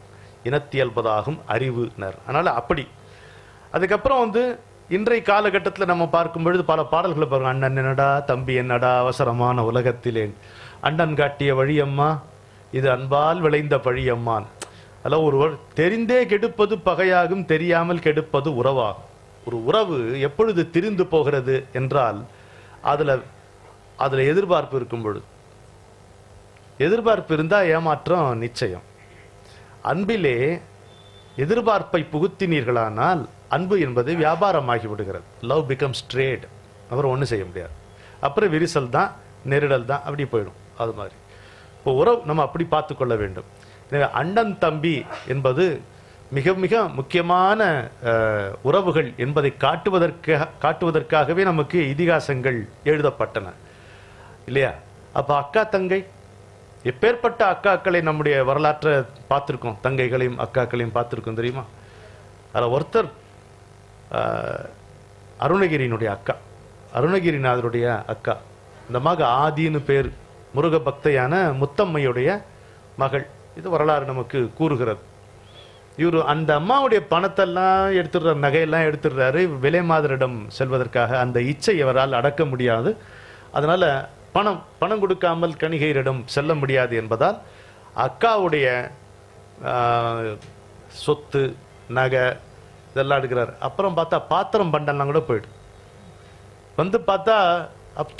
Speaker 2: இனத்தியல்பதாகும் அறிவுனர். அதனால அப்படி. அதுக்கப்புறம் வந்து இன்றைய காலகட்டத்தில் நம்ம பார்க்கும் பொழுது பல பாடல்களை பாருங்க. அண்ணன் என்னடா தம்பி என்னடா அவசரமான உலகத்திலே, அண்ணன் காட்டிய வழியம்மா இது அன்பால் விளைந்த பழியம்மான். அதில் ஒருவர் தெரிந்தே கெடுப்பது பகையாகும், தெரியாமல் கெடுப்பது உறவாகும். ஒரு உறவு எப்பொழுது திரிந்து போகிறது என்றால் அதுல எதிர்பார்ப்பு இருக்கும் பொழுது. எதிர்பார்ப்பு இருந்தா ஏமாற்றம் நிச்சயம். அன்பிலே எதிர்பார்ப்பை புகுத்தினீர்களானால் அன்பு என்பது வியாபாரமாகி விடுகிறது. Love becomes trade. அப்புறம் ஒன்றும் செய்ய முடியாது, அப்புறம் விரிசல் தான், நெருடல் தான், அப்படி போயிடும். அது மாதிரி இப்போ உறவு நம்ம அப்படி பார்த்து கொள்ள வேண்டும். அண்ணன் தம்பி என்பது மிக மிக முக்கியமான உறவுகள் என்பதை காட்டுவதற்காகவே நமக்கு இதிகாசங்கள் எழுதப்பட்டன இல்லையா? அப்ப அக்கா தங்கை, எப்பேற்பட்ட அக்காக்களை நம்முடைய வரலாற்றை பார்த்திருக்கோம், தங்கைகளையும் அக்காக்களையும் பார்த்திருக்கோம் தெரியுமா? அதில் ஒருத்தர் அருணகிரியினுடைய அக்கா, அருணகிரிநாதருடைய அக்கா. இந்த மக ஆதின்னு பேர், முருக பக்தையான முத்தம்மையுடைய மகள். இது வரலாறு நமக்கு கூறுகிறது. இவர் அந்த அம்மாவுடைய பணத்தெல்லாம் எடுத்துடுறாரு, நகையெல்லாம் எடுத்துடுறாரு விலை மாதரிடம் செல்வதற்காக. அந்த இச்சை இவரால் அடக்க முடியாது. அதனால பணம் கொடுக்காமல் கணிகையரிடம் செல்ல முடியாது என்பதால் அக்காவுடைய சொத்து நகை இதெல்லாம் எடுக்கிறார். அப்புறம் பார்த்தா பாத்திரம் பண்டெல்லாம் கூட போயிடு. வந்து பார்த்தா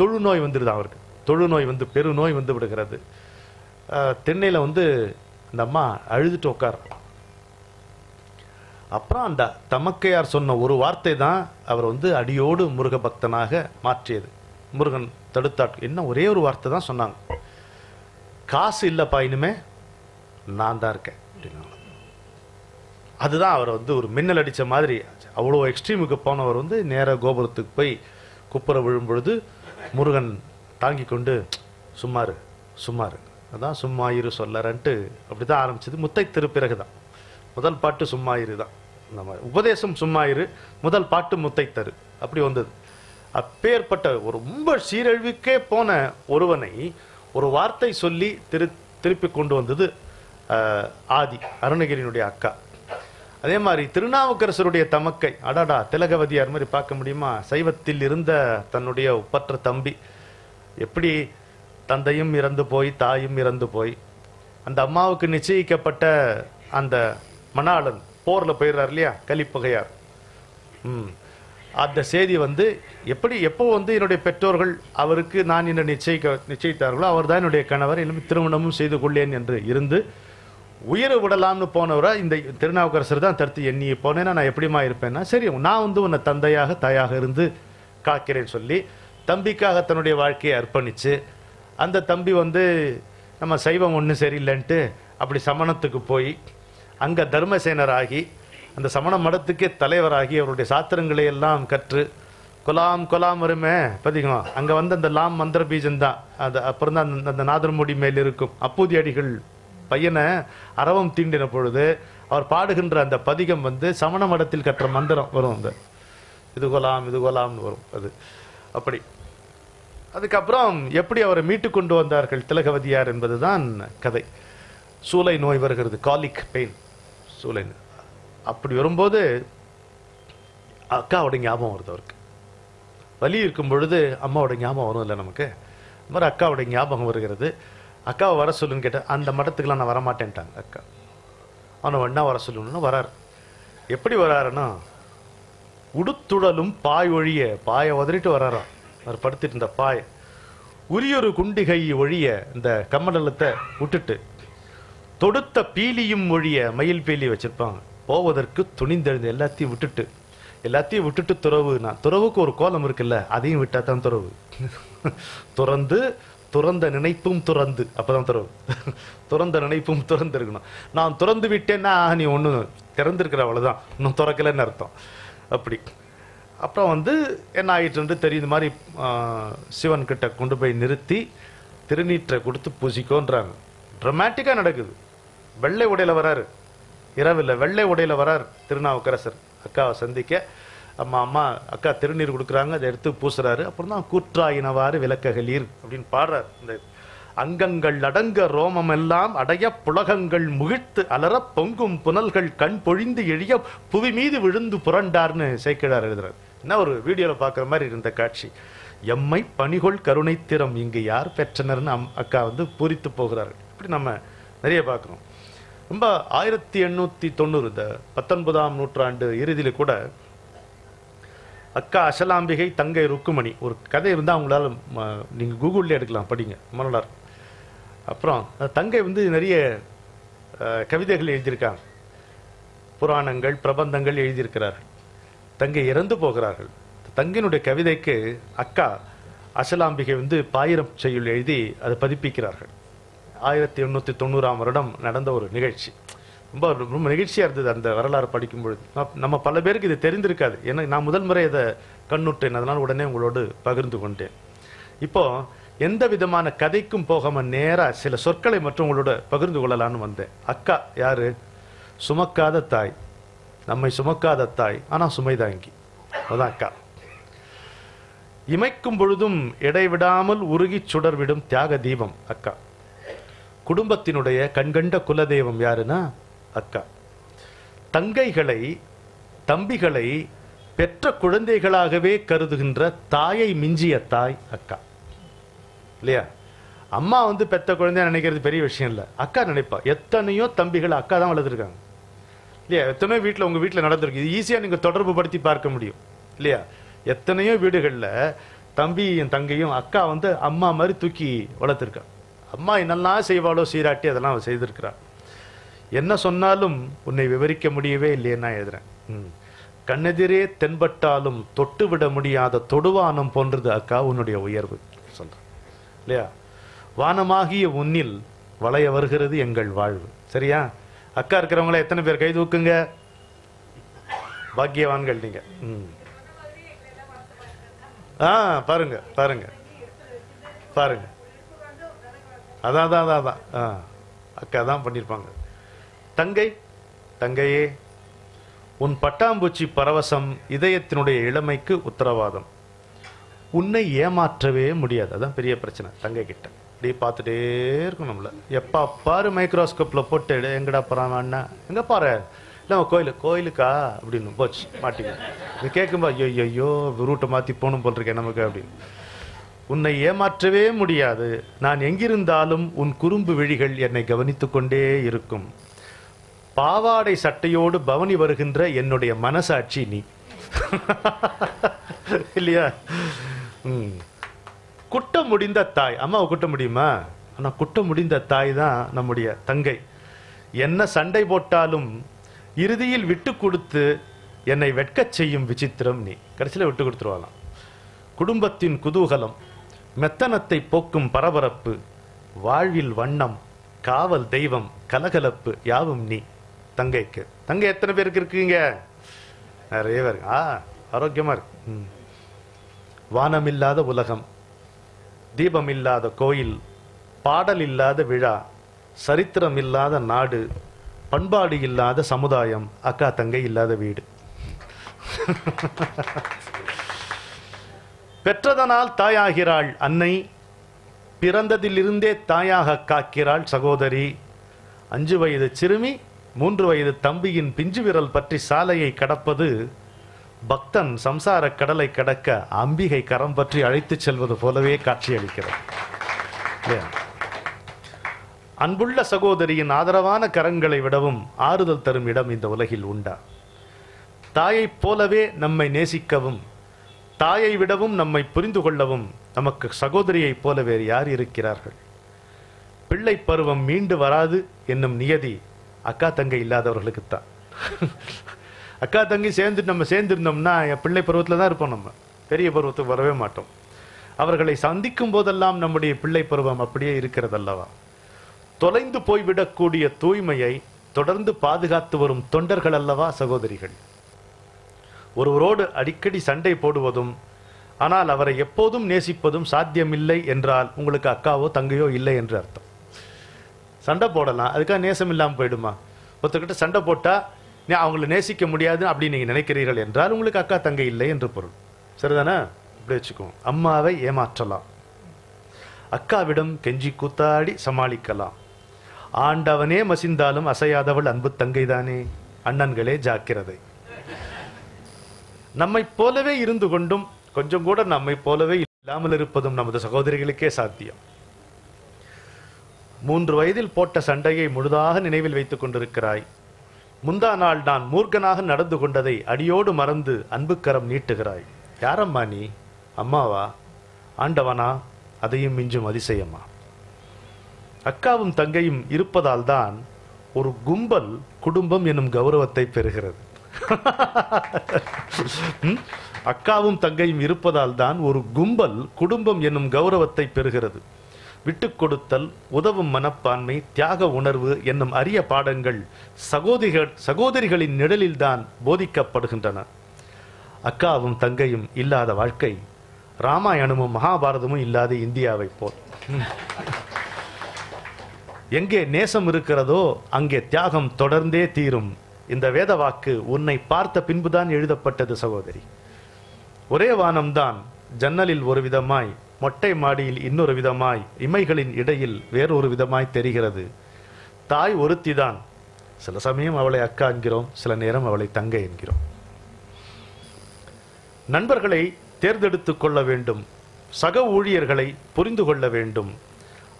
Speaker 2: தொழுநோய் வந்துடுது அவருக்கு. தொழுநோய் வந்து பெருநோய் வந்து விடுகிறது. தென்னையில் வந்து அந்த அம்மா அழுதுட்டு உட்கார். அப்புறம் அந்த தமக்கையார் சொன்ன ஒரு வார்த்தை தான் அவர் வந்து அடியோடு முருக பக்தனாக மாற்றியது. முருகன் தடுத்தாட். என்ன ஒரே ஒரு வார்த்தை தான் சொன்னாங்க, காசு இல்லப்பா இனிமே நான் தான் இருக்கேன் அப்படின்னாங்க. அதுதான் அவர் வந்து ஒரு மின்னல் அடித்த மாதிரி. அவ்வளோ எக்ஸ்ட்ரீமுக்கு போனவர் வந்து நேர கோபுரத்துக்கு போய் குப்புற விழும் பொழுது முருகன் தாங்கி கொண்டு சும்மாரு சும்மாரு, அதான் சும்மா இரு சொல்லறன்ட்டு அப்படிதான் ஆரம்பிச்சது. முத்தை திருப்பிறகு தான் முதல் பாட்டு சும்மா இரு தான். நம்ம உபதேசம் சும்மா இரு, முதல் பாட்டு முத்தை தரு, அப்படி வந்தது. அப்பேற்பட்ட ஒரு ரொம்ப சீரழிவுக்கே போன ஒருவனை ஒரு வார்த்தை சொல்லி திருப்பி கொண்டு வந்தது ஆதி, அருணகிரியினுடைய அக்கா. அதே மாதிரி திருநாவுக்கரசருடைய தமக்கை, அடாடா திலகவதியார் மாதிரி பார்க்க முடியுமா? சைவத்தில் இருந்த தன்னுடைய ஒப்பற்ற தம்பி, எப்படி தந்தையும் இறந்து போய் தாயும் இறந்து போய் அந்த அம்மாவுக்கு நிச்சயிக்கப்பட்ட அந்த மணாளன் போர்ல போயிடுறார் இல்லையா, கலிப்பகையார். அந்த செய்தி வந்து எப்போ வந்து என்னுடைய பெற்றோர்கள் அவருக்கு நான் என்ன நிச்சயித்தார்களோ அவர் தான் என்னுடைய கணவர், இன்னும் திருமணமும் செய்து கொள்ளேன் என்று இருந்து உயிரை விடலாம்னு போனவரா இந்த திருநாவுக்கரசர் தான் தடுத்து எண்ணி போனேன்னா நான் எப்படிமா இருப்பேன்னா, சரி நான் வந்து உன்னை தந்தையாக தாயாக இருந்து காக்கிறேன்னு சொல்லி தம்பிக்காக தன்னுடைய வாழ்க்கையை அர்ப்பணிச்சு, அந்த தம்பி வந்து நம்ம சைவம் ஒன்றும் சரியில்லைன்ட்டு அப்படி சமணத்துக்கு போய் அங்கே தர்மசேனராகி அந்த சமண மடத்துக்கே தலைவராகி அவருடைய சாத்திரங்களை எல்லாம் கற்று கொலாம் வருமே பதிகம் அங்கே வந்து அந்த லாம் மந்திர பீஜம் தான் அது. அப்புறம் தான் அந்த நாதர்முடி மேல் இருக்கும் அப்பூதி அடிகள் பையனை அரவம் தீண்டின பொழுது அவர் பாடுகின்ற அந்த பதிகம் வந்து சமண மடத்தில் கற்ற மந்திரம் வரும். அந்த இது கொலாம்னு வரும் அது. அப்படி அதுக்கப்புறம் எப்படி அவரை மீட்டு கொண்டு வந்தார்கள் திலகவதியார் என்பதுதான் கதை. சூளை நோய் வருகிறது, காலிக் பெயின், சூளை. அப்படி வரும்போது அக்காவோட ஞாபகம் வருது அவருக்கு. வலி இருக்கும் பொழுது அம்மாவோட ஞாபகம் வரும் இல்லை நமக்கு. இந்த மாதிரி அக்காவோட ஞாபகம் வருகிறது. அக்காவை வர சொல்லுன்னு கேட்டேன். அந்த மடத்துக்கெல்லாம் நான் வரமாட்டேன்ட்டாங்க அக்கா. அவனை ஒன்றா வர சொல்லணும்னு வராரு. எப்படி வராருன்னா, உடுத்துடலும் பாய் ஒழிய, பாயை உதறிட்டு வராராம். அவர் படுத்துட்டு இருந்த பாய் உரியொரு குண்டிகை ஒழிய, இந்த கம்மண்டலத்தை விட்டுட்டு தொடுத்த பீலியும் ஒழிய, மயில் பீலி வச்சிருப்பாங்க, போவதற்கு துணிந்தெழுந்து எல்லாத்தையும் விட்டுட்டு துறவு. நான் துறவுக்கு ஒரு கோலம் இருக்குல்ல, அதையும் விட்டா தான் துறவு. துறந்த நினைப்பும் துறந்து, அப்பதான் துறவு. துறந்த நினைப்பும் துறந்து இருக்கணும். நான் துறந்து விட்டேன்னா நீ ஒண்ணு திறந்திருக்கிற அவ்வளவுதான், இன்னும் துறக்கலன்னு அர்த்தம். அப்படி அப்புறம் வந்து என்ன ஆயிட்டு தெரியுது மாதிரி சிவன் கிட்ட கொண்டு போய் நிறுத்தி திருநீற்றை கொடுத்து பூசிக்கோன்றாங்க. டிராமாட்டிக்கா நடக்குது. வெள்ளை உடையில வராரு, இரவில் வெள்ளை உடையில வராரு திருநாவுக்கரசர் அக்காவை சந்திக்க. அம்மா அக்கா திருநீர் கொடுக்குறாங்க, அதை எடுத்து பூசுறாரு. அப்புறம் தான் கூற்றாயினவாறு விளக்ககளீர் அப்படின்னு பாடுறாரு. இந்த அங்கங்கள் அடங்க ரோமம் எல்லாம் அடைய புலகங்கள் முகிழ்த்து அலற பொங்கும் புனல்கள் கண் பொழிந்து எழிய புவி மீது விழுந்து புரண்டார்னு சேக்கிழார் எழுதுறாரு. என்ன ஒரு வீடியோவில் பார்க்குற மாதிரி இருந்த காட்சி. எம்மை பணிகொள் கருணைத்திறம் இங்கு யார் பெற்றனர்னு அக்கா வந்து பூரித்து போகிறார்கள். இப்படி நம்ம நிறைய பார்க்குறோம். ரொம்ப 1890 இந்த 19ஆம் நூற்றாண்டு இறுதியில கூட அக்கா அசலாம்பிகை தங்கை ருக்குமணி ஒரு கதை இருந்தால் அவங்களால நீங்கள் கூகுளில் எடுக்கலாம், படிங்க, மலர். அப்புறம் தங்கை வந்து நிறைய கவிதைகள் எழுதியிருக்காங்க, புராணங்கள் பிரபந்தங்கள் எழுதியிருக்கிறார்கள். தங்கை இறந்து போகிறார்கள். தங்கையினுடைய கவிதைக்கு அக்கா அசலாம்பிகை வந்து 1000 செய்யுள் எழுதி அதை பதிப்பிக்கிறார்கள். 1890ஆம் வருடம் நடந்த ஒரு நிகழ்ச்சி. ரொம்ப நிகழ்ச்சியாக இருந்தது அந்த வரலாறு படிக்கும் பொழுது. நம்ம பல பேருக்கு இது தெரிந்திருக்காது. ஏன்னா நான் முதல் முறை இதை கண்ணுற்றேன், அதனால் உடனே உங்களோடு பகிர்ந்து கொண்டேன். இப்போ எந்த விதமான கதைக்கும் போகாம நேராக சில சொற்களை மட்டும் உங்களோட பகிர்ந்து கொள்ளலான்னு வந்தேன். அக்கா யாரு? சுமக்காத தாய், நம்மை சுமக்காத தாய், ஆனால் சுமைதாங்கி. அதுதான் அக்கா. இமைக்கும் பொழுதும் இடைவிடாமல் உருகி சுடர்விடும் தியாக தீபம் அக்கா. குடும்பத்தினுடைய கண்கண்ட குலதெய்வம் யாருன்னா அக்கா. தங்கைகளை தம்பிகளை பெற்ற குழந்தைகளாகவே கருதுகின்ற தாயை மிஞ்சிய தாய் அக்கா, இல்லையா? அம்மா வந்து பெத்த குழந்தைய நினைக்கிறது பெரிய விஷயம் இல்லை, அக்கா நினைப்பா. எத்தனையோ தம்பிகளை அக்கா தான் வளர்த்துருக்காங்க, இல்லையா? எத்தனையோ வீட்டில் உங்கள் வீட்டில் நடந்திருக்கு. இது ஈஸியாக நீங்கள் தொடர்பு படுத்தி பார்க்க முடியும், இல்லையா? எத்தனையோ வீடுகளில் தம்பியும் தங்கையும் அக்கா வந்து அம்மா மாதிரி தூக்கி வளர்த்துருக்கா. அம்மா என்னெல்லாம் செய்வாளோ சீராட்டி அதெல்லாம் அவள் செய்திருக்கிறா. என்ன சொன்னாலும் உன்னை விவரிக்க முடியவே இல்லையே நான் எழுதுறேன். கண்ணெதிரே தென்பட்டாலும் தொட்டுவிட முடியாத தொடுவானம் போன்றது அக்கா உன்னுடைய உயர்வு சொல்றேன், இல்லையா? வானமாகிய உன்னில் வளைய வருகிறது எங்கள் வாழ்வு. சரியா? அக்கா இருக்கிறவங்கள எத்தனை பேர் கை தூக்குங்க? பாக்கியவான்கள் நீங்க. பாருங்க பாருங்க பாருங்க. அதான் அக்கா தான் பண்ணியிருப்பாங்க. தங்கையே, உன் பட்டாம்பூச்சி பரவசம் இதயத்தினுடைய இளமைக்கு உத்தரவாதம். உன்னை ஏமாற்றவே முடியாது. அதான் பெரிய பிரச்சனை தங்கை கிட்ட. அப்படியே பார்த்துட்டே இருக்கும் நம்மள. எப்போ பாரு மைக்ரோஸ்கோப்பில் போட்டு எங்கடா போகிறான் அண்ணா, எங்கே பாரு, இல்லை கோயிலுக்கா அப்படின்னு போச்சு மாட்டிங்க. இது கேட்கும்பா ஐயோ ரூட்டை மாற்றி போகணும் போல் இருக்கேன் நமக்கு அப்படின்னு. உன்னை ஏமாற்றவே முடியாது. நான் எங்கிருந்தாலும் உன் குறும்பு விழிகள் என்னை கவனித்து கொண்டே இருக்கும். பாவாடை சட்டையோடு பவனி வருகின்ற என்னுடைய மனசாட்சி நீ. இல்லையா? குட்டம் முடிந்த தாய். அம்மாவை குட்ட முடியுமா? ஆனா குட்டம் முடிந்த தாய் தான் நம்முடைய தங்கை. என்ன சண்டை போட்டாலும் இறுதியில் விட்டு கொடுத்து என்னை வெட்கச் செய்யும் விசித்திரம் நீ. கடைசியில் விட்டு கொடுத்துருவாளாம். குடும்பத்தின் குதூகலம், மெத்தனத்தை போக்கும் பரபரப்பு, வாழ்வில் வண்ணம், காவல் தெய்வம், கலகலப்பு யாவும் நீ. தங்கைக்கு. தங்கை எத்தனை பேருக்கு இருக்கீங்க? நிறைய பேர். ஆரோக்கியமா இருக்கு. வானம் இல்லாத உலகம், தீபம் இல்லாத கோயில், பாடல் இல்லாத விழா, சரித்திரம் இல்லாத நாடு, பண்பாடு இல்லாத சமுதாயம், அக்கா தங்கை இல்லாத வீடு. பெற்றதனால் தாயாகிறாள் அன்னை, பிறந்ததிலிருந்தே தாயாக காக்கிறாள் சகோதரி. 5 வயது சிறுமி 3 வயது தம்பியின் பிஞ்சு விரல் பற்றி சாலையை கடப்பது பக்தன் சம்சார கடலை கடக்க அம்பிகை கரம் பற்றி அழைத்துச் செல்வது போலவே காட்சியளிக்கிறது. அன்புள்ள சகோதரியின் ஆதரவான கரங்களை விடவும் ஆறுதல் தரும் இடம் இந்த உலகில் உண்டா? தாயைப் போலவே நம்மை நேசிக்கவும், தாயை விடவும் நம்மை புரிந்து கொள்ளவும் நமக்கு சகோதரியைப் போல வேறு யார் இருக்கிறார்கள்? பிள்ளை பருவம் மீண்டு வராது என்னும் நியதி அக்கா தங்கை இல்லாதவர்களுக்குத்தான். அக்கா தங்கை நம்ம சேர்ந்திருந்தோம்னா என் பிள்ளை பருவத்தில் தான் இருப்போம். நம்ம பெரிய பருவத்துக்கு வரவே மாட்டோம். அவர்களை சந்திக்கும் போதெல்லாம் நம்முடைய பிள்ளை பருவம் அப்படியே இருக்கிறது அல்லவா? தொலைந்து போய்விடக்கூடிய தூய்மையை தொடர்ந்து பாதுகாத்து வரும் தொண்டர்கள் அல்லவா சகோதரிகள். ஒருவரோடு அடிக்கடி சண்டை போடுவதும் ஆனால் அவரை எப்போதும் நேசிப்பதும் சாத்தியமில்லை என்றால் உங்களுக்கு அக்காவோ தங்கையோ இல்லை என்று அர்த்தம். சண்டை போடலாம், அதுக்காக நேசம் இல்லாமல் போயிடுமா? ஒருத்தர்கிட்ட சண்டை போட்டா அவங்களை நேசிக்க முடியாது அப்படி நீங்க நினைக்கிறீர்கள் என்றால் உங்களுக்கு அக்கா தங்கை இல்லை என்று பொருள். சரிதானே? இப்படி வச்சுக்கோ. அம்மாவை ஏமாற்றலாம், அக்காவிடம் கெஞ்சி கூத்தாடி சமாளிக்கலாம். ஆண்டவனே மசிந்தாலும் அசையாதவள் அன்பு தங்கைதானே. அண்ணன்களே ஜாக்கிரதை. நம்மை போலவே இருந்து கொண்டும் கொஞ்சம் கூட நம்மை போலவே இல்லாமல் இருப்பதும் நமது சகோதரிகளுக்கே சாத்தியம். 3 வயதில் போட்ட சண்டையை முழுதாக நினைவில் வைத்துக் கொண்டிருக்கிறாய். முந்தா நாள் நான் மூர்க்கனாக நடந்து கொண்டதை அடியோடு மறந்து அன்புக்கரம் நீட்டுகிறாய். யாரம்மா நீ? அம்மாவா? ஆண்டவனா? அதையும் மிஞ்சும் அதிசயமா? அக்காவும் தங்கையும் இருப்பதால் தான் ஒரு கும்பல் குடும்பம் என்னும் கௌரவத்தை பெறுகிறது. அக்காவும் தங்கையும் இருப்பதால் தான் ஒரு கும்பல் குடும்பம் என்னும் கௌரவத்தை பெறுகிறது. விட்டுக் கொடுத்தல், உதவும் மனப்பான்மை, தியாக உணர்வு என்னும் அரிய பாடங்கள் சகோதரிகளின் நிழலில் தான் போதிக்கப்படுகின்றன. அக்காவும் தங்கையும் இல்லாத வாழ்க்கை ராமாயணமும் மகாபாரதமும் இல்லாத இந்தியாவை போல். எங்கே நேசம் இருக்கிறதோ அங்கே தியாகம் தொடர்ந்தே தீரும். இந்த வேத வாக்கு உன்னை பார்த்த பின்புதான் எழுதப்பட்டது சகோதரி. ஒரே வானம்தான் ஜன்னலில் ஒரு விதமாய், மொட்டை மாடியில் இன்னொரு விதமாய், இமைகளின் இடையில் வேறொரு விதமாய் தெரிகிறது. தாய் ஒருத்திதான். சில சமயம் அவளை அக்கா என்கிறோம், சில நேரம் அவளை தங்கை என்கிறோம். நண்பர்களை தேர்ந்தெடுத்துக் கொள்ள வேண்டும், சக ஊழியர்களை புரிந்து கொள்ள வேண்டும்.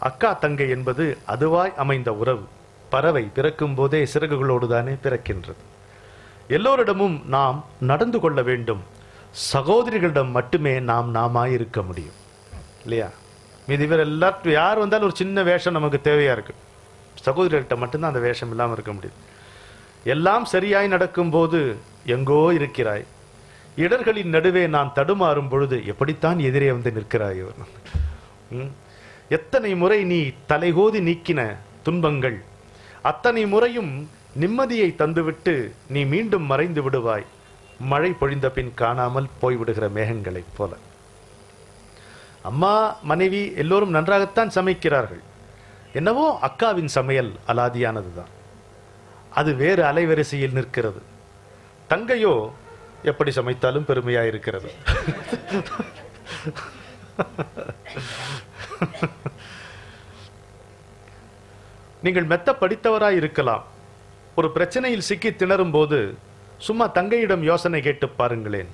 Speaker 2: அக்கா தங்கை என்பது அதுவாய் அமைந்த உறவு. பறவை பிறக்கும் போதே சிறகுகளோடு தானே பிறக்கின்றது. எல்லோரிடமும் நாம் நடந்து கொள்ள வேண்டும். சகோதரிகளிடம் மட்டுமே நாமாய் இருக்க முடியும், இல்லையா? மீது இவர் எல்லாரும் யார் வந்தாலும் ஒரு சின்ன வேஷம் நமக்கு தேவையா இருக்கு. சகோதரிகள்கிட்ட மட்டும்தான் அந்த வேஷம் இல்லாமல் இருக்க முடியும். எல்லாம் சரியாய் நடக்கும் போது எங்கோ இருக்கிறாய். இடர்களின் நடுவே நான் தடுமாறும் பொழுது எப்படித்தான் எதிரே வந்து நிற்கிறாய். எத்தனை முறை நீ தலைகோதி நீக்கின துன்பங்கள், அத்தனை முறையும் நிம்மதியை தந்துவிட்டு நீ மீண்டும் மறைந்து விடுவாய். மழை பொழிந்த பின் காணாமல் போய்விடுகிற மேகங்களைப் போல. அம்மா மனைவி எல்லோரும் நன்றாகத்தான் சமைக்கிறார்கள். என்னவோ அக்காவின் சமையல் அலாதியானதுதான். அது வேறு அலைவரிசையில் நிற்கிறது. தங்கையோ எப்படி சமைத்தாலும் பெருமையாயிருக்கிறது. நீங்கள் மெத்த படித்தவராய் இருக்கலாம். ஒரு பிரச்சனையில் சிக்கி திணறும் போது சும்மா தங்கையிடம் யோசனை கேட்டு பாருங்களேன்.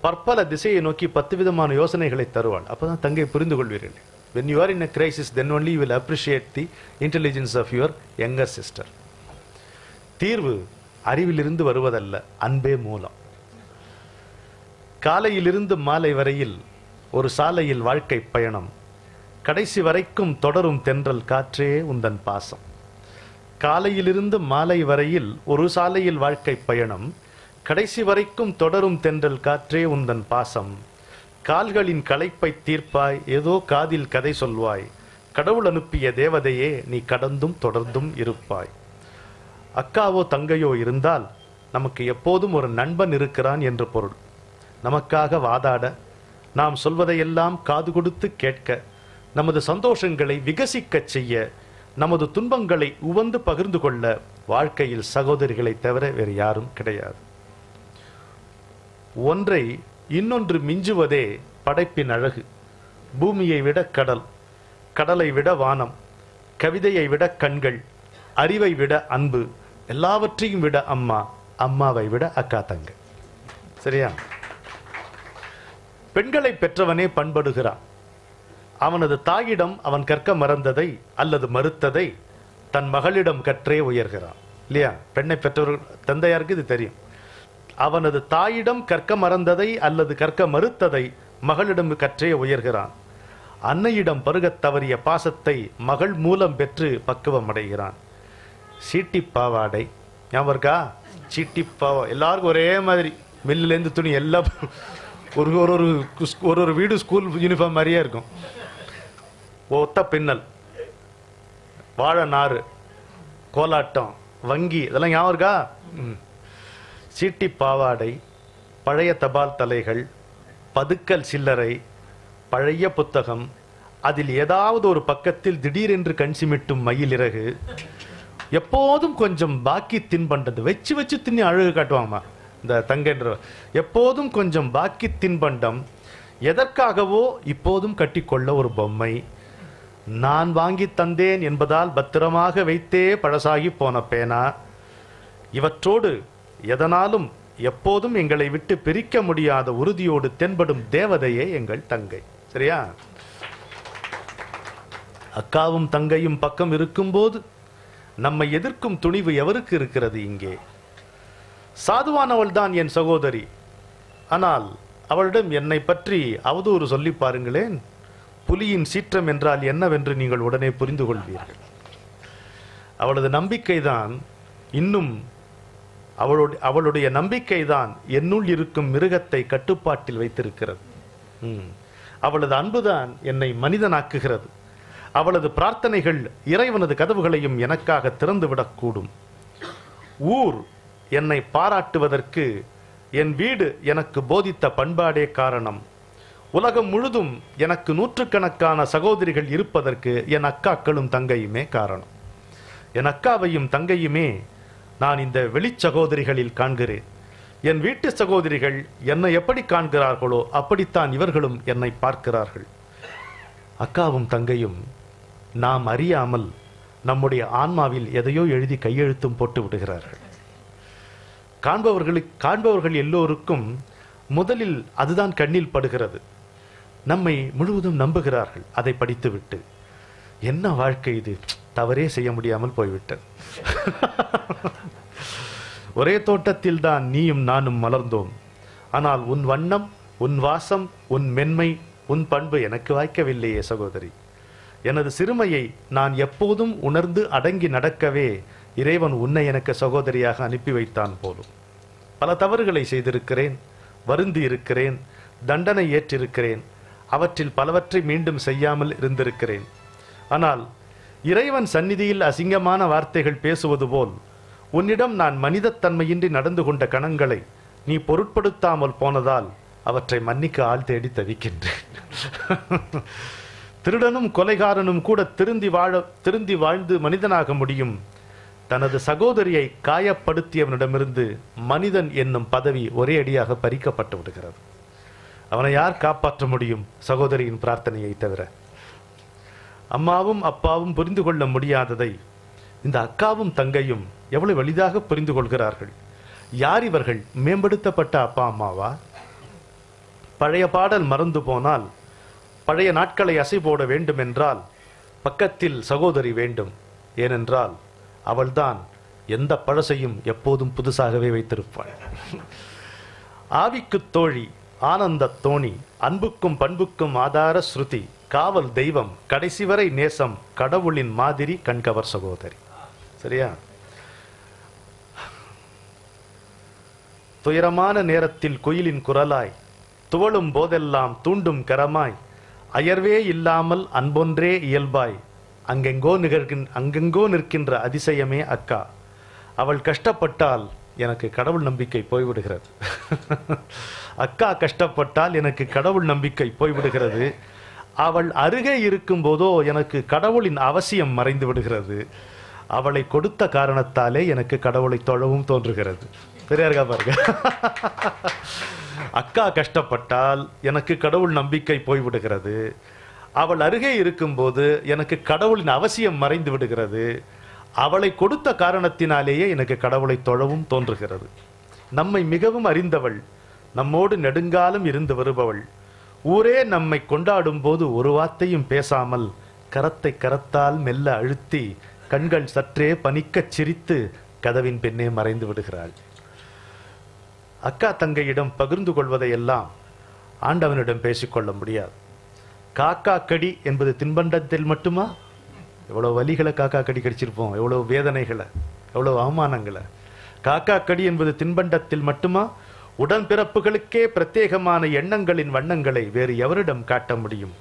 Speaker 2: பற்பல திசையை நோக்கி 10 விதமான யோசனைகளை தருவாள். அப்பதான் தங்கை புரிந்து கொள்வீர்கள். When you are in a crisis, then only you will appreciate the intelligence of your younger sister. தீர்வு அறிவிலிருந்து வருவதல்ல, அன்பே மூலம். காலையிலிருந்து மாலை வரையில் ஒரு சாலையில் வாழ்க்கை பயணம், கடைசி வரைக்கும் தொடரும் தென்றல் காற்றே உந்தன் பாசம். காலையிலிருந்து மாலை வரையில் ஒரு சாலையில் வாழ்க்கை பயணம், கடைசி வரைக்கும் தொடரும் தென்றல் காற்றே உந்தன் பாசம். கால்களின் களைப்பை தீர்ப்பாய், ஏதோ காதில் கதை சொல்வாய், கடவுள் அனுப்பிய தேவதையே நீ கடந்தும் தொடர்ந்தும் இருப்பாய். அக்காவோ தங்கையோ இருந்தால் நமக்கு எப்போதும் ஒரு நண்பன் இருக்கிறான் என்று பொருள். நமக்காக வாதாட, நாம் சொல்வதையெல்லாம் காது கொடுத்து கேட்க, நமது சந்தோஷங்களை விகசிக்கச் செய்ய, நமது துன்பங்களை உவந்து பகிர்ந்து கொள்ள வாழ்க்கையில் சகோதரிகளை தவிர வேறு யாரும் கிடையாது. ஒன்றை இன்னொன்று மிஞ்சுவதே படைப்பின் அழகு. பூமியை விட கடல், கடலை விட வானம், கவிதையை விட கண்கள், அறிவை விட அன்பு, எல்லாவற்றையும் விட அம்மா, அம்மாவை விட அக்கா தங்க. சரியா? பெண்களை பெற்றவனே பண்படுகிறான். அவனது தாயிடம் அவன் கற்க மறந்ததை அல்லது மறுத்ததை தன் மகளிடம் கற்றே உயர்கிறான். இல்லையா? பெண்ணை பெற்றவர்கள் தந்தையாருக்கு இது தெரியும். அவனது தாயிடம் கற்க மறந்ததை அல்லது கற்க மறுத்ததை மகளிடம் கற்றே உயர்கிறான். அன்னையிடம் பருகத் தவறிய பாசத்தை மகள் மூலம் பெற்று பக்குவம் அடைகிறான். சீட்டி பாவாடை ஞாபகம் இருக்கா? சீட்டி பாவா எல்லாருக்கும் ஒரே மாதிரி, மில்லிலேருந்து துணி எல்லாம் ஒரு ஒரு ஒரு வீடு ஸ்கூல் யூனிஃபார்ம் மாதிரியே இருக்கும். ஒத்த பின்னல், வாழை நாறு, கோலாட்டம், வங்கி, இதெல்லாம் ஞாபகம் இருக்கா? சீட்டி பாவாடை, பழைய தபால் தலைகள், பதுக்கல் சில்லறை, பழைய புத்தகம், அதில் ஏதாவது ஒரு பக்கத்தில் திடீரென்று கண் சிமிட்டும் மயில் இறகு, எப்போதும் கொஞ்சம் பாக்கி தின்பண்டது வச்சு வச்சு தின்னி அழகு காட்டுவாங்கம்மா இந்த தங்கன்ற. எப்போதும் கொஞ்சம் பாக்கி தின்பண்டம், எதற்காகவோ இப்போதும் கட்டிக்கொள்ள ஒரு பொம்மை, நான் வாங்கி தந்தேன் என்பதால் பத்திரமாக வைத்தே பழசாகி போன பேனா, இவற்றோடு எதனாலும் எப்போதும் எங்களை விட்டு பிரிக்க முடியாத உறுதியோடு தென்படும் தேவதையே எங்கள் தங்கை. சரியா? அக்காவும் தங்கையும் பக்கம் இருக்கும்போது நம்மை எதிர்க்கும் துணிவு எவருக்கு இருக்கிறது இங்கே? சாதுவானவள் தான் என் சகோதரி. ஆனால் அவளிடம் என்னை பற்றி அவதூறு சொல்லி பாருங்களேன், புலியின் சீற்றம் என்றால் என்னவென்று நீங்கள் உடனே புரிந்து கொள்வீர்கள். அவளது நம்பிக்கைதான் இன்னும் அவளுடைய நம்பிக்கைதான் என்னுள் இருக்கும் மிருகத்தை கட்டுப்பாட்டில் வைத்திருக்கிறது. அவளது அன்புதான் என்னை மனிதனாக்குகிறது. அவளது பிரார்த்தனைகள் இறைவனது கதவுகளையும் எனக்காக திறந்துவிடக்கூடும். ஊர் என்னை பாராட்டுவதற்கு என் வீடு எனக்கு போதித்த பண்பாடே காரணம். உலகம் முழுதும் எனக்கு நூற்றுக்கணக்கான சகோதரிகள் இருப்பதற்கு என் அக்காக்களும் தங்கையுமே காரணம். என் அக்காவையும் தங்கையுமே நான் இந்த வெளி சகோதரிகளில் காண்கிறேன். என் வீட்டு சகோதரிகள் என்னை எப்படி காண்கிறார்களோ அப்படித்தான் இவர்களும் என்னை பார்க்கிறார்கள். அக்காவும் தங்கையும் நாம் அறியாமல் நம்முடைய ஆன்மாவில் எதையோ எழுதி கையெழுத்தும் போட்டு விடுகிறார்கள். காண்பவர்கள் எல்லோருக்கும் முதலில் அதுதான் கண்ணில் படுகிறது. நம்மை முழுவதும் நம்புகிறார்கள். அதை படித்துவிட்டு என்ன வாழ்க்கை இது, தவறே செய்ய முடியாமல் போய்விட்டது. ஒரே தோட்டத்தில் தான் நீயும் நானும் மலர்ந்தோம். ஆனால் உன் வண்ணம், உன் வாசம், உன் மென்மை, உன் பண்பு எனக்கு வாய்க்கவில்லையே சகோதரி. எனது சிறுமையை நான் எப்போதும் உணர்ந்து அடங்கி நடக்கவே இறைவன் உன்னை எனக்கு சகோதரியாக அனுப்பி வைத்தான் போலும். பல தவறுகளை செய்திருக்கிறேன், வருந்தி இருக்கிறேன், தண்டனை ஏற்றிருக்கிறேன். அவற்றில் பலவற்றை மீண்டும் செய்யாமல் இருந்திருக்கிறேன். ஆனால் இறைவன் சந்நிதியில் அசிங்கமான வார்த்தைகள் பேசுவது போல் உன்னிடம் நான் மனிதத்தன்மையின்றி நடந்து கொண்ட கணங்களை நீ பொருட்படுத்தாமல் போனதால் அவற்றை மன்னிக்க ஆள் தேடி தவிக்கின்றேன். திருடனும் கொலைகாரனும் கூட திருந்தி வாழ்ந்து மனிதனாக முடியும். தனது சகோதரியை காயப்படுத்தியவனிடமிருந்து மனிதன் என்னும் பதவி ஒரே அடியாக பறிக்கப்பட்டு விடுகிறது. அவனை யார் காப்பாற்ற முடியும்? சகோதரியின் பிரார்த்தனையை தவிர. அம்மாவும் அப்பாவும் புரிந்து கொள்ள முடியாததை இந்த அக்காவும் தங்கையும் எவ்வளவு எளிதாக புரிந்து கொள்கிறார்கள். யார் இவர்கள்? மேம்படுத்தப்பட்ட அப்பா அம்மாவா? பழைய பாடல் மறந்து போனால், பழைய நாட்களை அசை போட வேண்டும் என்றால் பக்கத்தில் சகோதரி வேண்டும். ஏனென்றால் அவள்தான் எந்த பழசையும் எப்போதும் புதுசாகவே வைத்திருப்பாள். ஆவிக்கு தோழி, ஆனந்த தோணி, அன்புக்கும் பண்புக்கும் ஆதார ஸ்ருதி, காவல் தெய்வம், கடைசி வரை நேசம், கடவுளின் மாதிரி கண்கவர் சகோதரி. சரியா? துயரமான நேரத்தில் குயிலின் குரலாய், துவளும் போதெல்லாம் தூண்டும் கரமாய், அயர்வே இல்லாமல் அன்பொன்றே இயல்பாய், அங்கெங்கோ நிற்கின்ற அதிசயமே அக்கா. அவள் கஷ்டப்பட்டால் எனக்கு கடவுள் நம்பிக்கை போய்விடுகிறது. அக்கா கஷ்டப்பட்டால் எனக்கு கடவுள் நம்பிக்கை போய்விடுகிறது. அவள் அருகே இருக்கும் போதோ எனக்கு கடவுளின் அவசியம் மறைந்து விடுகிறது. அவளை கொடுத்த காரணத்தாலே எனக்கு கடவுளை தொழவும் தோன்றுகிறது. பெரியாருக்கா பாருங்க. அக்கா கஷ்டப்பட்டால் எனக்கு கடவுள் நம்பிக்கை போய்விடுகிறது. அவள் அருகே இருக்கும்போது எனக்கு கடவுளின் அவசியம் மறைந்து விடுகிறது. அவளை கொடுத்த காரணத்தினாலேயே எனக்கு கடவுளை தொழவும் தோன்றுகிறது. நம்மை மிகவும் அறிந்தவள், நம்மோடு நெடுங்காலம் இருந்து வருபவள், ஊரே நம்மை கொண்டாடும் போது ஒரு வார்த்தையும் பேசாமல் கரத்தை கரத்தால் மெல்ல அழுத்தி கண்கள் சற்றே பனிக்கச் சிரித்து கதவின் பின்னே மறைந்து விடுகிறாள். அக்கா தங்கையிடம் பகிர்ந்து கொள்வதையெல்லாம் ஆண்டவனிடம் பேசிக்கொள்ள முடியாது. காக்கா கடி என்பது தின்பண்டத்தில் மட்டுமா? எவ்வளவு வலிகளை காக்கா கடி கடிச்சிருப்போம், எவ்வளவு வேதனைகளை, எவ்வளவு அவமானங்களை. காக்கா கடி என்பது தின்பண்டத்தில் மட்டுமா? உடன்பிறப்புகளுக்கே பிரத்யேகமான எண்ணங்களின் வண்ணங்களை வேறு எவரிடம் காட்ட முடியும்?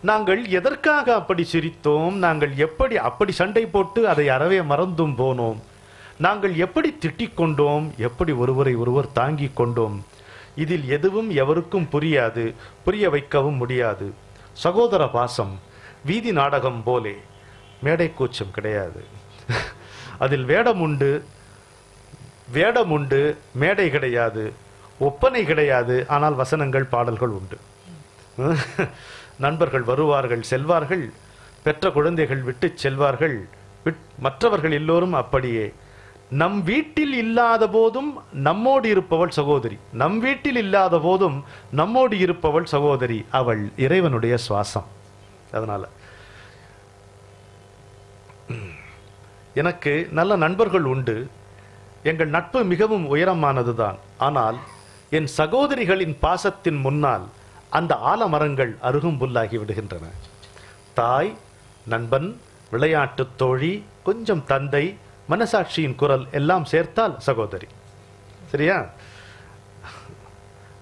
Speaker 2: நாங்கள் எதற்காக அப்படி சிரித்தோம்? நாங்கள் எப்படி அப்படி சண்டை போட்டு அதை அறவே மறந்தும் போனோம்? நாங்கள் எப்படி திட்டிக் கொண்டோம்? எப்படி ஒருவரை ஒருவர் தாங்கிக் கொண்டோம்? இதில் எதுவும் எவருக்கும் புரியாது, புரிய வைக்கவும் முடியாது. சகோதர பாசம் வீதி நாடகம் போலே, மேடை கூச்சம் கிடையாது. அதில் வேடம் உண்டு, மேடை கிடையாது, ஒப்பனை கிடையாது, ஆனால் வசனங்கள் பாடல்கள் உண்டு. நண்பர்கள் வருவார்கள் செல்வார்கள், பெற்ற குழந்தைகள் விட்டு செல்வார்கள், மற்றவர்கள் எல்லோரும் அப்படியே. நம் வீட்டில் இல்லாத போதும் நம்மோடு இருப்பவள் சகோதரி, நம் வீட்டில் இல்லாத போதும் நம்மோடு இருப்பவள் சகோதரி. அவள் இறைவனுடைய சுவாசம். அதனால எனக்கு நல்ல நண்பர்கள் உண்டு. எங்கள் நட்பு மிகவும் உயரமானதுதான். ஆனால் என் சகோதரிகளின் பாசத்தின் முன்னால் அந்த ஆலமரங்கள் அருகும்புல்லாகி விடுகின்றன. தாய், நண்பன், விளையாட்டு தோழி, கொஞ்சம் தந்தை, மனசாட்சியின் குரல் எல்லாம் சேர்த்தால் சகோதரி. சரியா?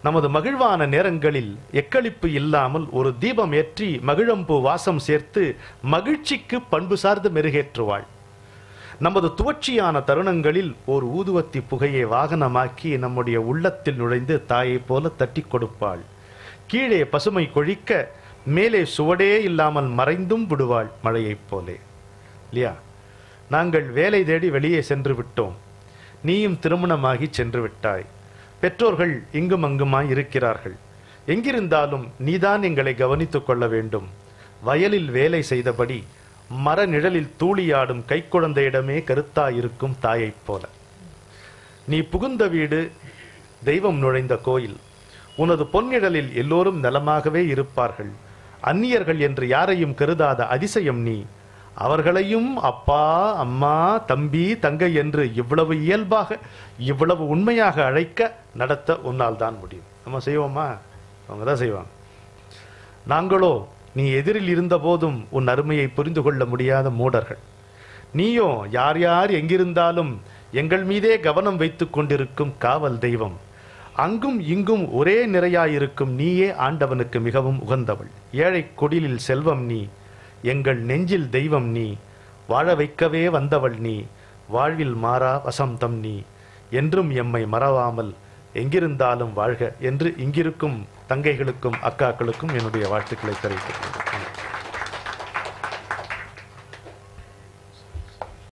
Speaker 2: நமது மகிழ்வான நேரங்களில் எக்களிப்பு இல்லாமல் ஒரு தீபம் ஏற்றி மகிழம்பூ வாசம் சேர்த்து மகிழ்ச்சிக்கு பண்பு சார்ந்து மெருகேற்றுவாள். நமது துவட்சியான தருணங்களில் ஒரு ஊதுவத்தி புகையை வாகனமாக்கி நம்முடைய உள்ளத்தில் நுழைந்து தாயை போல தட்டி கொடுப்பாள். கீழே பசுமை கொழிக்க மேலே சுவடே இல்லாமல் மறைந்தும் விடுவாள் மழையைப் போலே. இல்லையா? நாங்கள் வேலை தேடி வெளியே சென்று விட்டோம். நீயும் திருமணமாகி சென்று விட்டாய். பெற்றோர்கள் இங்கும் அங்குமாய் இருக்கிறார்கள். எங்கிருந்தாலும் நீதான் எங்களை கவனித்துக் கொள்ள வேண்டும். வயலில் வேலை செய்தபடி மர நிழலில் தூளியாடும் கைக்குழந்தையிடமே கருத்தாயிருக்கும் தாயைப் போல. நீ புகுந்த வீடு தெய்வம் நுழைந்த கோயில். உனது பொன்னிழலில் எல்லோரும் நலமாகவே இருப்பார்கள். அந்நியர்கள் என்று யாரையும் கருதாத அதிசயம் நீ. அவர்களையும் அப்பா, அம்மா, தம்பி, தங்கை என்று இவ்வளவு இயல்பாக, இவ்வளவு உண்மையாக அழைக்க நடத்த உன்னால் தான் முடியும். நம்ம செய்வோமா? அவங்க தான் செய்வாங்க. நாங்களோ நீ எதிரில் இருந்த போதும் உன் அருமையை புரிந்து கொள்ள முடியாத மூடர்கள். நீயோ யார் யார் எங்கிருந்தாலும் எங்கள் மீதே கவனம் வைத்துக் கொண்டிருக்கும் காவல் தெய்வம். அங்கும் இங்கும் ஒரே நிறையாயிருக்கும் நீயே ஆண்டவனுக்கு மிகவும் உகந்தவள். ஏழை கொடிலில் செல்வம் நீ, எங்கள் நெஞ்சில் தெய்வம் நீ. வாழ வைக்கவே வந்தவள் நீ, வாழ்வில் மாறா வசந்தம் நீ. என்றும் எம்மை மறவாமல் எங்கிருந்தாலும் வாழ்க என்று இங்கிருக்கும் தங்கைகளுக்கும் அக்காக்களுக்கும் என்னுடைய வாழ்த்துக்களை தெரிவிக்கிறேன்.